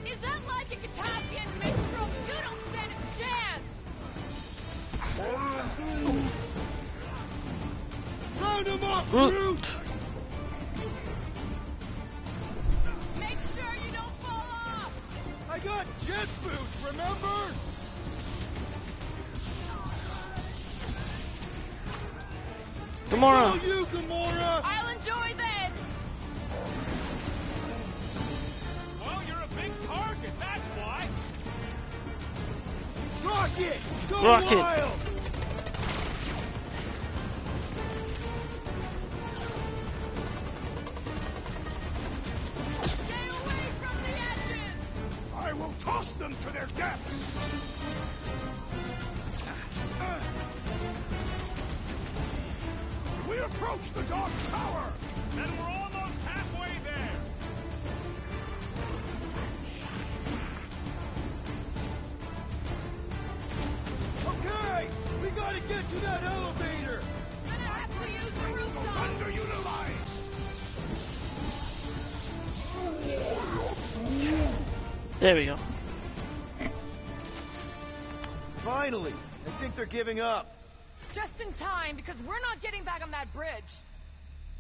Is that like a Katapian minstrel? You don't stand a chance! Round them up, Groot! Groot! Make sure you don't fall off! I got jet boots, remember? Gamora! Oh, you, Gamora! I'll enjoy this! Well, you're a big target, that's why. Rocket! Go Rocket. wild! Stay away from the edges! I will toss them to their deaths. We approach the dog's tower. And we're almost halfway there. Okay, we gotta get to that elevator. Gonna have to use the rooftop! Underutilized. There we go. Finally, I think they're giving up. Just in time, because we're not getting back on that bridge.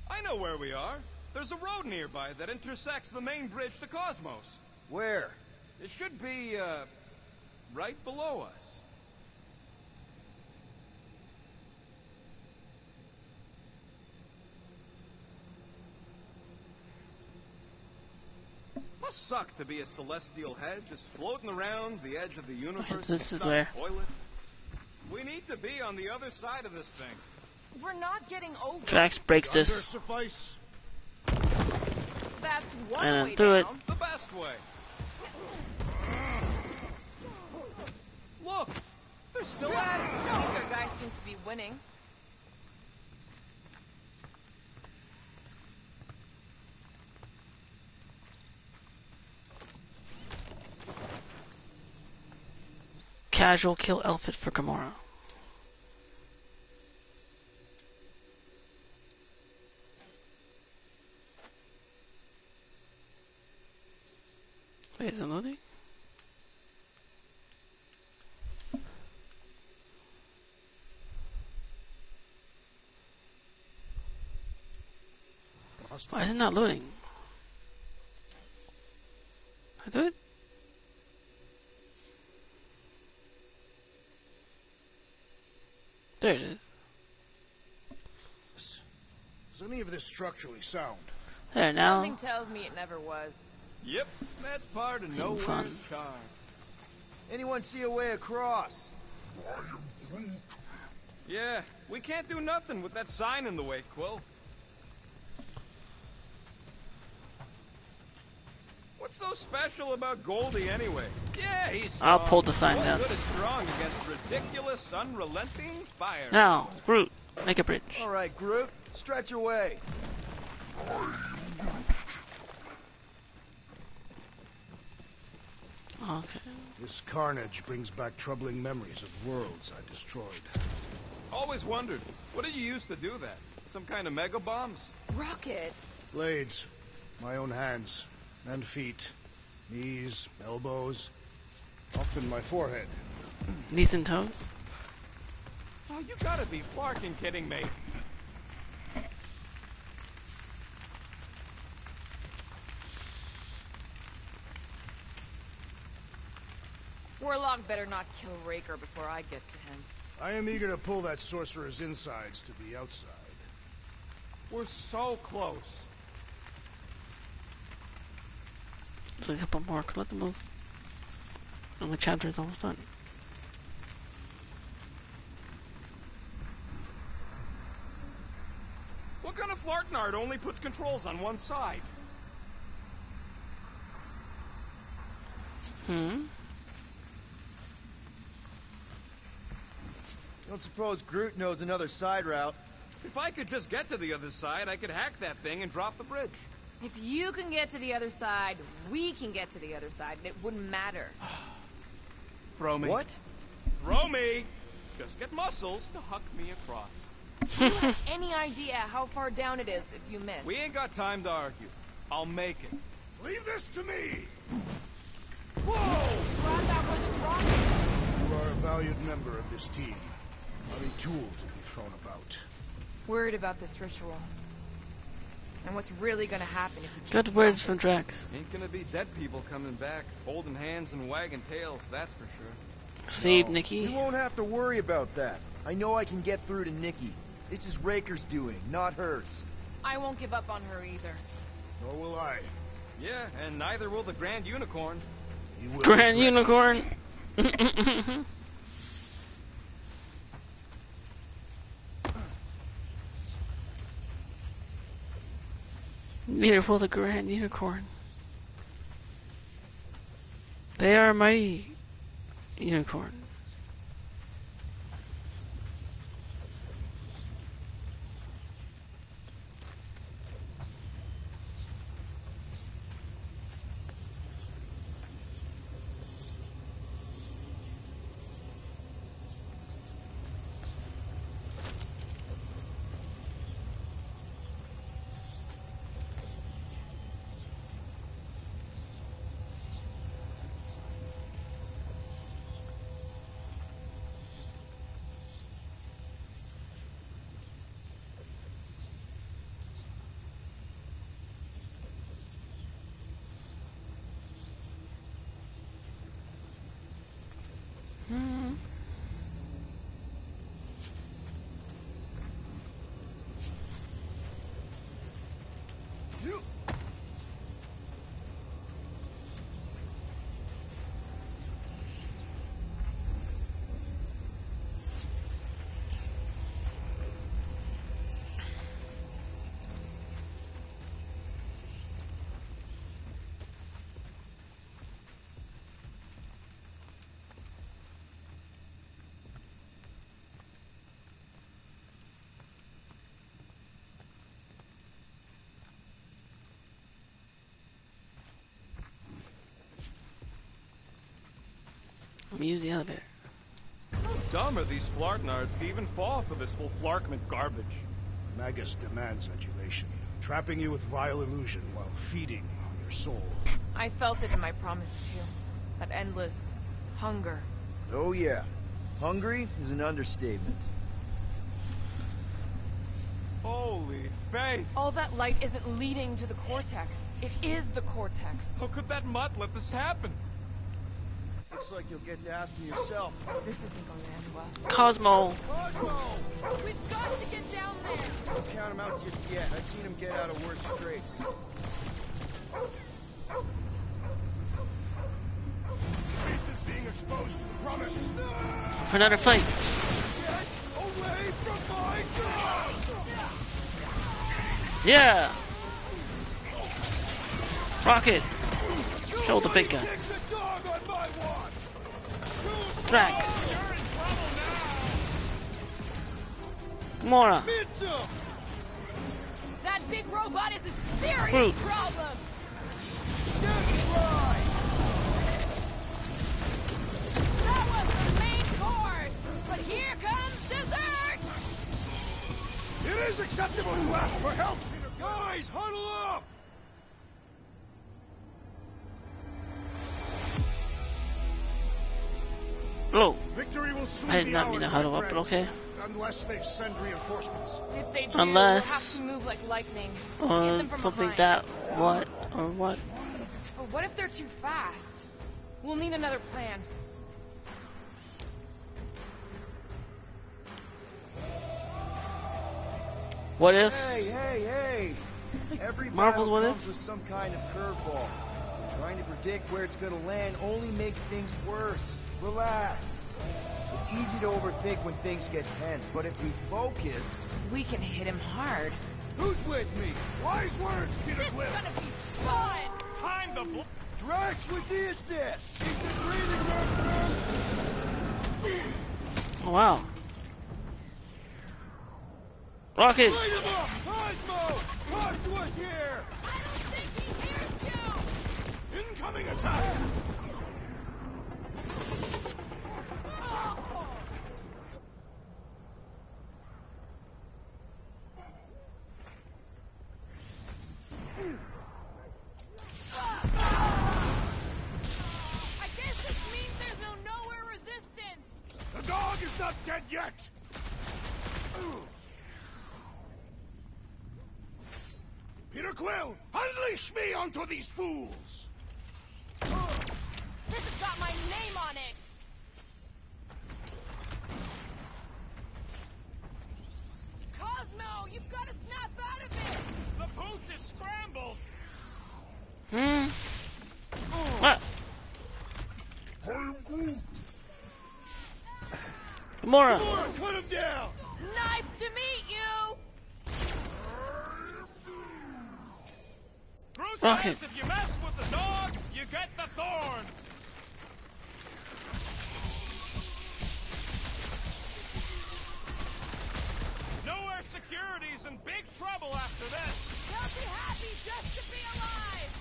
I know where we are. There's a road nearby that intersects the main bridge to Cosmos. Where? It should be, right below us. Must suck to be a celestial head just floating around the edge of the universe. This is inside where. a toilet. We need to be on the other side of this thing. We're not getting over. Drax breaks Thunder this. suffice. That's one And way through it. down. The best way. Look! They're still at it! Neither guy seems to be winning. Casual kill outfit for Gamora. Wait, is it loading? Why is it not loading? I do it? There it is. Is any of this structurally sound? There now. Something tells me it never was. Yep, that's part of nowhere's fun. charm. Anyone see a way across? Yeah, we can't do nothing with that sign in the way, Quill. What's so special about Goldie anyway? Yeah, he's strong. I'll pull the sign What down. good is strong against ridiculous, unrelenting fire? Now, Groot, make a bridge. All right, Groot, stretch away. Okay. This carnage brings back troubling memories of worlds I destroyed. Always wondered, what did you use to do that? Some kind of mega bombs? Rocket. Blades. My own hands. And feet. Knees, elbows. Often my forehead. Knees and toes. Oh, you gotta be fucking kidding me. Warlock better not kill Raker before I get to him. I am eager to pull that sorcerer's insides to the outside. We're so close. There's a couple more collectibles. And the chapter is almost done. What kind of Flarknard only puts controls on one side? Don't suppose Groot knows another side route. If I could just get to the other side, I could hack that thing and drop the bridge. If you can get to the other side, we can get to the other side, and it wouldn't matter. Throw me. What? Throw me! Just get muscles to huck me across. Do you have any idea how far down it is if you miss? We ain't got time to argue. I'll make it. Leave this to me! Whoa! Glad that wasn't rocket. You are a valued member of this team. Not a tool to be thrown about. Worried about this ritual. And what's really gonna happen if you keep Good words stopping. from Drax. Ain't gonna be dead people coming back, holding hands and wagging tails, that's for sure. Save No, Nikki. We won't have to worry about that. I know I can get through to Nikki. This is Raker's doing, not hers. I won't give up on her either. Nor will I. Yeah, and neither will the Grand Unicorn. He will Grand regret it. Unicorn. Beautiful, the Grand Unicorn. They are a mighty unicorn. me use the elevator. How dumb are these Flartnards to even fall for this full Flarkment garbage? Magus demands adulation, trapping you with vile illusion while feeding on your soul. I felt it in my promise too. That endless hunger. Oh yeah. Hungry is an understatement. Holy faith! All that light isn't leading to the cortex. It is the cortex. How could that mutt let this happen? Looks like you'll get to asking yourself. This isn't going to end well. Cosmo. Cosmo! We've got to get down there. Don't count him out just yet. I've seen him get out of worse scrapes. The beast is being exposed to the promise. For another fight. Get away from my dog! Yeah. Rocket. Show the big guns. Kick the dog on my watch! Drax. You're in trouble now! Gamora. Mitchell! That big robot is a serious Groot. problem. That was the main course. But here comes dessert. It is acceptable to ask for help. Guys, huddle up! Oh. Victory will soon I did be not ours, mean to my huddle up, but friends. okay. Unless they send reinforcements. If they do, Unless- we'll have to move like lightning. Hit Or them from something behind. that. What? Or what? But what if they're too fast? We'll need another plan. What if? Hey! Every Marvel's battle What If? comes with some kind of curveball. Trying to predict where it's gonna land only makes things worse. Relax. It's easy to overthink when things get tense, but if we focus... We can hit him hard. Who's with me? Wise words, Peter This is Quill. gonna be fun. Time to Drax with the assist! He's the breathing room. Oh, wow. Rocket. Light him up! Cosmo! Talk to us here! I don't think he hears you. Incoming attack. I guess this means there's no nowhere resistance. The dog is not dead yet. Peter Quill, unleash me onto these fools. This has got my name on it. Cosmo, you've got to snap out of it. The booth is scrambled! What? I am Groot! Gamora. Gamora, cut him down! Nice to meet you. Groot Rocket. says if you mess with the dog, you get the thorns! Nowhere Security's in big trouble after this! They'll be happy just to be alive.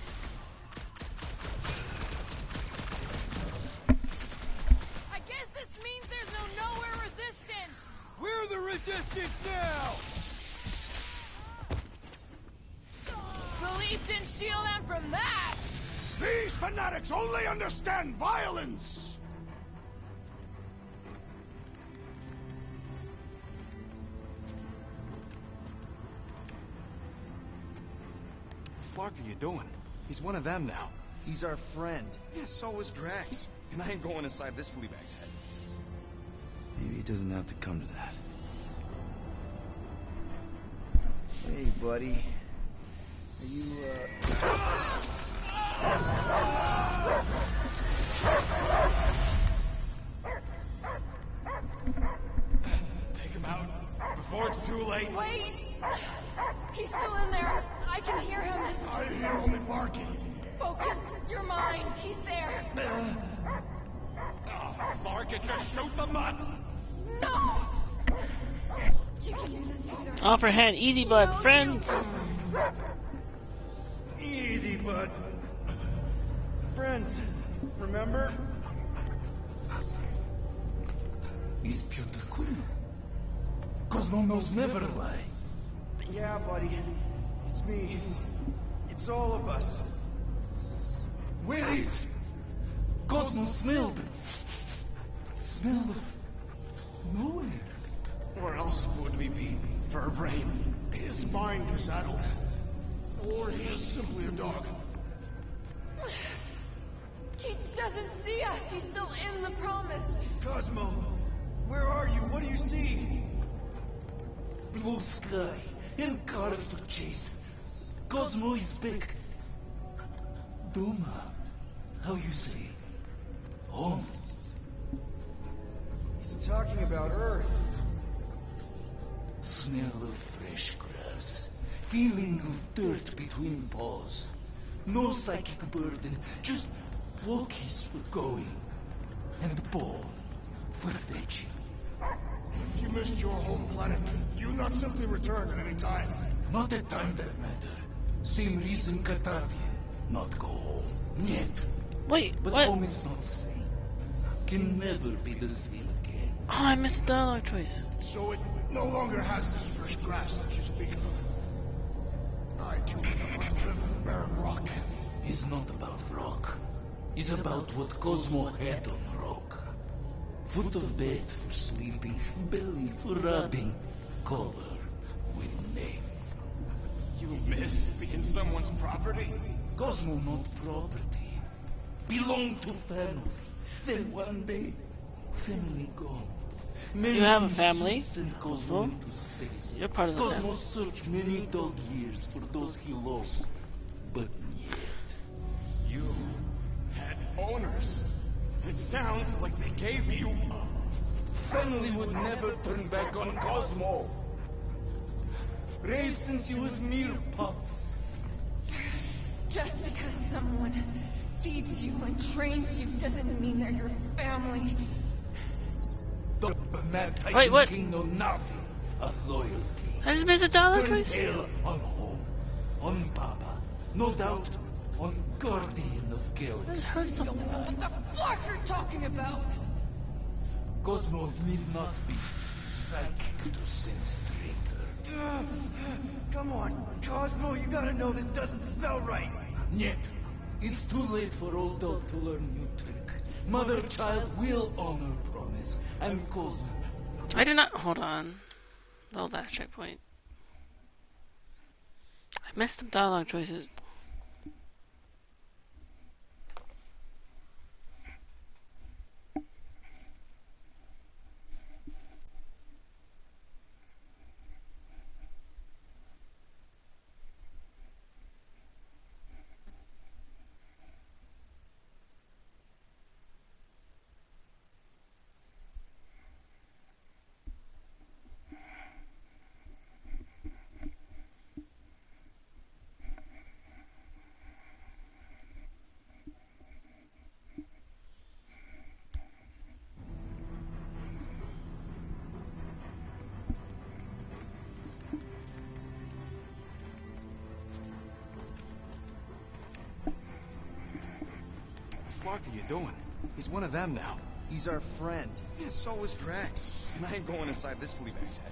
I guess this means there's no nowhere resistance. We're the resistance now! Police didn't shield them from that. These fanatics only understand violence. What the fuck are you doing? He's one of them now. He's our friend. Yeah, so is Drax. And I ain't going inside this fleabag's head. Maybe it doesn't have to come to that. Hey, buddy. Are you, Take him out before it's too late. Wait. He's still in there. I can hear him. I hear only barking. Focus your mind. He's there. Oh, Clark, it just shoot the mutt! No. You can do this, Peter. Offer hand. Easy, bud. Friends. Easy, bud. Friends, remember? Is Piotr Quill? Cosmo knows never lie. Yeah, buddy. It's me. It's all of us. Where is? Cosmo smelled. Smell of nowhere. Where else would we be, Furbrain? His mind is addled. Or he is simply a dog. He doesn't see us. He's still in the promise. Cosmo, where are you? What do you see? Blue sky and cars to chase. Cosmo is back. Doma, how you say? Home. He's talking about Earth. Smell of fresh grass. Feeling of dirt between paws. No psychic burden, just walkies for going. And the ball for fetching. If you missed your home planet, could you not simply return at any time? Not at time that matter. Same reason Katardia not go home. Yet. Wait, But what? home is not same. Can never be the same again. Oh, I missed the dialogue choice. So it no longer has this fresh grass that you speak of. I too don't want to live in the barren rock. It's not about rock. It's about what Cosmo had on rock. Foot of bed for sleeping, belly for rubbing, color with name. You miss being someone's property? Cosmo not property. Belong to family. Then one day, family gone. You have a family, Sent Cosmo. into space. You're part of the Cosmo family. searched many dog years for those he lost. But yet. You had owners. It sounds like they gave you up. Family would never turn back on Cosmo. Raised since he was mere pup. Just because someone feeds you and trains you doesn't mean they're your family. Wait, what? King know nothing of loyalty. I just missed the dialogue Turn choice? tail on home, on Papa, no doubt on Guardian of I just Gaylaxy. heard You something. don't know what the fuck you're talking about. Cosmo need not be psychic to sense traitor. Come on, Cosmo, you gotta know this doesn't smell right. Yet, it's too late for old dog to learn new trick. Mother-child will honor promise, and Cosmo. I did not. Hold on. The last checkpoint. I missed some dialogue choices. What the fuck are you doing? He's one of them now. He's our friend. Yeah, so is Drax. And I ain't going inside this flea bag's head.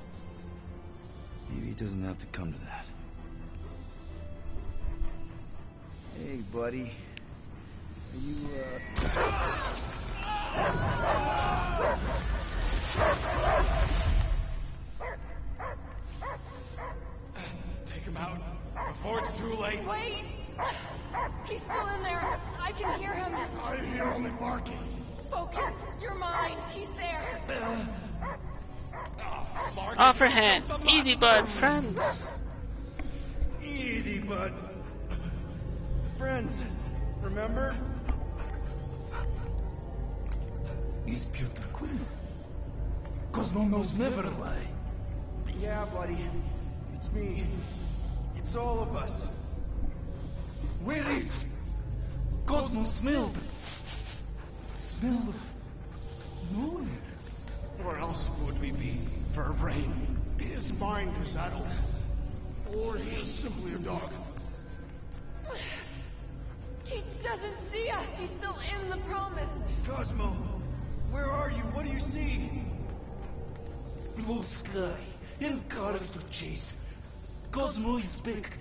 Maybe it doesn't have to come to that. Hey, buddy. Are you, Take him out before it's too late. Wait! He's still in there. I can hear him. I hear only barking. Focus your mind. He's there. Offer hand. Easy, bud. Friends. Easy, bud. Friends, remember? Is Piotr Quill? Cosmo knows never lie. Yeah, buddy. It's me. It's all of us. Where is? Cosmo smelled. Smell of nowhere. Where else would we be, Furbrain? His mind is addled. Or he is simply a dog. He doesn't see us. He's still in the promise. Cosmo, where are you? What do you see? blue sky, and cars to chase. Cosmo is back.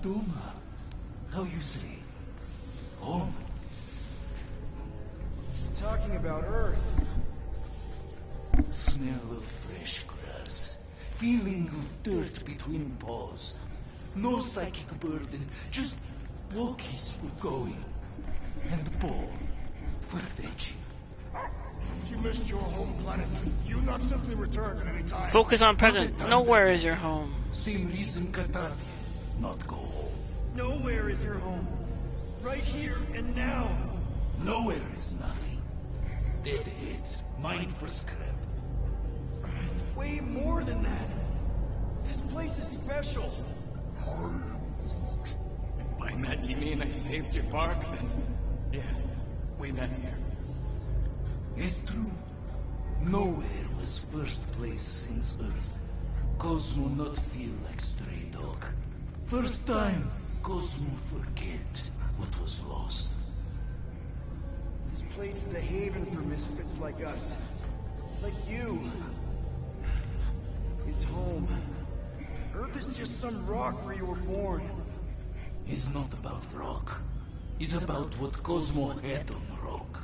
Doma, how you say? Home. He's talking about Earth. Smell of fresh grass. Feeling of dirt between paws. No psychic burden, just walkies for going. And ball for fetching. If you missed your home planet, you not simply return at any time. Focus on present. Nowhere is your home. Same reason Qatar not go home. Nowhere is your home. Right here and now. Nowhere is nothing. Deadheads, mind for scrap. It's way more than that. This place is special. If by that you mean I saved your bark, then yeah, we met here. It's true. Nowhere was first place since Earth. Cosmo not feel like stray dog. First time, Cosmo forget what was lost. This place is a haven for misfits like us. Like you. It's home. Earth is just some rock where you were born. It's not about rock. It's about what Cosmo had on rock.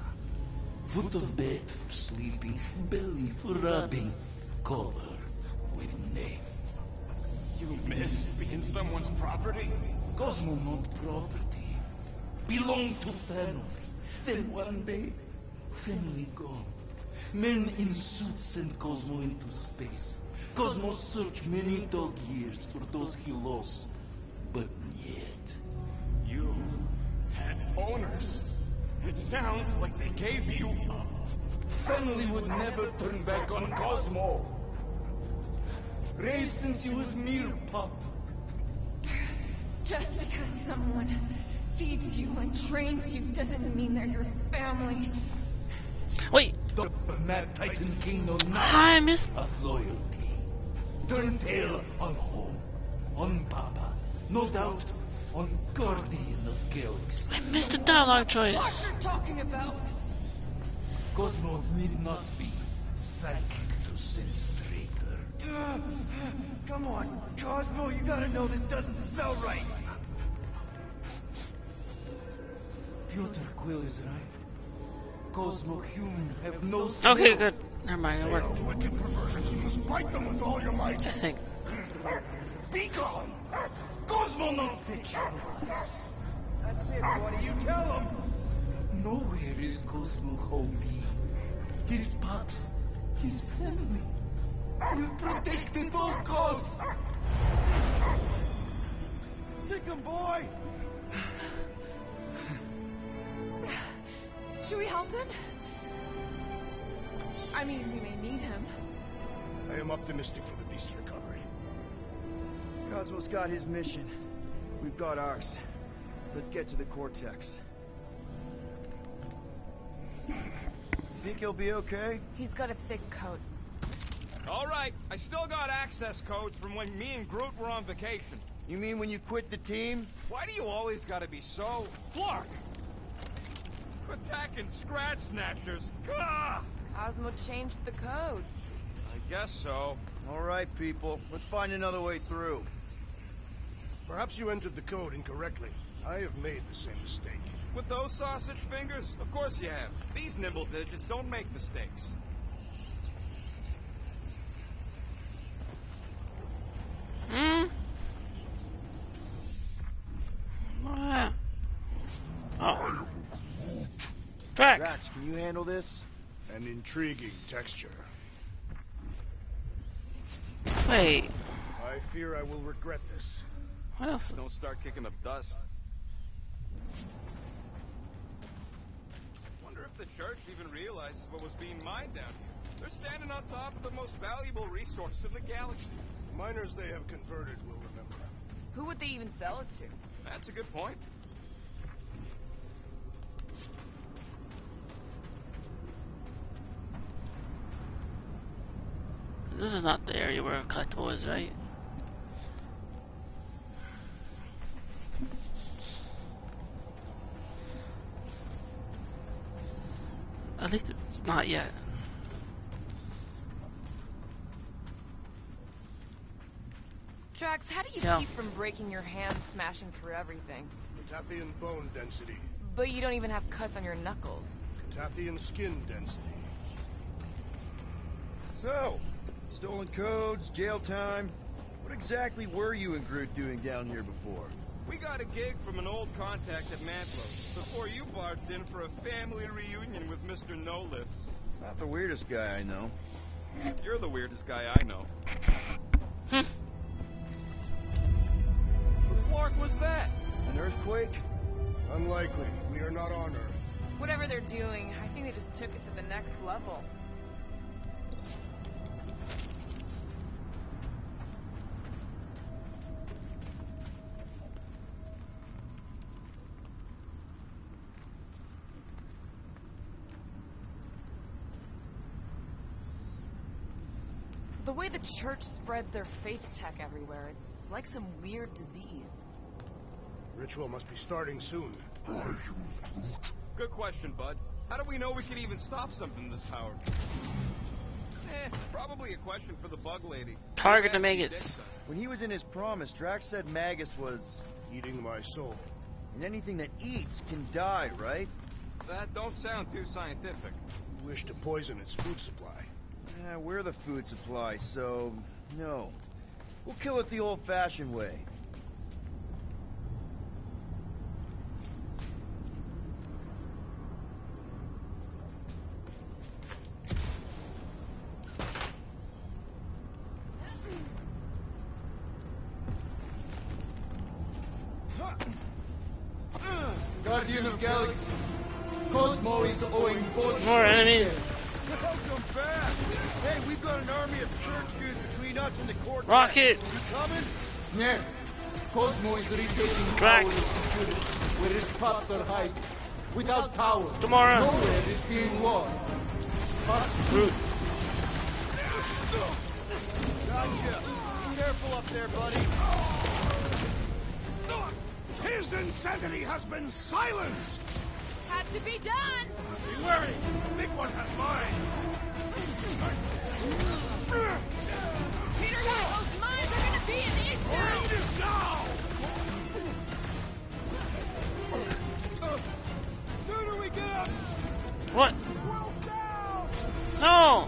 Foot of bed for sleeping, belly for rubbing, color with name. You miss being someone's property? Cosmo not property. Belong to family. Then one day, family gone. Men in suits send Cosmo into space. Cosmo searched many dog years for those he lost. But yet. You had owners. It sounds like they gave you up. Family would never turn back on Cosmo. Raised since he was mere pup. Just because someone feeds you and trains you doesn't mean they're your family. Wait. The Mad Titan King know nothing I missed. of loyalty. Turn tail on home, on Papa, no doubt on Guardian of Gaylaxy. I missed the dialogue choice. What you're talking about? Cosmo need not be psychic to sense traitor. Come on, Cosmo, you gotta know this doesn't smell right. Piotr Quill is right. Cosmo human have no Okay, smell. good. Never mind, it They worked. are wicked perversions. You must bite them with all your might. I think. Be gone! Cosmo not fit your lies. That's it, buddy. You tell him. Nowhere is Cosmo home be. His pups, his family, will protect at all costs. Sick him, boy. Should we help him? I mean, we may need him. I am optimistic for the beast's recovery. Cosmo's got his mission. We've got ours. Let's get to the Cortex. Think he'll be okay? He's got a thick coat. All right, I still got access codes from when me and Groot were on vacation. You mean when you quit the team? Why do you always gotta be so... Flark! Attacking Scratch Snatchers. Gah! Cosmo changed the codes. I guess so. All right, people. Let's find another way through. Perhaps you entered the code incorrectly. I have made the same mistake. With those sausage fingers? Of course you have. These nimble digits don't make mistakes. Oh. Drax. Drax, can you handle this? An intriguing texture. Wait. I fear I will regret this. What else? Don't start kicking up dust. Wonder if the church even realizes what was being mined down here. They're standing on top of the most valuable resource in the galaxy. Miners they have converted will remember. Who would they even sell it to? That's a good point. This is not the area where a collectible is, right? I think it's not yet. Drax, how do you keep from breaking your hand smashing through everything? Catathian bone density. But you don't even have cuts on your knuckles. Catathian skin density. So, stolen codes, jail time. What exactly were you and Groot doing down here before? We got a gig from an old contact at Mantlo's before you barged in for a family reunion with Mr. No Lips. Not the weirdest guy I know. You're the weirdest guy I know. What the flark was that? An earthquake? Unlikely. We are not on Earth. Whatever they're doing, I think they just took it to the next level. The way the church spreads their faith tech everywhere, it's like some weird disease. Ritual must be starting soon. Good question, bud. How do we know we can even stop something this powerful? Probably a question for the bug lady. Target the Magus. When he was in his promise, Drax said Magus was eating my soul. And anything that eats can die, right? That don't sound too scientific. You wish to poison its food supply. Yeah, we're the food supply, so no. We'll kill it the old-fashioned way. Guardian of Galaxies. Cosmo is owing more enemies. Welcome back! Hey, we've got an army of church dudes between us and the court. Rocket! You coming? Yeah. Cosmo is retaking Drax. power of security, where his spots are hiding. Without power, Tomorrow. nowhere is being lost. Groot. Gotcha. Be careful up there, buddy. His insanity has been silenced! Had to be done! Be wary! The big one has mine! Peter, those mines are gonna be an issue! End is now! Sooner we get up! What? No!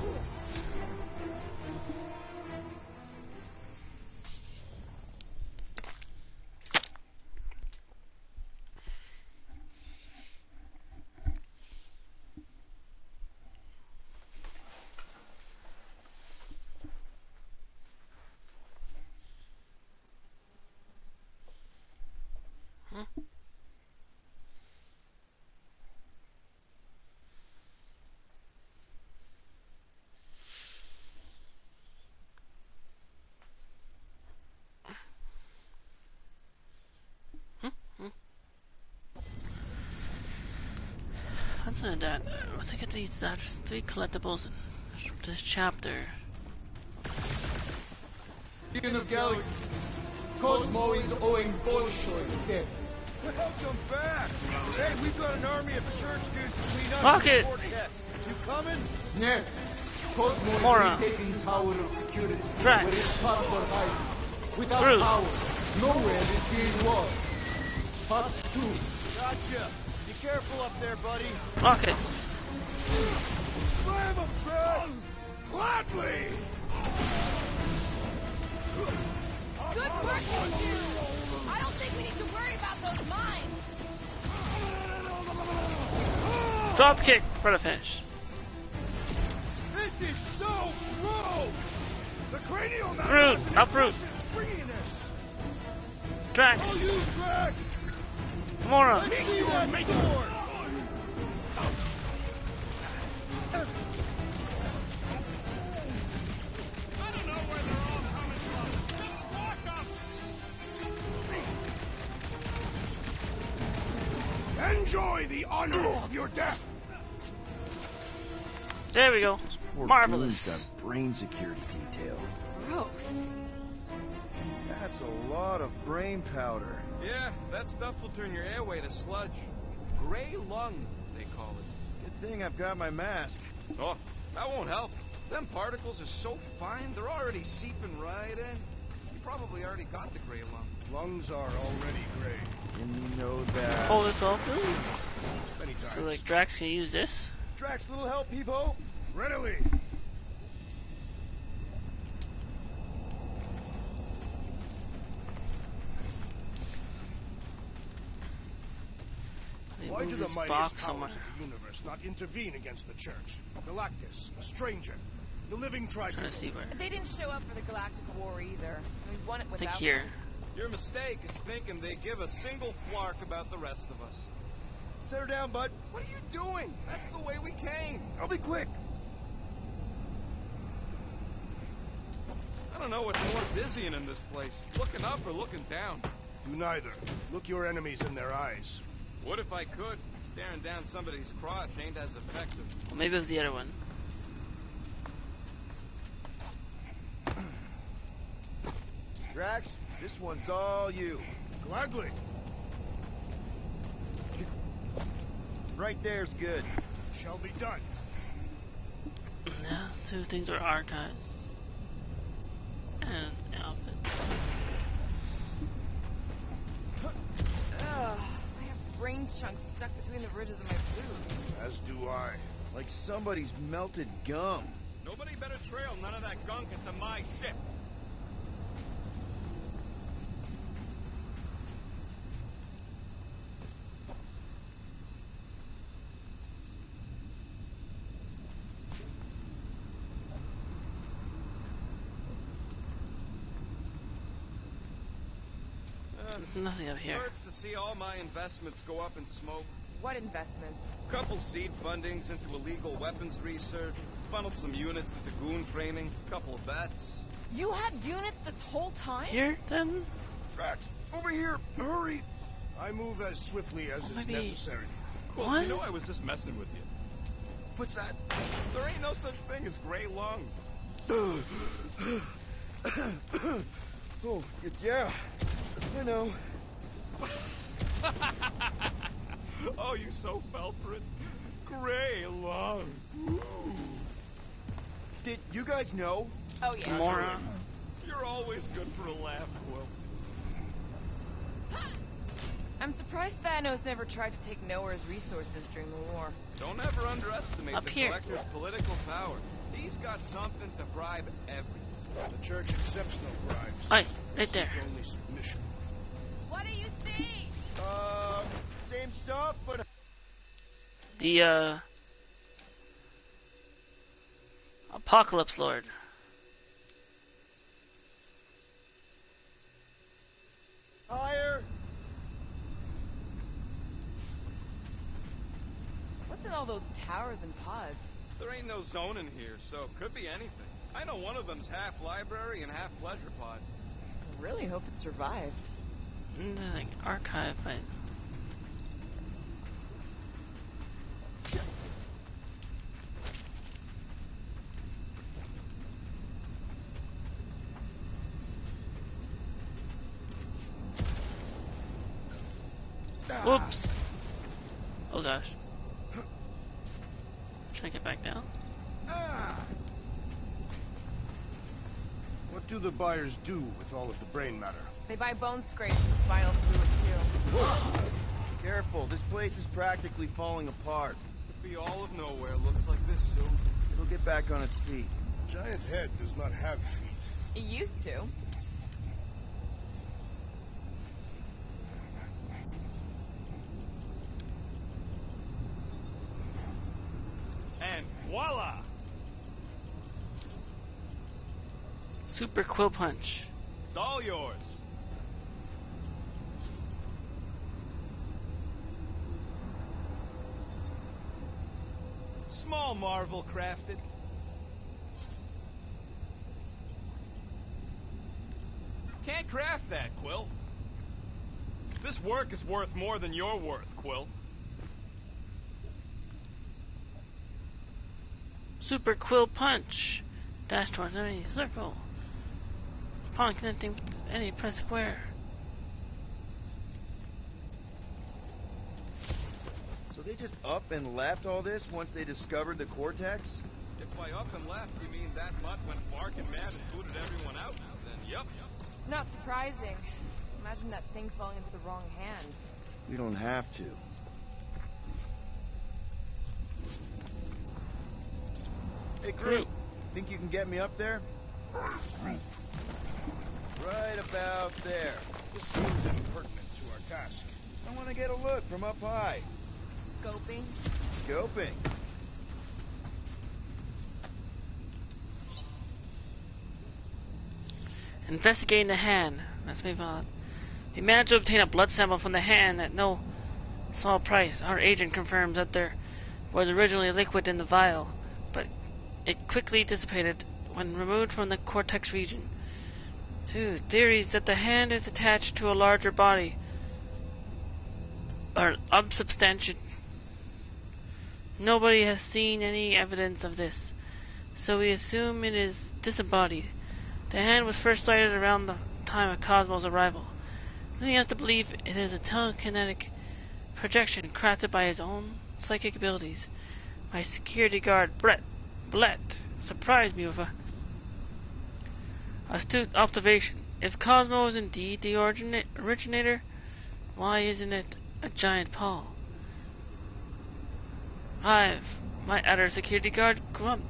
Other than that, I think it's these there's 3 collectibles from this chapter. Guardian of Galaxies. Cosmo is owing Bolshoi death. Welcome back! Hey, we've got an army of church dudes between us Rocket! and the Vortex. You coming? Yeah. Cosmo Mora. is retaking power of security, Drax. where his spots are hiding. Without Groot. power, nowhere is being lost. Spots 2. Gotcha. Be careful up there, buddy. Rocket! Slam him, Drax! Gladly! Good work, you two! I don't think we need to worry about those mines! Drop kick for the finish. This is so gross! The cranial now Groot, has an up Groot. impressive springiness. Drax! I'll use Drax! Mora! Let's see that sword! I don't know where they're all coming from. Just walk them! Enjoy the honor of your death. There we go. Poor Marvelous. Groot's got brain security detail. Gross. That's a lot of brain powder. Yeah, that stuff will turn your airway to sludge. Gray lung, they call it. Good thing I've got my mask. Oh, that won't help. Them particles are so fine, they're already seeping right in. probably already got the gray lung. Lungs are already gray. And you know that. Pull this all through. Many times. So like Drax can use this. Drax, little help, Peepo. Readily. Why do Move the this mightiest box powers somewhere. of the universe not intervene against the Church? Galactus, the Stranger, the Living Trying Tribunal. to see where. They didn't show up for the Galactic War either. We won it I think without here. them. Your mistake is thinking they give a single flark about the rest of us. Set her down, bud. What are you doing? That's the way we came. I'll be quick. I don't know what's more dizzying in this place. Looking up or looking down. Do neither. Look your enemies in their eyes. What if I could? Staring down somebody's crotch ain't as effective. Well, maybe it was the other one. Drax, this one's all you. Gladly. Right there's good. Shall be done. Those two things are archives. And an outfit. Ugh, I have brain chunks stuck between the ridges of my boots. As do I. Like somebody's melted gum. Nobody better trail none of that gunk into my ship. Nothing up here. Hurts to see all my investments go up in smoke. What investments? Couple seed fundings into illegal weapons research, funneled some units into goon training, couple of bets. You had units this whole time? Here, then? Drax, over here, hurry. I move as swiftly as is Maybe- necessary. Well, What? you know I was just messing with you. What's that? There ain't no such thing as gray lung. Oh, yeah. I know. Oh, you so fell for it. Gray lung. Ooh. Did you guys know? Oh, yeah. Moron. You're always good for a laugh, Quill. I'm surprised Thanos never tried to take Nowhere's resources during the war. Don't ever underestimate Up the here. collector's political power. He's got something to bribe everyone. The Church accepts no bribes. Aye, right there. Seek only submission. What do you see? Same stuff, but The, Apocalypse Lord. higher. What's in all those towers and pods? There ain't no zone in here, so it could be anything. I know one of them's half library and half pleasure pod. I really hope it survived. Like archive, but whoops. Oh gosh. Should I get back down? What do the buyers do with all of the brain matter? They buy bone scrapes and spinal fluid, too. Whoa. Careful, this place is practically falling apart. Could be all of nowhere. Looks like this soon. It'll get back on its feet. Giant head does not have feet. It used to. And voila! Super Quill Punch. It's all yours. Small marvel crafted. Can't craft that, Quill. This work is worth more than your worth, Quill. Super Quill Punch. Dash towards enemy circle. Upon connecting with any, press square. So they just up and left all this once they discovered the cortex? If by up and left you mean that mutt went barking mad and booted everyone out, then yup. Not surprising. Imagine that thing falling into the wrong hands. We don't have to. Hey, Groot. Think you can get me up there? Right about there. This seems impertinent to our task. I want to get a look from up high. Scoping? Scoping. Investigating the hand. Let's move on. We managed to obtain a blood sample from the hand at no small price. Our agent confirms that there was originally liquid in the vial, but it quickly dissipated when removed from the cortex region. Two theories that the hand is attached to a larger body are unsubstantiated. Nobody has seen any evidence of this, so we assume it is disembodied. The hand was first sighted around the time of Cosmo's arrival, leading us to believe it is a telekinetic projection crafted by his own psychic abilities. My security guard, Blett, surprised me with a astute observation. If Cosmo is indeed the originator, why isn't it a giant paw? 5. My outer security guard, Grump,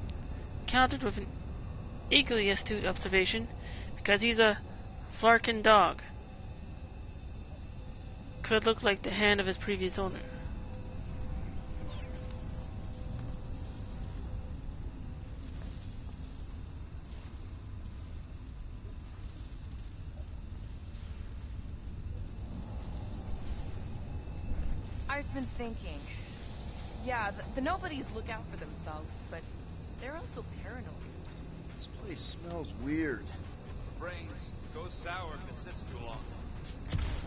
countered with an equally astute observation, because he's a Flarkin dog. Could look like the hand of his previous owner. I've been thinking. Yeah, the nobodies look out for themselves, but they're also paranoid. This place smells weird. It's the brains. Goes sour if it sits too long.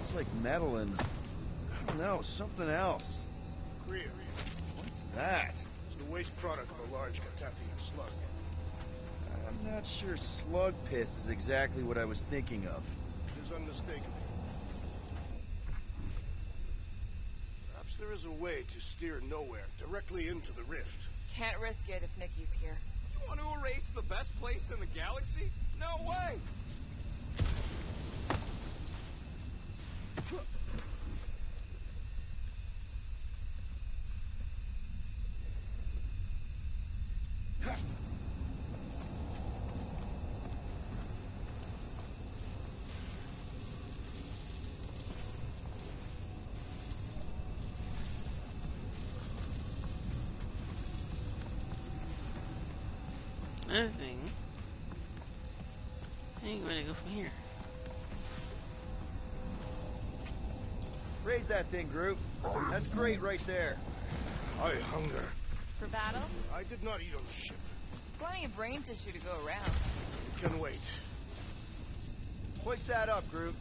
It's like metal and, I don't know, something else. Greer. What's that? It's the waste product of a large Catathian slug. I'm not sure slug piss is exactly what I was thinking of. It is unmistakable. Perhaps there is a way to steer nowhere directly into the rift. Can't risk it if Nikki's here. You want to erase the best place in the galaxy? No way! Another thing. I think we're gonna go from here. Raise that thing, Groot. That's great right there. I hunger. For battle? I did not eat on the ship. There's plenty of brain tissue to go around. It can wait. Hoist that up, Groot.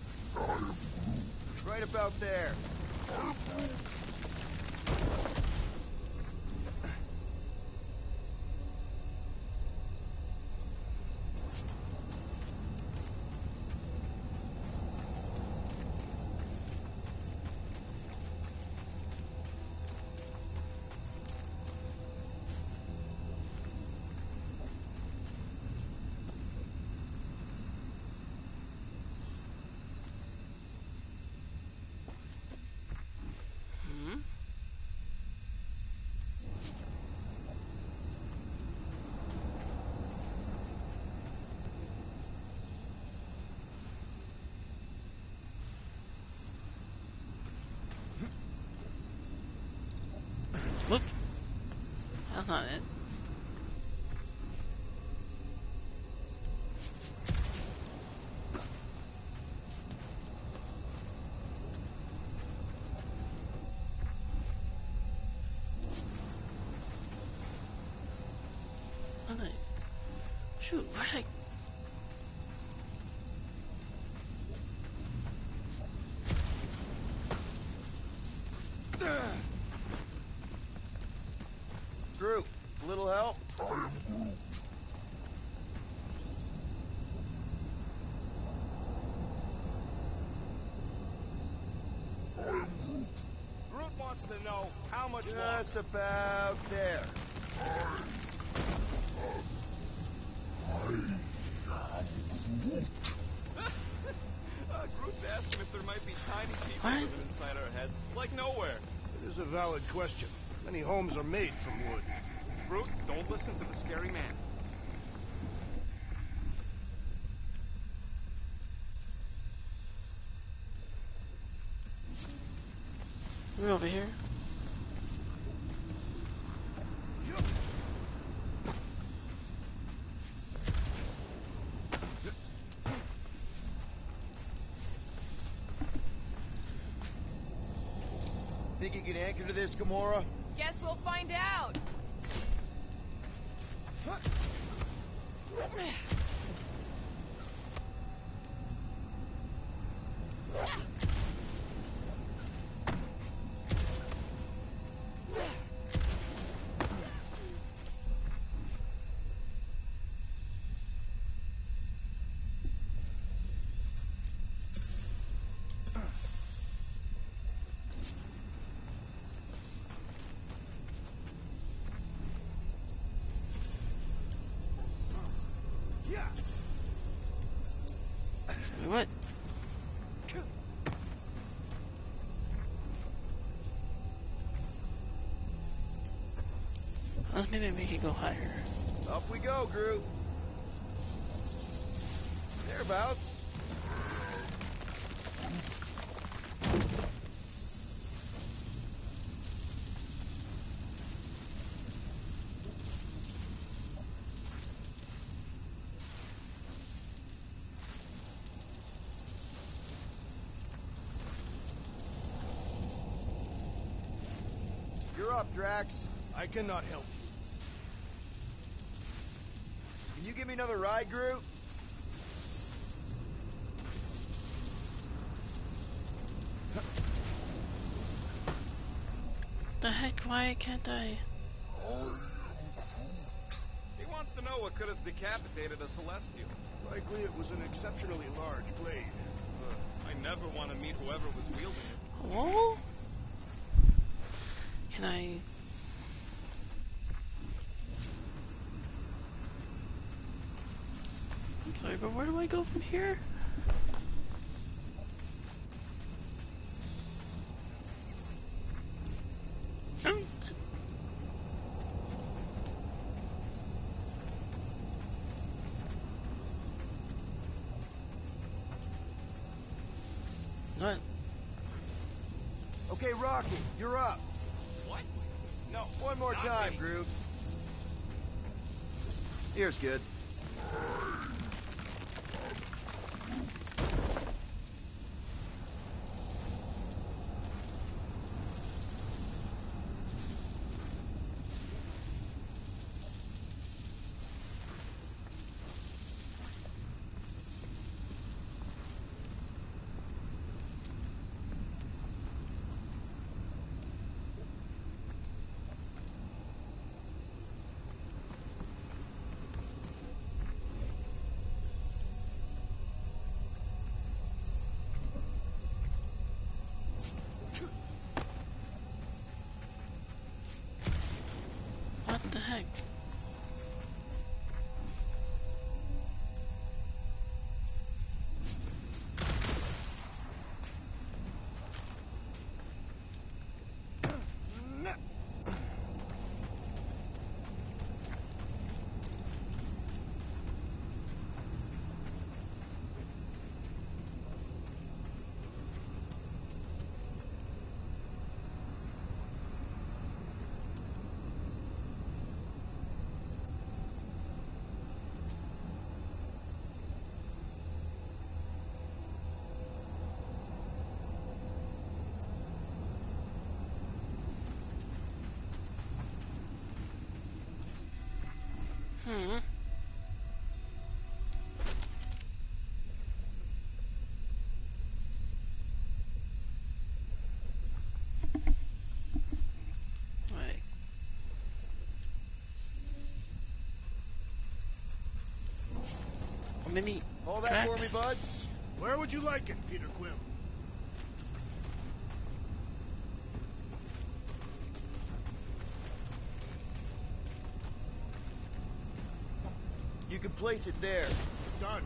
Right about there. Whoop. That's not it. Nothing. Shoot, where'd I... Groot, a little help? Groot wants to know how much Just about there. Groot's asking if there might be tiny people What? living inside our heads, like nowhere. It is a valid question. Many homes are made from wood. Groot, don't listen to the scary man. We're over here. Think you can anchor to this, Gamora? Guess we'll find out. What? Well, maybe we could go higher. Up we go, Groot. Thereabouts. You're up, Drax. I cannot help you. Can you give me another ride, Groot? The heck? Why can't I? He wants to know what could have decapitated a Celestial. Likely it was an exceptionally large blade. I never want to meet whoever was wielding it. Hello? Can I? I'm sorry, but where do I go from here? What? Okay, Rocky, you're up. What? No. One more not time, me. Groot. Here's good. What the heck? Hmm. Right. Or maybe Hold that Drax? for me, bud. Where would you like it, Peter Quill? You can place it there. Done.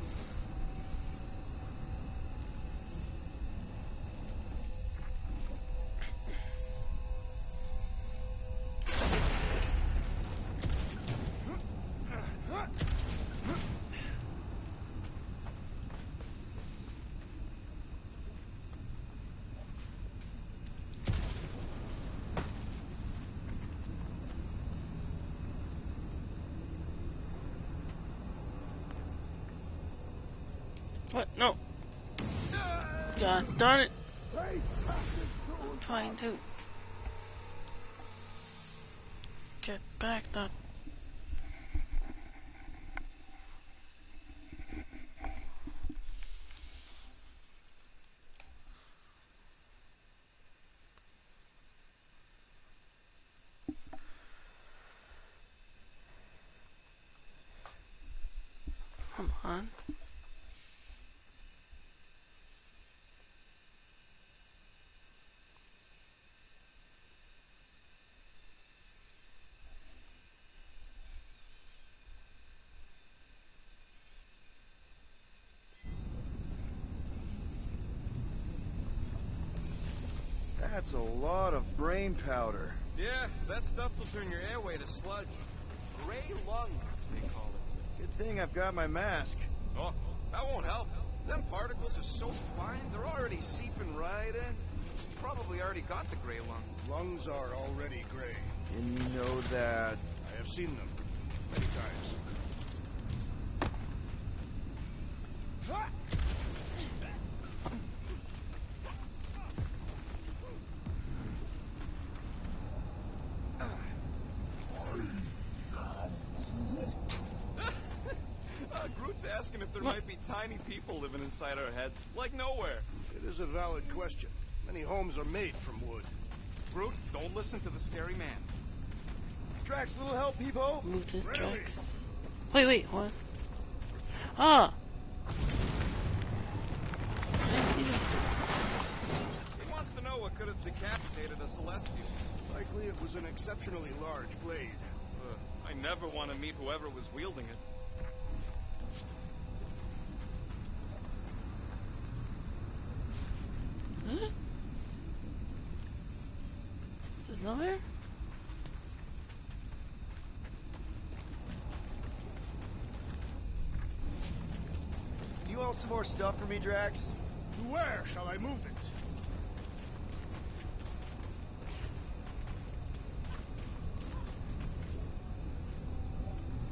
What? No. God darn it. I'm trying to get back, not. Come on. That's a lot of brain powder. Yeah, that stuff will turn your airway to sludge. Gray lung, they call it. Good thing I've got my mask. Oh, that won't help. Them particles are so fine, they're already seeping right in. Probably already got the gray lung. Lungs are already gray. And you know that... I have seen them many times. Groot's asking if there might be tiny people living inside our heads, like nowhere. It is a valid question. Many homes are made from wood. Groot, don't listen to the scary man. Drax, little help, people! Move this Drax. Wait, what? Ah! He wants to know what could have decapitated a Celestial. Likely it was an exceptionally large blade. I never want to meet whoever was wielding it. Huh? There's nowhere? You want some more stuff for me, Drax? To where shall I move it?